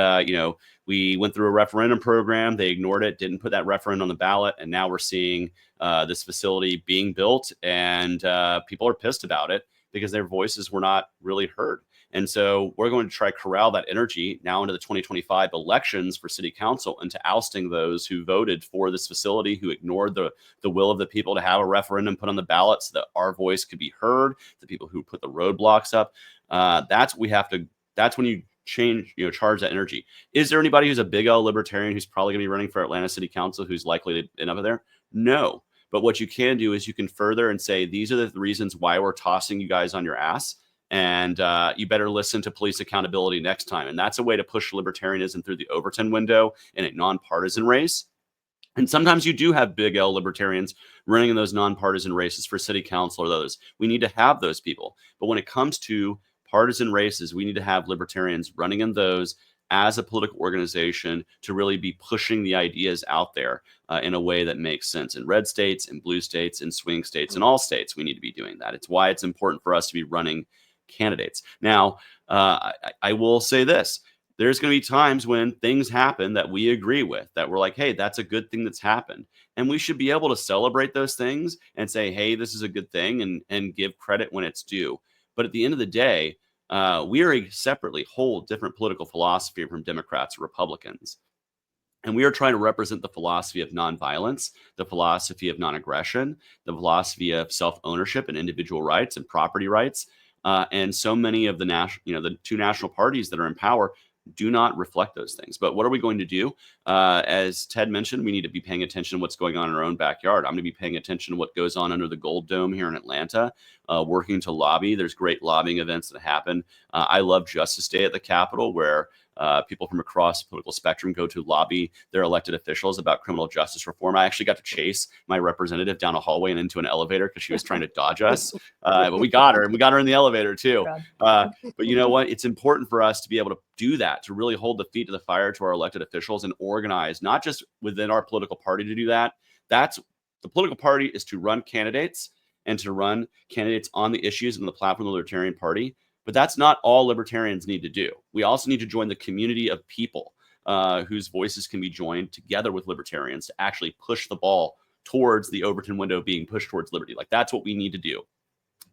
we went through a referendum program. They ignored it, didn't put that referendum on the ballot. And now we're seeing this facility being built, and people are pissed about it because their voices were not really heard. And so we're going to try to corral that energy now into the 2025 elections for city council, into ousting those who voted for this facility, who ignored the will of the people to have a referendum put on the ballot so that our voice could be heard, the people who put the roadblocks up. That's when you charge that energy. Is there anybody who's a big L libertarian who's probably going to be running for Atlanta City Council who's likely to end up there? No. But what you can do is you can further and say, these are the reasons why we're tossing you guys on your ass. And you better listen to police accountability next time. And that's a way to push libertarianism through the Overton window in a nonpartisan race. And sometimes you do have big L libertarians running in those nonpartisan races for city council or those. We need to have those people. But when it comes to partisan races, we need to have libertarians running in those as a political organization to really be pushing the ideas out there in a way that makes sense. In red states, in blue states, in swing states, in all states, we need to be doing that. It's why it's important for us to be running candidates. Now, I will say this. There's going to be times when things happen that we agree with, that we're like, hey, that's a good thing that's happened. And we should be able to celebrate those things and say, hey, this is a good thing, and give credit when it's due. But at the end of the day, we are a separately whole different political philosophy from Democrats or Republicans. And we are trying to represent the philosophy of nonviolence, the philosophy of non-aggression, the philosophy of self-ownership and individual rights and property rights. And so many of the two national parties that are in power do not reflect those things. But what are we going to do? As Ted mentioned, we need to be paying attention to what's going on in our own backyard. I'm going to be paying attention to what goes on under the Gold Dome here in Atlanta. working to lobby. There's great lobbying events that happen. I love Justice Day at the Capitol, where people from across the political spectrum go to lobby their elected officials about criminal justice reform. I actually got to chase my representative down a hallway and into an elevator because she was trying to dodge us. But we got her, and we got her in the elevator too. But you know what? It's important for us to be able to do that, to really hold the feet to the fire to our elected officials and organize, not just within our political party to do that. That's the political party is to run candidates and to run candidates on the issues and the platform of the Libertarian Party. But that's not all libertarians need to do. We also need to join the community of people whose voices can be joined together with libertarians to actually push the ball towards the Overton window being pushed towards liberty. Like, that's what we need to do.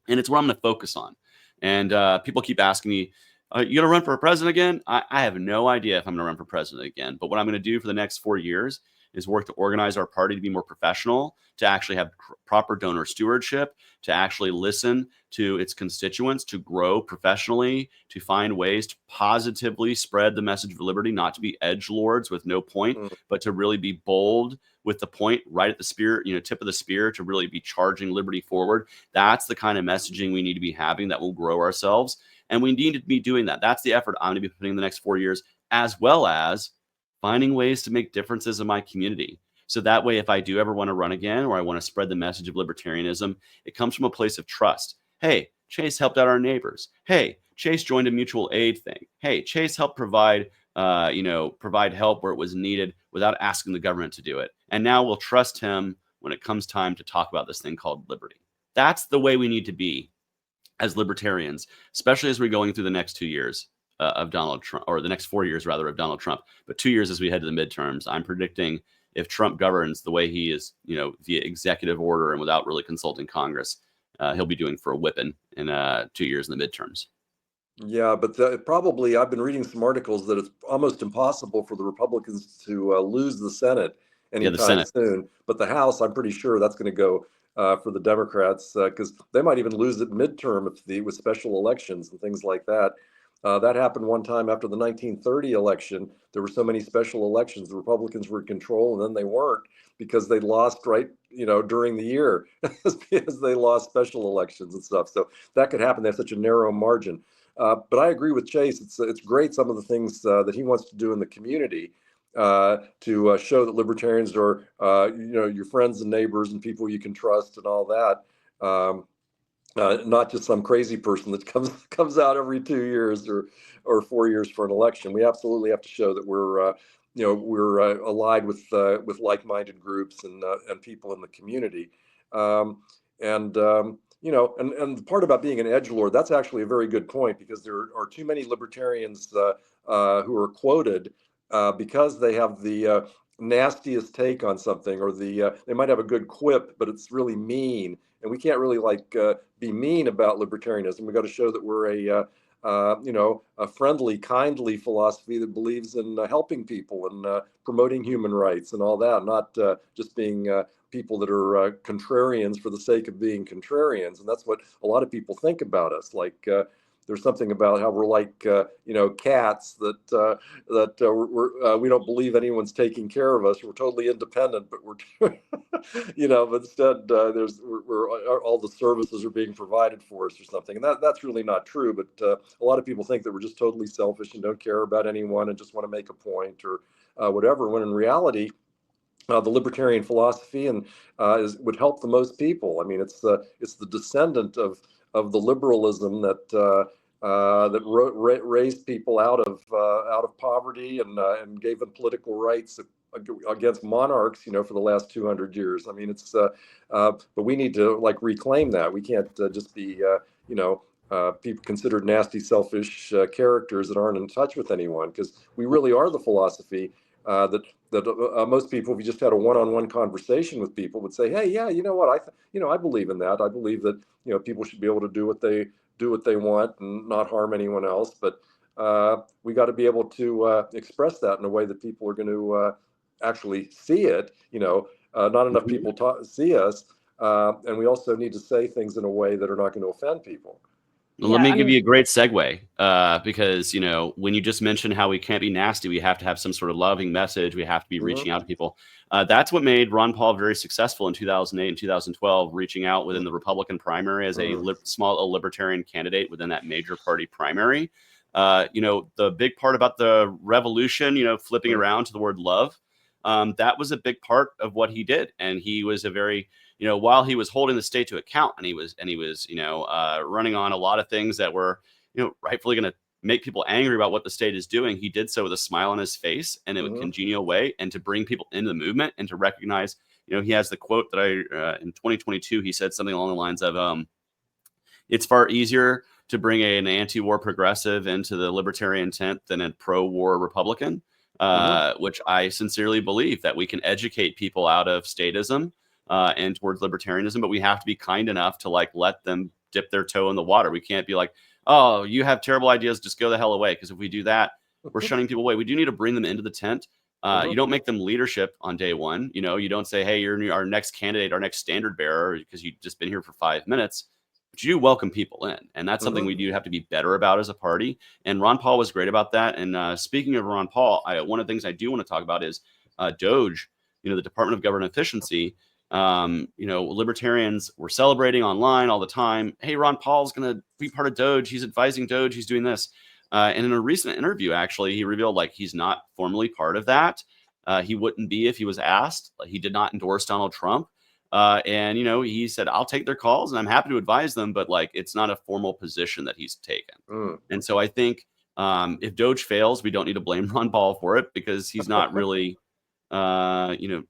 And it's what I'm going to focus on. And people keep asking me, you going to run for president again? I have no idea if I'm going to run for president again. But what I'm going to do for the next 4 years is work to organize our party to be more professional, to actually have proper donor stewardship, to actually listen to its constituents, to grow professionally, to find ways to positively spread the message of liberty, not to be edgelords with no point, but to really be bold with the point right at the spear, tip of the spear, to really be charging liberty forward. That's the kind of messaging we need to be having that will grow ourselves. And we need to be doing that. That's the effort I'm going to be putting in the next 4 years, as well as finding ways to make differences in my community. So that way, if I do ever want to run again, or I want to spread the message of libertarianism, it comes from a place of trust. Hey, Chase helped out our neighbors. Hey, Chase joined a mutual aid thing. Hey, Chase helped provide help where it was needed without asking the government to do it. And now we'll trust him when it comes time to talk about this thing called liberty. That's the way we need to be as libertarians, especially as we're going through the next 2 years of Donald Trump, or the next 4 years rather of Donald Trump, but 2 years as we head to the midterms. I'm predicting if Trump governs the way he is, via executive order and without really consulting Congress, he'll be doing for a whipping in 2 years in the midterms. Yeah, but probably I've been reading some articles that it's almost impossible for the Republicans to lose the Senate anytime soon. But the House, I'm pretty sure that's going to go for the Democrats, because they might even lose it midterm with special elections and things like that. That happened one time after the 1930 election. There were so many special elections. The Republicans were in control, and then they weren't because they lost during the year because they lost special elections and stuff. So that could happen. They have such a narrow margin. But I agree with Chase. It's great, some of the things that he wants to do in the community to show that libertarians are your friends and neighbors and people you can trust and all that. Not just some crazy person that comes out every 2 years or 4 years for an election. We absolutely have to show that we're allied with like-minded groups and people in the community. And the part about being an edgelord, that's actually a very good point, because there are too many libertarians who are quoted because they have the nastiest take on something, or they might have a good quip, but it's really mean. And we can't really be mean about libertarianism. We got to show that we're a friendly, kindly philosophy that believes in helping people and promoting human rights and all that, not just being people that are contrarians for the sake of being contrarians. And that's what a lot of people think about us. There's something about how we're like, cats that we don't believe anyone's taking care of us. We're totally independent, but we're, but instead we're all the services are being provided for us or something. And that's really not true. But a lot of people think that we're just totally selfish and don't care about anyone and just want to make a point or whatever. When in reality, the libertarian philosophy would help the most people. I mean, it's the descendant of the liberalism that raised people out of poverty and gave them political rights against monarchs, for the last 200 years. I mean, but we need to reclaim that. We can't just be people considered nasty, selfish characters that aren't in touch with anyone, because we really are the philosophy that most people, if you just had a one-on-one conversation with people, would say, hey, yeah, you know what, I believe in that. I believe that people should be able to do what they want and not harm anyone else. But we got to be able to express that in a way that people are going to actually see it. Not enough people see us, and we also need to say things in a way that are not going to offend people. Well, let me give you a great segue. because, you know, when you just mention how we can't be nasty, we have to have some sort of loving message. We have to be reaching out to people. That's what made Ron Paul very successful in 2008 and 2012, reaching out within the Republican primary as a small libertarian candidate within that major party primary. You know, the big part about the revolution, you know, flipping around to the word love, that was a big part of what he did. And he was a very, you know, while he was holding the state to account, and he was, you know, running on a lot of things that were, you know, rightfully going to make people angry about what the state is doing, he did so with a smile on his face and in a congenial way, and to bring people into the movement and to recognize, you know, he has the quote that in 2022, he said something along the lines of, it's far easier to bring an anti-war progressive into the libertarian tent than a pro-war Republican, which I sincerely believe that we can educate people out of statism and towards libertarianism, but we have to be kind enough to like let them dip their toe in the water. We can't be like, oh, you have terrible ideas, just go the hell away. Because if we do that, we're shunning people away. We do need to bring them into the tent. You don't make them leadership on day one. You know, you don't say, hey, you're our next candidate, our next standard bearer, because you've just been here for 5 minutes. But you do welcome people in. And that's something we do have to be better about as a party. And Ron Paul was great about that. And speaking of Ron Paul, one of the things I do want to talk about is Doge, you know, the Department of Government Efficiency. You know, libertarians were celebrating online all the time. Hey, Ron Paul's going to be part of Doge. He's advising Doge. He's doing this. And in a recent interview, actually, he revealed like he's not formally part of that. He wouldn't be if he was asked. Like, he did not endorse Donald Trump. And, you know, he said, I'll take their calls and I'm happy to advise them. But like, it's not a formal position that he's taken. And so I think if Doge fails, we don't need to blame Ron Paul for it, because he's not really, you know,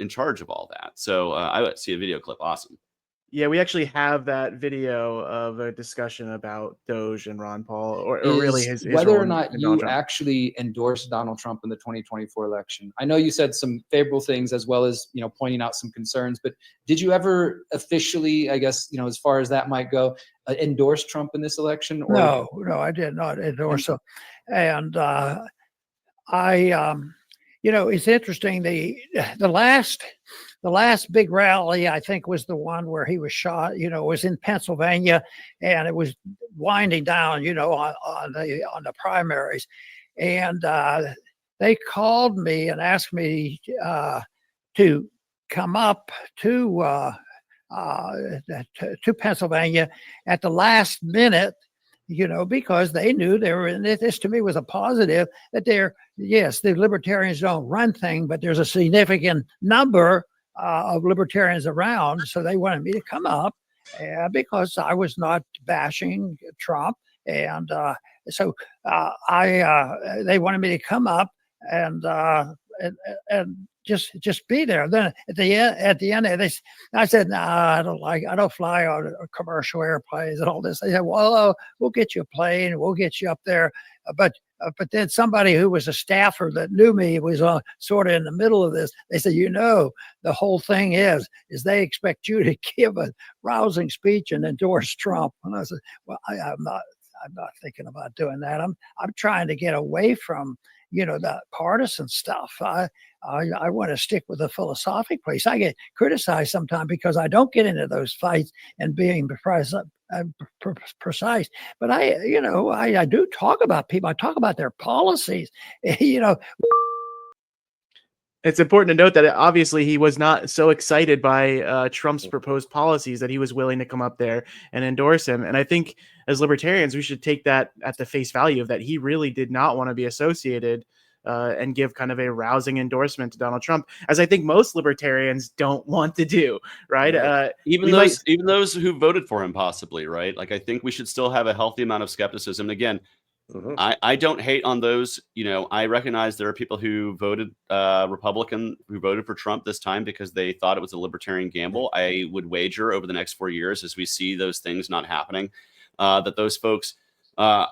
in charge of all that. So I would see a video clip. Awesome. Yeah, we actually have that video of a discussion about Doge and Ron Paul, or really his whether role or in not Donald you Trump. actually endorsed Donald Trump in the 2024 election. I know you said some favorable things as well as, you know, pointing out some concerns, but did you ever officially, I guess, you know, as far as that might go, endorse Trump in this election? Or No, I did not endorse him. And you know, it's interesting. The last big rally, I think, was the one where he was shot. You know, it was in Pennsylvania, and it was winding down. You know, on the primaries, and they called me and asked me to come up to Pennsylvania at the last minute. You know, because they knew they were in this. To me was a positive that yes, the libertarians don't run things, but there's a significant number of libertarians around. So they wanted me to come up because I was not bashing Trump. And so they wanted me to come up and just be there. Then at the end, I said, "Nah, I don't fly on commercial airplanes and all this." They said, "Well, we'll get you a plane, we'll get you up there." But then somebody who was a staffer that knew me was sort of in the middle of this. They said, "You know, the whole thing is they expect you to give a rousing speech and endorse Trump." And I said, "Well, I'm not thinking about doing that. I'm trying to get away from, you know, the partisan stuff. I want to stick with the philosophic place. I get criticized sometimes because I don't get into those fights and being precise. But I do talk about people. I talk about their policies. You know." It's important to note that obviously he was not so excited by Trump's proposed policies that he was willing to come up there and endorse him. And I think as libertarians, we should take that at the face value of that he really did not want to be associated and give kind of a rousing endorsement to Donald Trump, as I think most libertarians don't want to do, right? Even those who voted for him, possibly, right? Like, I think we should still have a healthy amount of skepticism. Again, I don't hate on those. You know, I recognize there are people who voted Republican, who voted for Trump this time because they thought it was a libertarian gamble. I would wager over the next 4 years, as we see those things not happening, that those folks,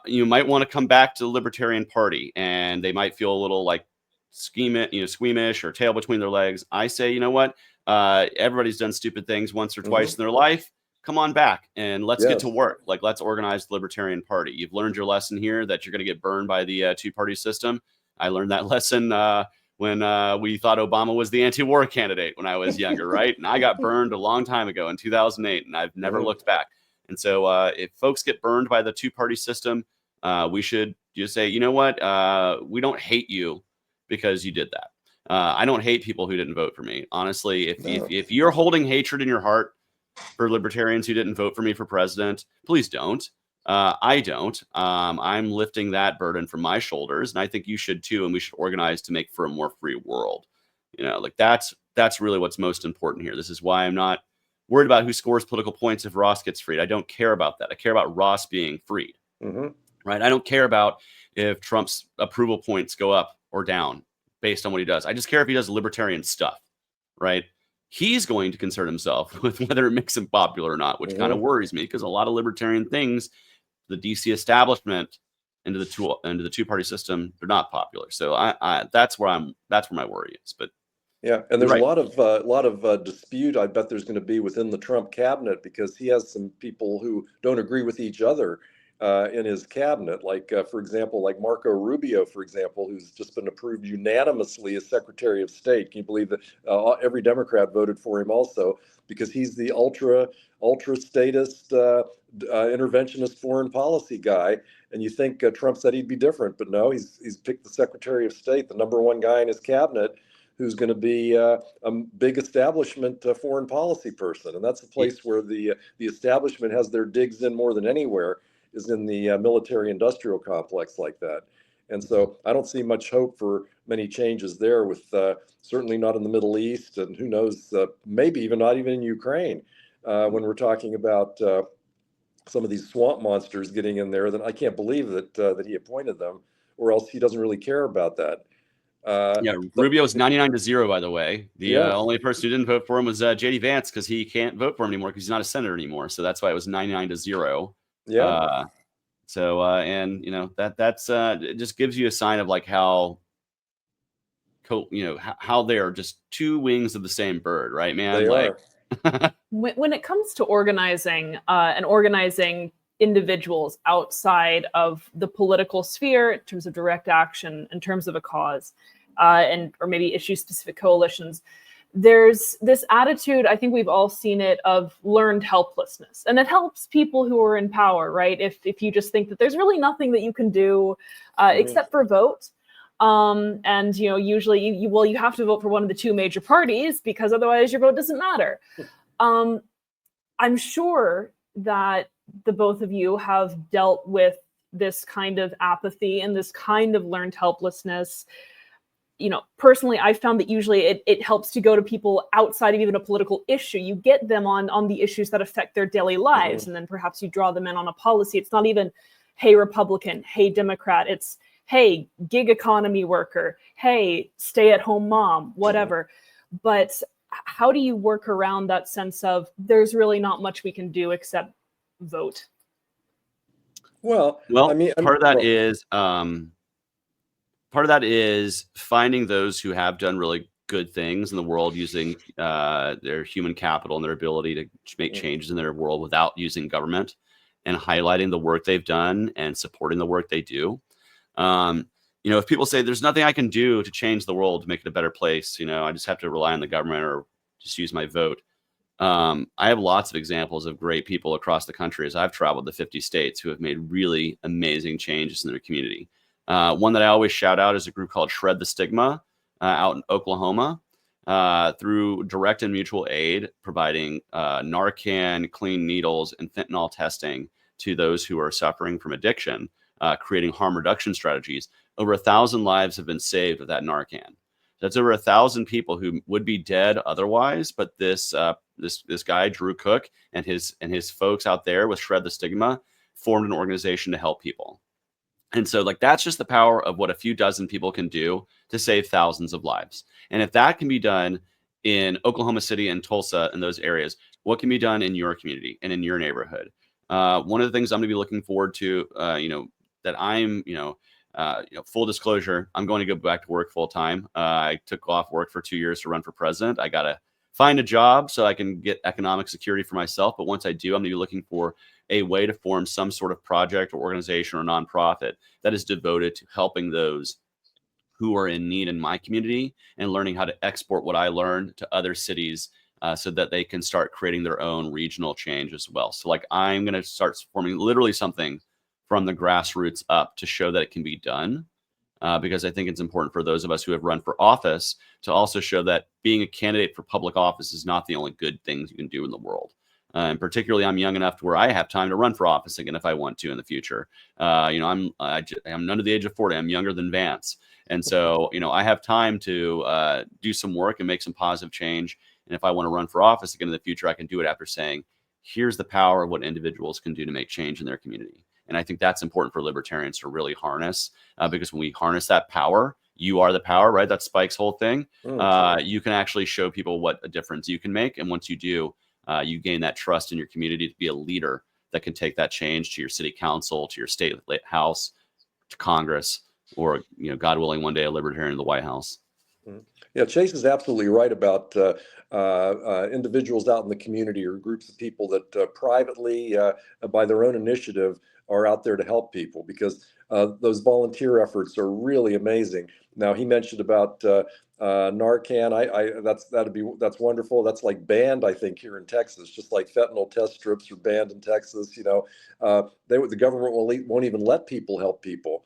you might want to come back to the Libertarian Party, and they might feel a little like squeamish or tail between their legs. I say, you know what? Everybody's done stupid things once or twice in their life. Come on back and let's get to work. Like, let's organize the Libertarian Party. You've learned your lesson here that you're going to get burned by the two-party system. I learned that lesson when we thought Obama was the anti-war candidate when I was younger, right? And I got burned a long time ago in 2008, and I've never looked back. And so if folks get burned by the two-party system, we should just say, you know what, we don't hate you because you did that. I don't hate people who didn't vote for me. Honestly, if you're holding hatred in your heart for libertarians who didn't vote for me for president, please don't. I don't. I'm lifting that burden from my shoulders, and I think you should too. And we should organize to make for a more free world. Like that's really what's most important here. This is why I'm not worried about who scores political points if Ross gets freed. I don't care about that. I care about Ross being freed. Right? I don't care about if Trump's approval points go up or down based on what he does. I just care if he does libertarian stuff. Right? He's going to concern himself with whether it makes him popular or not, which kind of worries me, because a lot of libertarian things, the DC establishment into the two-party system, they're not popular. So that's where my worry is. But yeah, and there's right. a lot of dispute. I bet there's going to be within the Trump cabinet, because he has some people who don't agree with each other in his cabinet. Like, for example, like Marco Rubio, for example, who's just been approved unanimously as Secretary of State. Can you believe that every Democrat voted for him also, because he's the ultra statist interventionist foreign policy guy. And you think Trump said he'd be different, but no, he's picked the Secretary of State, the #1 guy in his cabinet, who's going to be a big establishment foreign policy person. And that's the place where the establishment has their digs in more than anywhere, is in the military industrial complex like that. And so I don't see much hope for many changes there, with certainly not in the Middle East, and who knows, maybe even not even in Ukraine. When we're talking about some of these swamp monsters getting in there, then I can't believe that he appointed them, or else he doesn't really care about that. Rubio's 99-0, by the way. The only person who didn't vote for him was JD Vance, because he can't vote for him anymore because he's not a senator anymore. So that's why it was 99-0. Yeah. And that's it just gives you a sign of like how how they are just two wings of the same bird, right, man? They are. When it comes to organizing and organizing individuals outside of the political sphere in terms of direct action, in terms of a cause, or maybe issue-specific coalitions, there's this attitude, I think we've all seen it, of learned helplessness. And it helps people who are in power, right? If you just think that there's really nothing that you can do except for vote. And usually you have to vote for one of the two major parties, because otherwise your vote doesn't matter. I'm sure that the both of you have dealt with this kind of apathy and this kind of learned helplessness. Personally, I found that usually it helps to go to people outside of even a political issue. You get them on the issues that affect their daily lives, and then perhaps you draw them in on a policy. It's not even, hey, Republican, hey, Democrat. It's, hey, gig economy worker, hey, stay-at-home mom, whatever. But how do you work around that sense of there's really not much we can do except vote? Well, I mean, part of that is finding those who have done really good things in the world using their human capital and their ability to make changes in their world without using government, and highlighting the work they've done and supporting the work they do. If people say there's nothing I can do to change the world to make it a better place, I just have to rely on the government or just use my vote. I have lots of examples of great people across the country, as I've traveled to 50 states, who have made really amazing changes in their community. One that I always shout out is a group called Shred the Stigma out in Oklahoma, through direct and mutual aid, providing Narcan, clean needles, and fentanyl testing to those who are suffering from addiction, creating harm reduction strategies. Over 1,000 lives have been saved with that Narcan. That's over 1,000 people who would be dead otherwise. But this guy, Drew Cook, and his folks out there with Shred the Stigma formed an organization to help people. And so that's just the power of what a few dozen people can do to save thousands of lives. And if that can be done in Oklahoma City and Tulsa and those areas, what can be done in your community and in your neighborhood? One of the things I'm going to be looking forward to, that I'm, full disclosure, I'm going to go back to work full time. I took off work for 2 years to run for president. I got to find a job so I can get economic security for myself. But once I do, I'm going to be looking for a way to form some sort of project or organization or nonprofit that is devoted to helping those who are in need in my community and learning how to export what I learned to other cities, so that they can start creating their own regional change as well. So I'm going to start forming literally something from the grassroots up to show that it can be done. Because I think it's important for those of us who have run for office to also show that being a candidate for public office is not the only good things you can do in the world. And particularly, I'm young enough to where I have time to run for office again if I want to in the future. I'm under the age of 40. I'm younger than Vance, and so I have time to do some work and make some positive change. And if I want to run for office again in the future, I can do it after saying, "Here's the power of what individuals can do to make change in their community." And I think that's important for libertarians to really harness, because when we harness that power, you are the power, right? That's Spike's whole thing. You can actually show people what a difference you can make, and once you do, you gain that trust in your community to be a leader that can take that change to your city council, to your state house, to Congress, or God willing, one day a libertarian in the White House. Yeah, Chase is absolutely right about individuals out in the community or groups of people that privately, by their own initiative, are out there to help people, because those volunteer efforts are really amazing. Now, he mentioned about Narcan. That's wonderful. That's like banned, I think, here in Texas, just like fentanyl test strips are banned in Texas. The government won't even let people help people.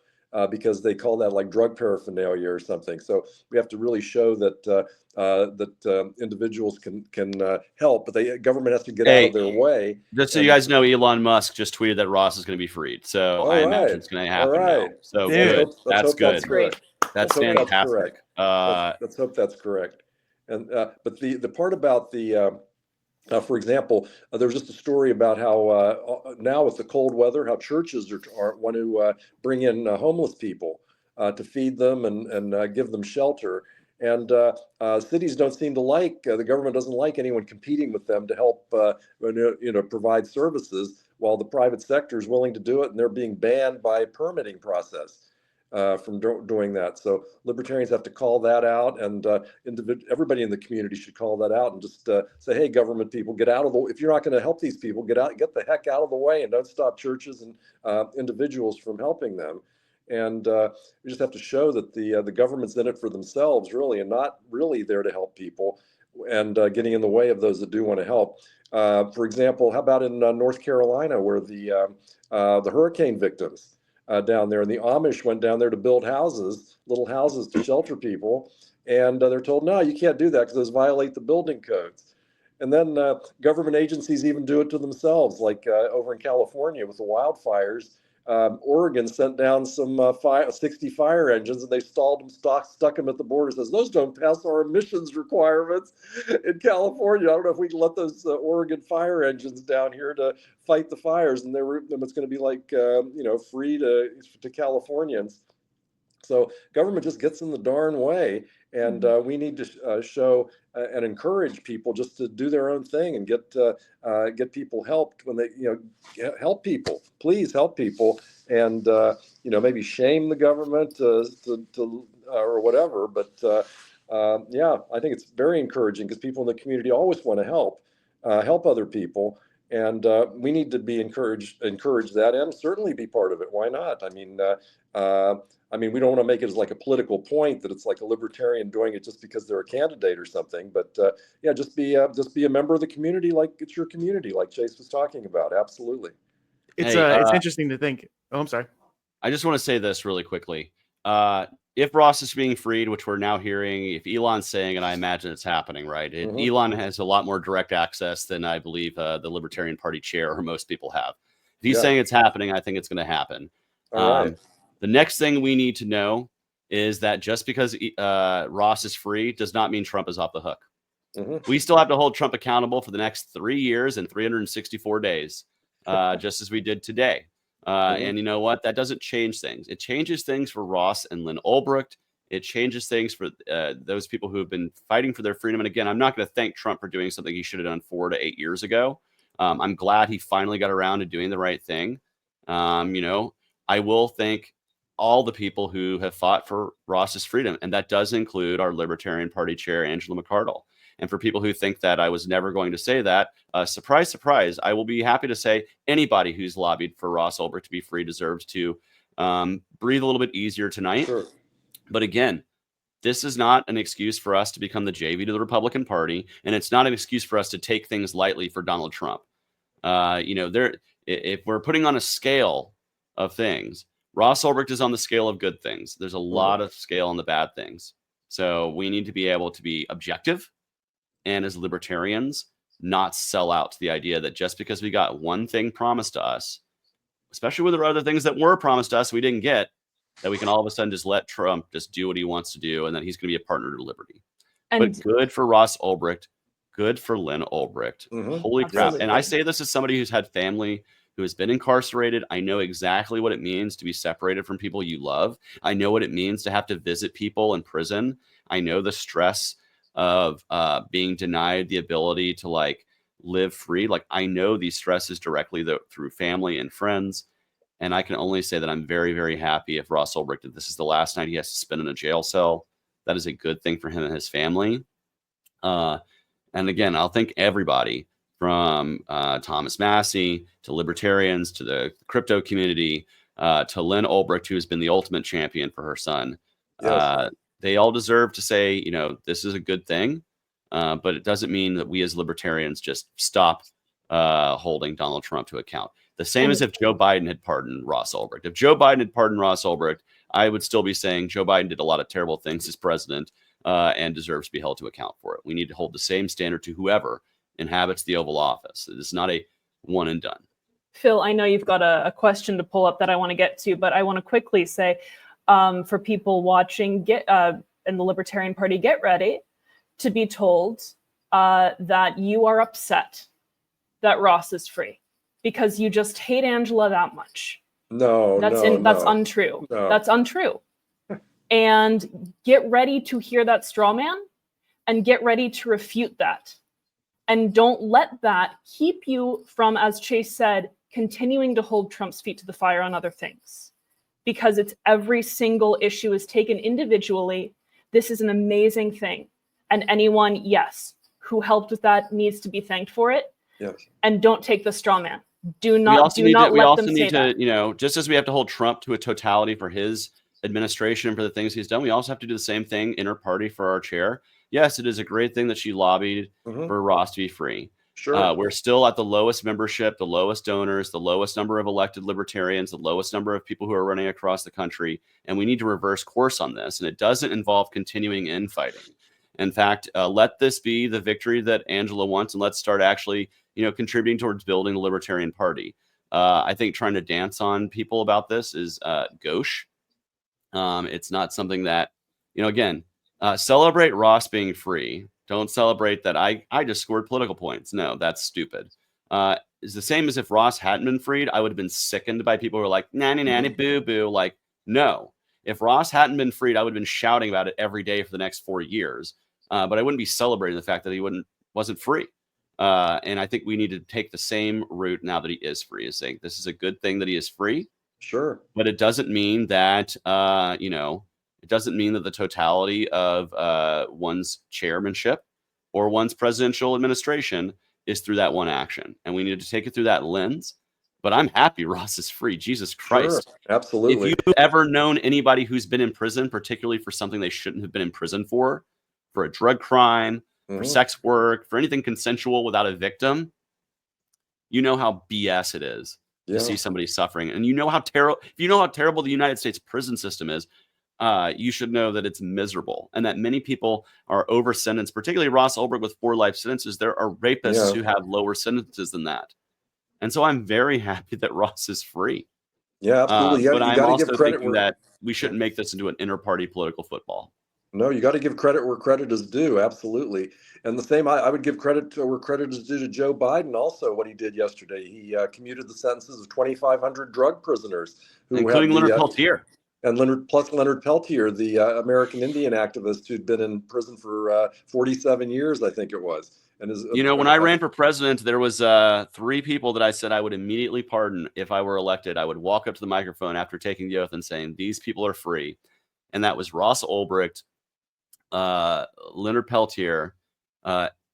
Because they call that like drug paraphernalia or something. So we have to really show that individuals can help, but the government has to get out of their way. Just so you guys know, Elon Musk just tweeted that Ross is going to be freed. So I imagine it's going to happen now. So good. That's good. That's great. That's fantastic. Let's hope that's correct. And but the part about the for example, there was just a story about how now with the cold weather, how churches want to bring in homeless people to feed them and give them shelter. And cities don't seem to like, the government doesn't like anyone competing with them to help provide services, while the private sector is willing to do it, and they're being banned by a permitting process from doing that. So libertarians have to call that out, and everybody in the community should call that out and just say, hey, government people, get out of the way. If you're not going to help these people, get the heck out of the way, and don't stop churches and individuals from helping them. And we just have to show that the government's in it for themselves, really, and not really there to help people, and getting in the way of those that do want to help. For example, how about in North Carolina, where the hurricane victims down there, and the Amish went down there to build little houses to shelter people, and they're told, no, you can't do that because those violate the building codes. And then government agencies even do it to themselves, like over in California with the wildfires. Oregon sent down some 60 fire engines, and they stalled them, stuck them at the border. Says those don't pass our emissions requirements in California. I don't know if we can let those Oregon fire engines down here to fight the fires, and it's going to be like free to Californians. So government just gets in the darn way, and we need to show and encourage people just to do their own thing and get people helped when they help people. Please help people, and maybe shame the government or whatever. But I think it's very encouraging, because people in the community always want to help other people. And we need to be encourage that, and certainly be part of it. Why not? I mean, we don't want to make it as like a political point that it's like a libertarian doing it just because they're a candidate or something. But just be a member of the community, like it's your community, like Chase was talking about. Absolutely. It's interesting to think. Oh, I'm sorry. I just want to say this really quickly. If Ross is being freed, which we're now hearing, if Elon's saying, and I imagine it's happening, right? Elon has a lot more direct access than I believe the Libertarian Party chair or most people have. If he's saying it's happening, I think it's going to happen. All right. The next thing we need to know is that just because Ross is free does not mean Trump is off the hook. We still have to hold Trump accountable for the next 3 years and 364 days, just as we did today. And you know what? That doesn't change things. It changes things for Ross and Lynn Ulbricht. It changes things for those people who have been fighting for their freedom. And again, I'm not going to thank Trump for doing something he should have done 4 to 8 years ago. I'm glad he finally got around to doing the right thing. I will thank all the people who have fought for Ross's freedom. And that does include our Libertarian Party chair, Angela McArdle. And for people who think that I was never going to say that, surprise, surprise, I will be happy to say anybody who's lobbied for Ross Ulbricht to be free deserves to breathe a little bit easier tonight. Sure. But again, this is not an excuse for us to become the JV to the Republican Party. And it's not an excuse for us to take things lightly for Donald Trump. If we're putting on a scale of things. Ross Ulbricht is on the scale of good things. There's a lot of scale on the bad things. So we need to be able to be objective, and as libertarians, not sell out to the idea that just because we got one thing promised to us, especially with the other things that were promised to us we didn't get, that we can all of a sudden just let Trump just do what he wants to do, and then he's going to be a partner to liberty. But good for Ross Ulbricht, good for Lynn Ulbricht. Holy crap. And I say this as somebody who's had family who has been incarcerated. I know exactly what it means to be separated from people you love. I know what it means to have to visit people in prison. I know the stress of being denied the ability to like live free. Like I know these stresses directly through family and friends. And I can only say that I'm very, very happy if Ross Ulbricht, if this is the last night he has to spend in a jail cell, that is a good thing for him and his family. And again, I'll thank everybody from Thomas Massey to libertarians to the crypto community to Lynn Ulbricht, who has been the ultimate champion for her son. Yes. They all deserve to say, you know, this is a good thing, but it doesn't mean that we as libertarians just stop holding Donald Trump to account. The same as if Joe Biden had pardoned Ross Ulbricht. If Joe Biden had pardoned Ross Ulbricht, I would still be saying Joe Biden did a lot of terrible things as president and deserves to be held to account for it. We need to hold the same standard to whoever inhabits the Oval Office. It is not a one and done. Phil, I know you've got a question to pull up that I want to get to, but I want to quickly say for people watching in the Libertarian Party, get ready to be told that you are upset that Ross is free because you just hate Angela that much. That's untrue. No. That's untrue. And get ready to hear that straw man and get ready to refute that. And don't let that keep you from, as Chase said, continuing to hold Trump's feet to the fire on other things. Because it's every single issue is taken individually. This is an amazing thing. And anyone, yes, who helped with that needs to be thanked for it. Yes. And don't take the straw man. Do not let them say that. You know, just as we have to hold Trump to a totality for his administration and for the things he's done, we also have to do the same thing inter-party for our chair. Yes, it is a great thing that she lobbied for Ross to be free. Sure. We're still at the lowest membership, the lowest donors, the lowest number of elected libertarians, the lowest number of people who are running across the country. And we need to reverse course on this. And it doesn't involve continuing infighting. In fact, let this be the victory that Angela wants, and let's start actually, you know, contributing towards building the Libertarian Party. I think trying to dance on people about this is gauche. It's not something that, you know, again, celebrate Ross being free. Don't celebrate that I just scored political points. No, that's stupid. It's the same as if Ross hadn't been freed. I would have been sickened by people who are like, nanny, nanny, boo, boo. Like, no. If Ross hadn't been freed, I would have been shouting about it every day for the next 4 years. But I wouldn't be celebrating the fact that he wasn't free. And I think we need to take the same route now that he is free, is saying this is a good thing that he is free. Sure. But it doesn't mean that, you know, it doesn't mean that the totality of one's chairmanship or one's presidential administration is through that one action. And we need to take it through that lens. But I'm happy Ross is free. Jesus Christ. Sure. Absolutely. If you've ever known anybody who's been in prison, particularly for something they shouldn't have been in prison for a drug crime, for sex work, for anything consensual without a victim, you know how BS it is to see somebody suffering. And you know how terrible, if you know how terrible the United States prison system is, you should know that it's miserable and that many people are over sentenced, particularly Ross Ulbricht with 4 life sentences. There are rapists who have lower sentences than that. And so I'm very happy that Ross is free. Yeah, absolutely. But I'm also thinking that we shouldn't make this into an inter-party political football. No, you got to give credit where credit is due. Absolutely. And the same, I would give credit to where credit is due to Joe Biden also, what he did yesterday. He commuted the sentences of 2,500 drug prisoners, including Leonard Peltier. And Leonard Peltier, the American Indian activist who'd been in prison for 47 years, I think it was. And you know, when I ran for president, there was 3 people that I said I would immediately pardon if I were elected. I would walk up to the microphone after taking the oath and saying, these people are free. And that was Ross Ulbricht, Leonard Peltier,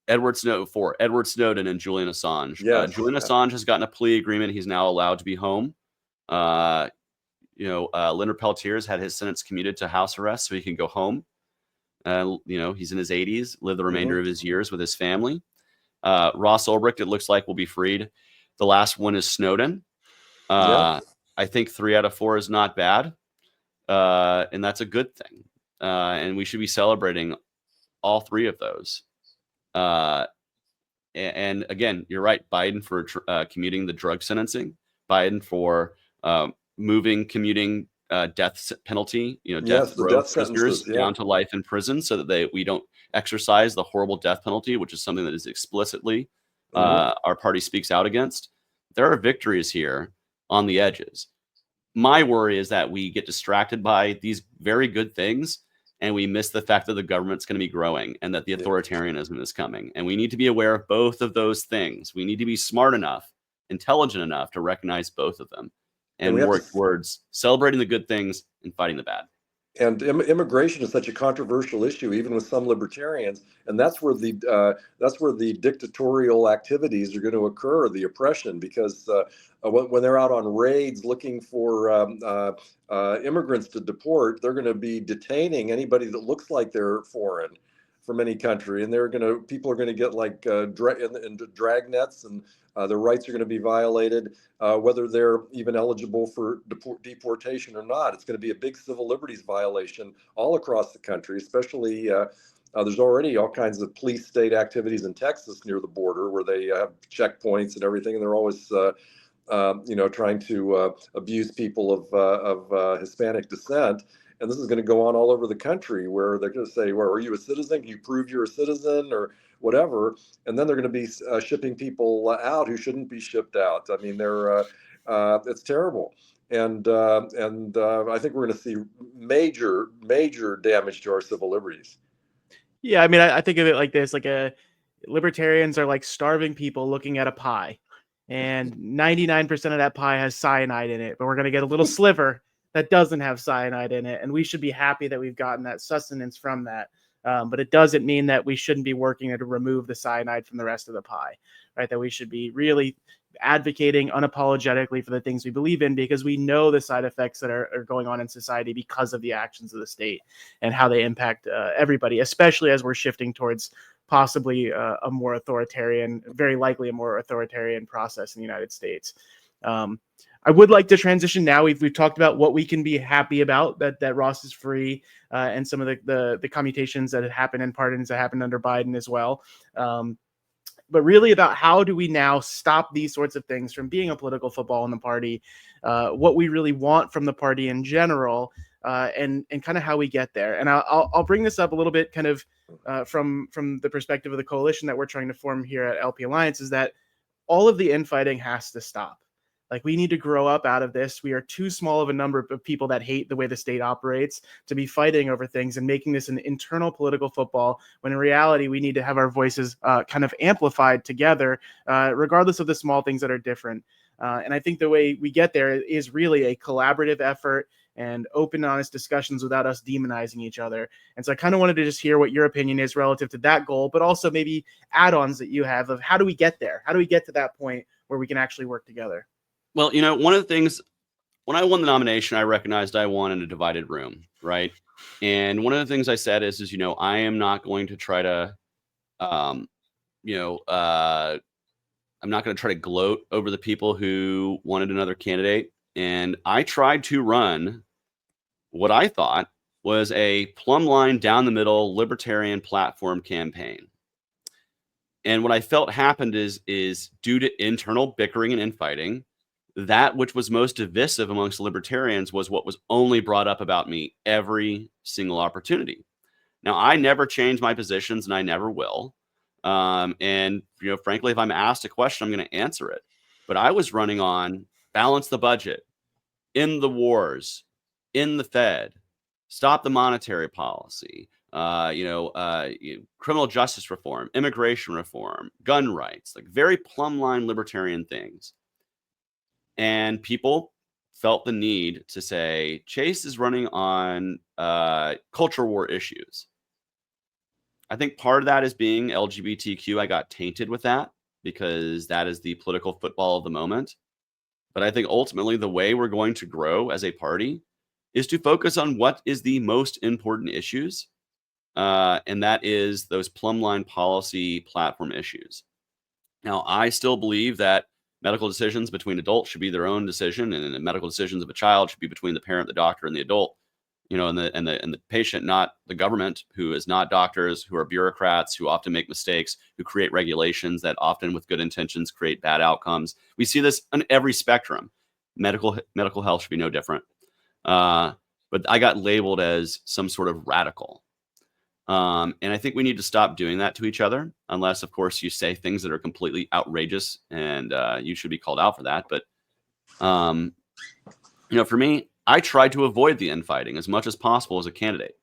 Edward Snowden, and Julian Assange. Julian Assange has gotten a plea agreement. He's now allowed to be home. Leonard Peltier has had his sentence commuted to house arrest so he can go home. He's in his 80s, live the remainder of his years with his family. Ross Ulbricht, it looks like, will be freed. The last one is Snowden. I I think 3 out of 4 is not bad, and that's a good thing. And we should be celebrating all 3 of those. And again, you're right. Biden for commuting the drug sentencing. Biden for moving commuting death penalty, Yes, death the row death prisoners sentences. Yeah. down to life in prison, so that we don't exercise the horrible death penalty, which is something that is explicitly our party speaks out against. There are victories here on the edges. My worry is that we get distracted by these very good things and we miss the fact that the government's going to be growing and that the authoritarianism is coming. And we need to be aware of both of those things. We need to be smart enough, intelligent enough to recognize both of them and we have work to towards celebrating the good things and fighting the bad. And immigration is such a controversial issue, even with some libertarians, and that's where the dictatorial activities are going to occur, the oppression, because when they're out on raids looking for immigrants to deport, they're going to be detaining anybody that looks like they're foreign from any country, and people are going to get like into drag nets, and their rights are going to be violated, whether they're even eligible for deportation or not. It's going to be a big civil liberties violation all across the country, especially there's already all kinds of police state activities in Texas near the border where they have checkpoints and everything, and they're always trying to abuse people of Hispanic descent. And this is going to go on all over the country, where they're going to say, well, are you a citizen? Can you prove you're a citizen or whatever? And then they're going to be shipping people out who shouldn't be shipped out. I mean, it's terrible. And I think we're going to see major damage to our civil liberties. Yeah, I mean, I think of it like this: libertarians are like starving people looking at a pie, and 99% of that pie has cyanide in it, but we're going to get a little sliver that doesn't have cyanide in it, and we should be happy that we've gotten that sustenance from that. But it doesn't mean that we shouldn't be working to remove the cyanide from the rest of the pie, right? That we should be really advocating unapologetically for the things we believe in, because we know the side effects that are going on in society because of the actions of the state and how they impact everybody, especially as we're shifting towards possibly a more authoritarian, very likely a more authoritarian process in the United States. I would like to transition now. We've talked about what we can be happy about, that Ross is free, and some of the commutations that have happened and pardons that happened under Biden as well. But really about how do we now stop these sorts of things from being a political football in the party, what we really want from the party in general, and kind of how we get there. And I'll bring this up a little bit kind of from the perspective of the coalition that we're trying to form here at LPAlliance, is that all of the infighting has to stop. Like, we need to grow up out of this. We are too small of a number of people that hate the way the state operates to be fighting over things and making this an internal political football, when in reality, we need to have our voices kind of amplified together, regardless of the small things that are different. And I think the way we get there is really a collaborative effort and open, honest discussions without us demonizing each other. And so I kind of wanted to just hear what your opinion is relative to that goal, but also maybe add-ons that you have of how do we get there? How do we get to that point where we can actually work together? Well, one of the things, when I won the nomination, I recognized I won in a divided room, right? And one of the things I said is I am not going to try to, I'm not going to try to gloat over the people who wanted another candidate. And I tried to run what I thought was a plumb line down the middle libertarian platform campaign. And what I felt happened is due to internal bickering and infighting, that which was most divisive amongst libertarians was what was only brought up about me every single opportunity. Now, I never change my positions, and I never will. And frankly, if I'm asked a question, I'm going to answer it. But I was running on balance the budget, end the wars, end the Fed, stop the monetary policy, criminal justice reform, immigration reform, gun rights, like very plumb line libertarian things. And people felt the need to say, Chase is running on culture war issues. I think part of that is being LGBTQ. I got tainted with that because that is the political football of the moment. But I think ultimately the way we're going to grow as a party is to focus on what is the most important issues. And that is those plumb line policy platform issues. Now, I still believe that Medical decisions between adults should be their own decision, and the medical decisions of a child should be between the parent, the doctor, and the adult. And the patient, not the government, who is not doctors, who are bureaucrats, who often make mistakes, who create regulations that often, with good intentions, create bad outcomes. We see this on every spectrum. Medical health should be no different. But I got labeled as some sort of radical. And I think we need to stop doing that to each other, unless, of course, you say things that are completely outrageous, and you should be called out for that. But, for me, I tried to avoid the infighting as much as possible as a candidate.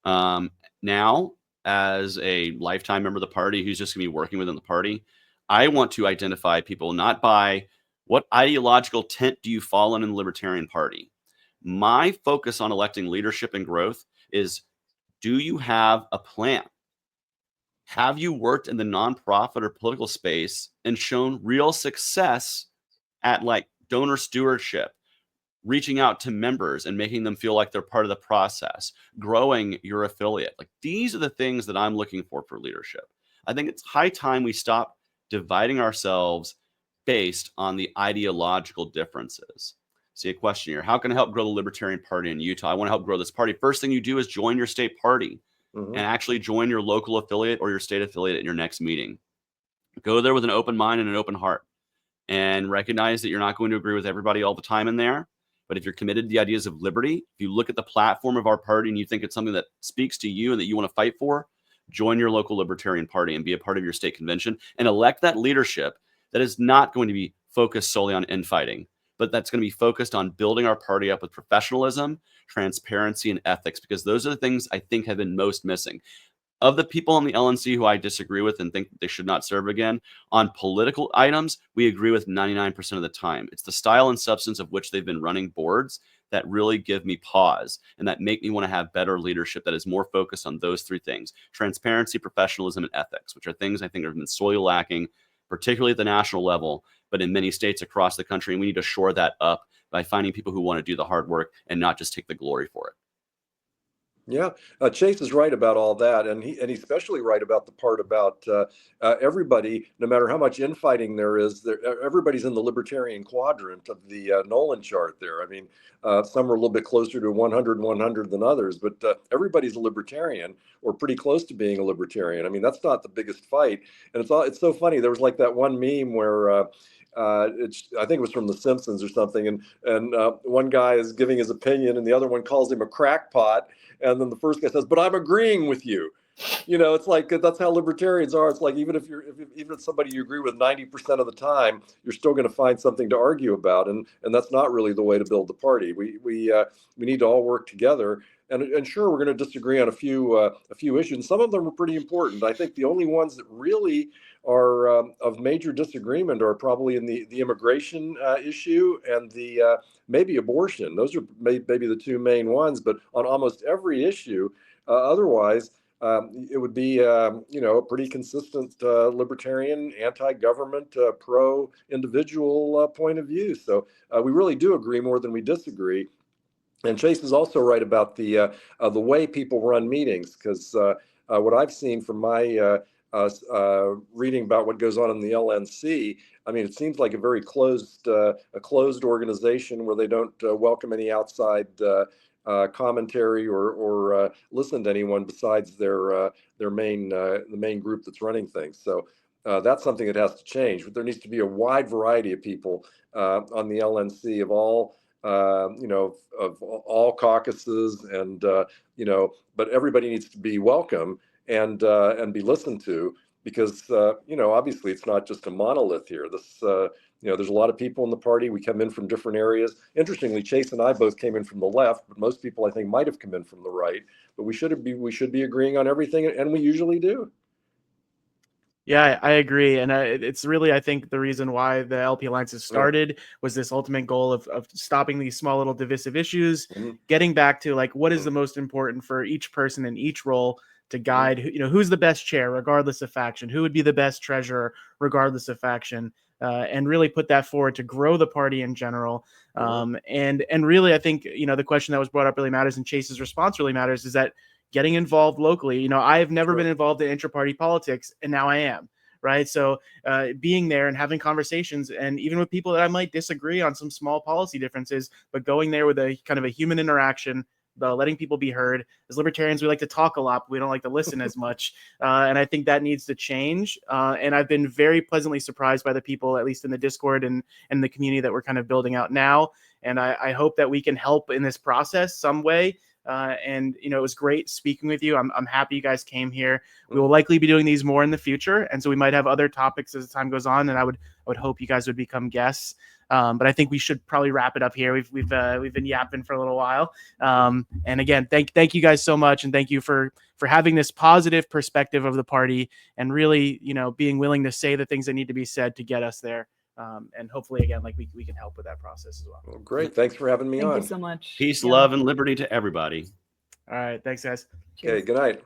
Now, as a lifetime member of the party who's just going to be working within the party, I want to identify people not by what ideological tent do you fall in the Libertarian Party. My focus on electing leadership and growth is, do you have a plan? Have you worked in the nonprofit or political space and shown real success at like donor stewardship, reaching out to members and making them feel like they're part of the process, growing your affiliate? Like, these are the things that I'm looking for leadership. I think it's high time we stop dividing ourselves based on the ideological differences. See a question here. How can I help grow the Libertarian Party in Utah? I want to help grow this party. First thing you do is join your state party and actually join your local affiliate or your state affiliate at your next meeting. Go there with an open mind and an open heart, and recognize that you're not going to agree with everybody all the time in there. But if you're committed to the ideas of liberty, if you look at the platform of our party and you think it's something that speaks to you and that you want to fight for, join your local Libertarian Party and be a part of your state convention and elect that leadership that is not going to be focused solely on infighting, but that's going to be focused on building our party up with professionalism, transparency, and ethics, because those are the things I think have been most missing. Of the people on the LNC who I disagree with and think they should not serve again, on political items, we agree with 99% of the time. It's the style and substance of which they've been running boards that really give me pause and that make me want to have better leadership that is more focused on those three things: transparency, professionalism, and ethics, which are things I think have been sorely lacking, particularly at the national level, but in many states across the country. And we need to shore that up by finding people who want to do the hard work and not just take the glory for it. Yeah, Chase is right about all that, and he's especially right about the part about everybody, no matter how much infighting there is, everybody's in the libertarian quadrant of the Nolan chart there. I mean, some are a little bit closer to 100 than others, but everybody's a libertarian or pretty close to being a libertarian. I mean, that's not the biggest fight, and it's so funny. There was like that one meme where I think it was from The Simpsons or something, and one guy is giving his opinion, and the other one calls him a crackpot. And then the first guy says, "But I'm agreeing with you." It's like that's how libertarians are. It's like even if it's somebody you agree with 90% of the time, you're still going to find something to argue about, and that's not really the way to build the party. We need to all work together. And sure, we're going to disagree on a few issues. And some of them are pretty important. I think the only ones that really are of major disagreement are probably in the immigration issue and the maybe abortion. Those are maybe the two main ones. But on almost every issue, otherwise, it would be a pretty consistent libertarian, anti-government, pro-individual point of view. So we really do agree more than we disagree. And Chase is also right about the way people run meetings, because what I've seen from my reading about what goes on in the LNC, I mean, it seems like a very closed organization where they don't welcome any outside commentary or listen to anyone besides the main group that's running things. So that's something that has to change. But there needs to be a wide variety of people on the LNC of all. Of all caucuses, and but everybody needs to be welcome and be listened to, because obviously it's not just a monolith here. This there's a lot of people in the party. We come in from different areas. Interestingly, Chase and I both came in from the left, but most people I think might have come in from the right. But we should be agreeing on everything, and we usually do. Yeah, I agree. And it's really, I think, the reason why the LPAlliance has started was this ultimate goal of stopping these small little divisive issues, getting back to like what is the most important for each person in each role to guide, who's the best chair, regardless of faction, who would be the best treasurer, regardless of faction, and really put that forward to grow the party in general. And really, I think, the question that was brought up really matters, and Chase's response really matters, is that getting involved locally. I've never been involved in intra-party politics, and now I am, right? So being there and having conversations, and even with people that I might disagree on some small policy differences, but going there with a kind of a human interaction, letting people be heard. As libertarians, we like to talk a lot, but we don't like to listen as much. And I think that needs to change. And I've been very pleasantly surprised by the people, at least in the Discord and the community that we're kind of building out now. And I hope that we can help in this process some way. And, you know, it was great speaking with you. I'm happy you guys came here. We will likely be doing these more in the future. And so we might have other topics as the time goes on. And I would hope you guys would become guests. But I think we should probably wrap it up here. We've been yapping for a little while. And again, thank you guys so much. And thank you for having this positive perspective of the party and really, you know, being willing to say the things that need to be said to get us there. And hopefully, again, like we can help with that process as well. Well, great. Thanks for having me on. Thank you so much. Peace, Yeah. love, and liberty to everybody. All right. Thanks, guys. Okay. Good night.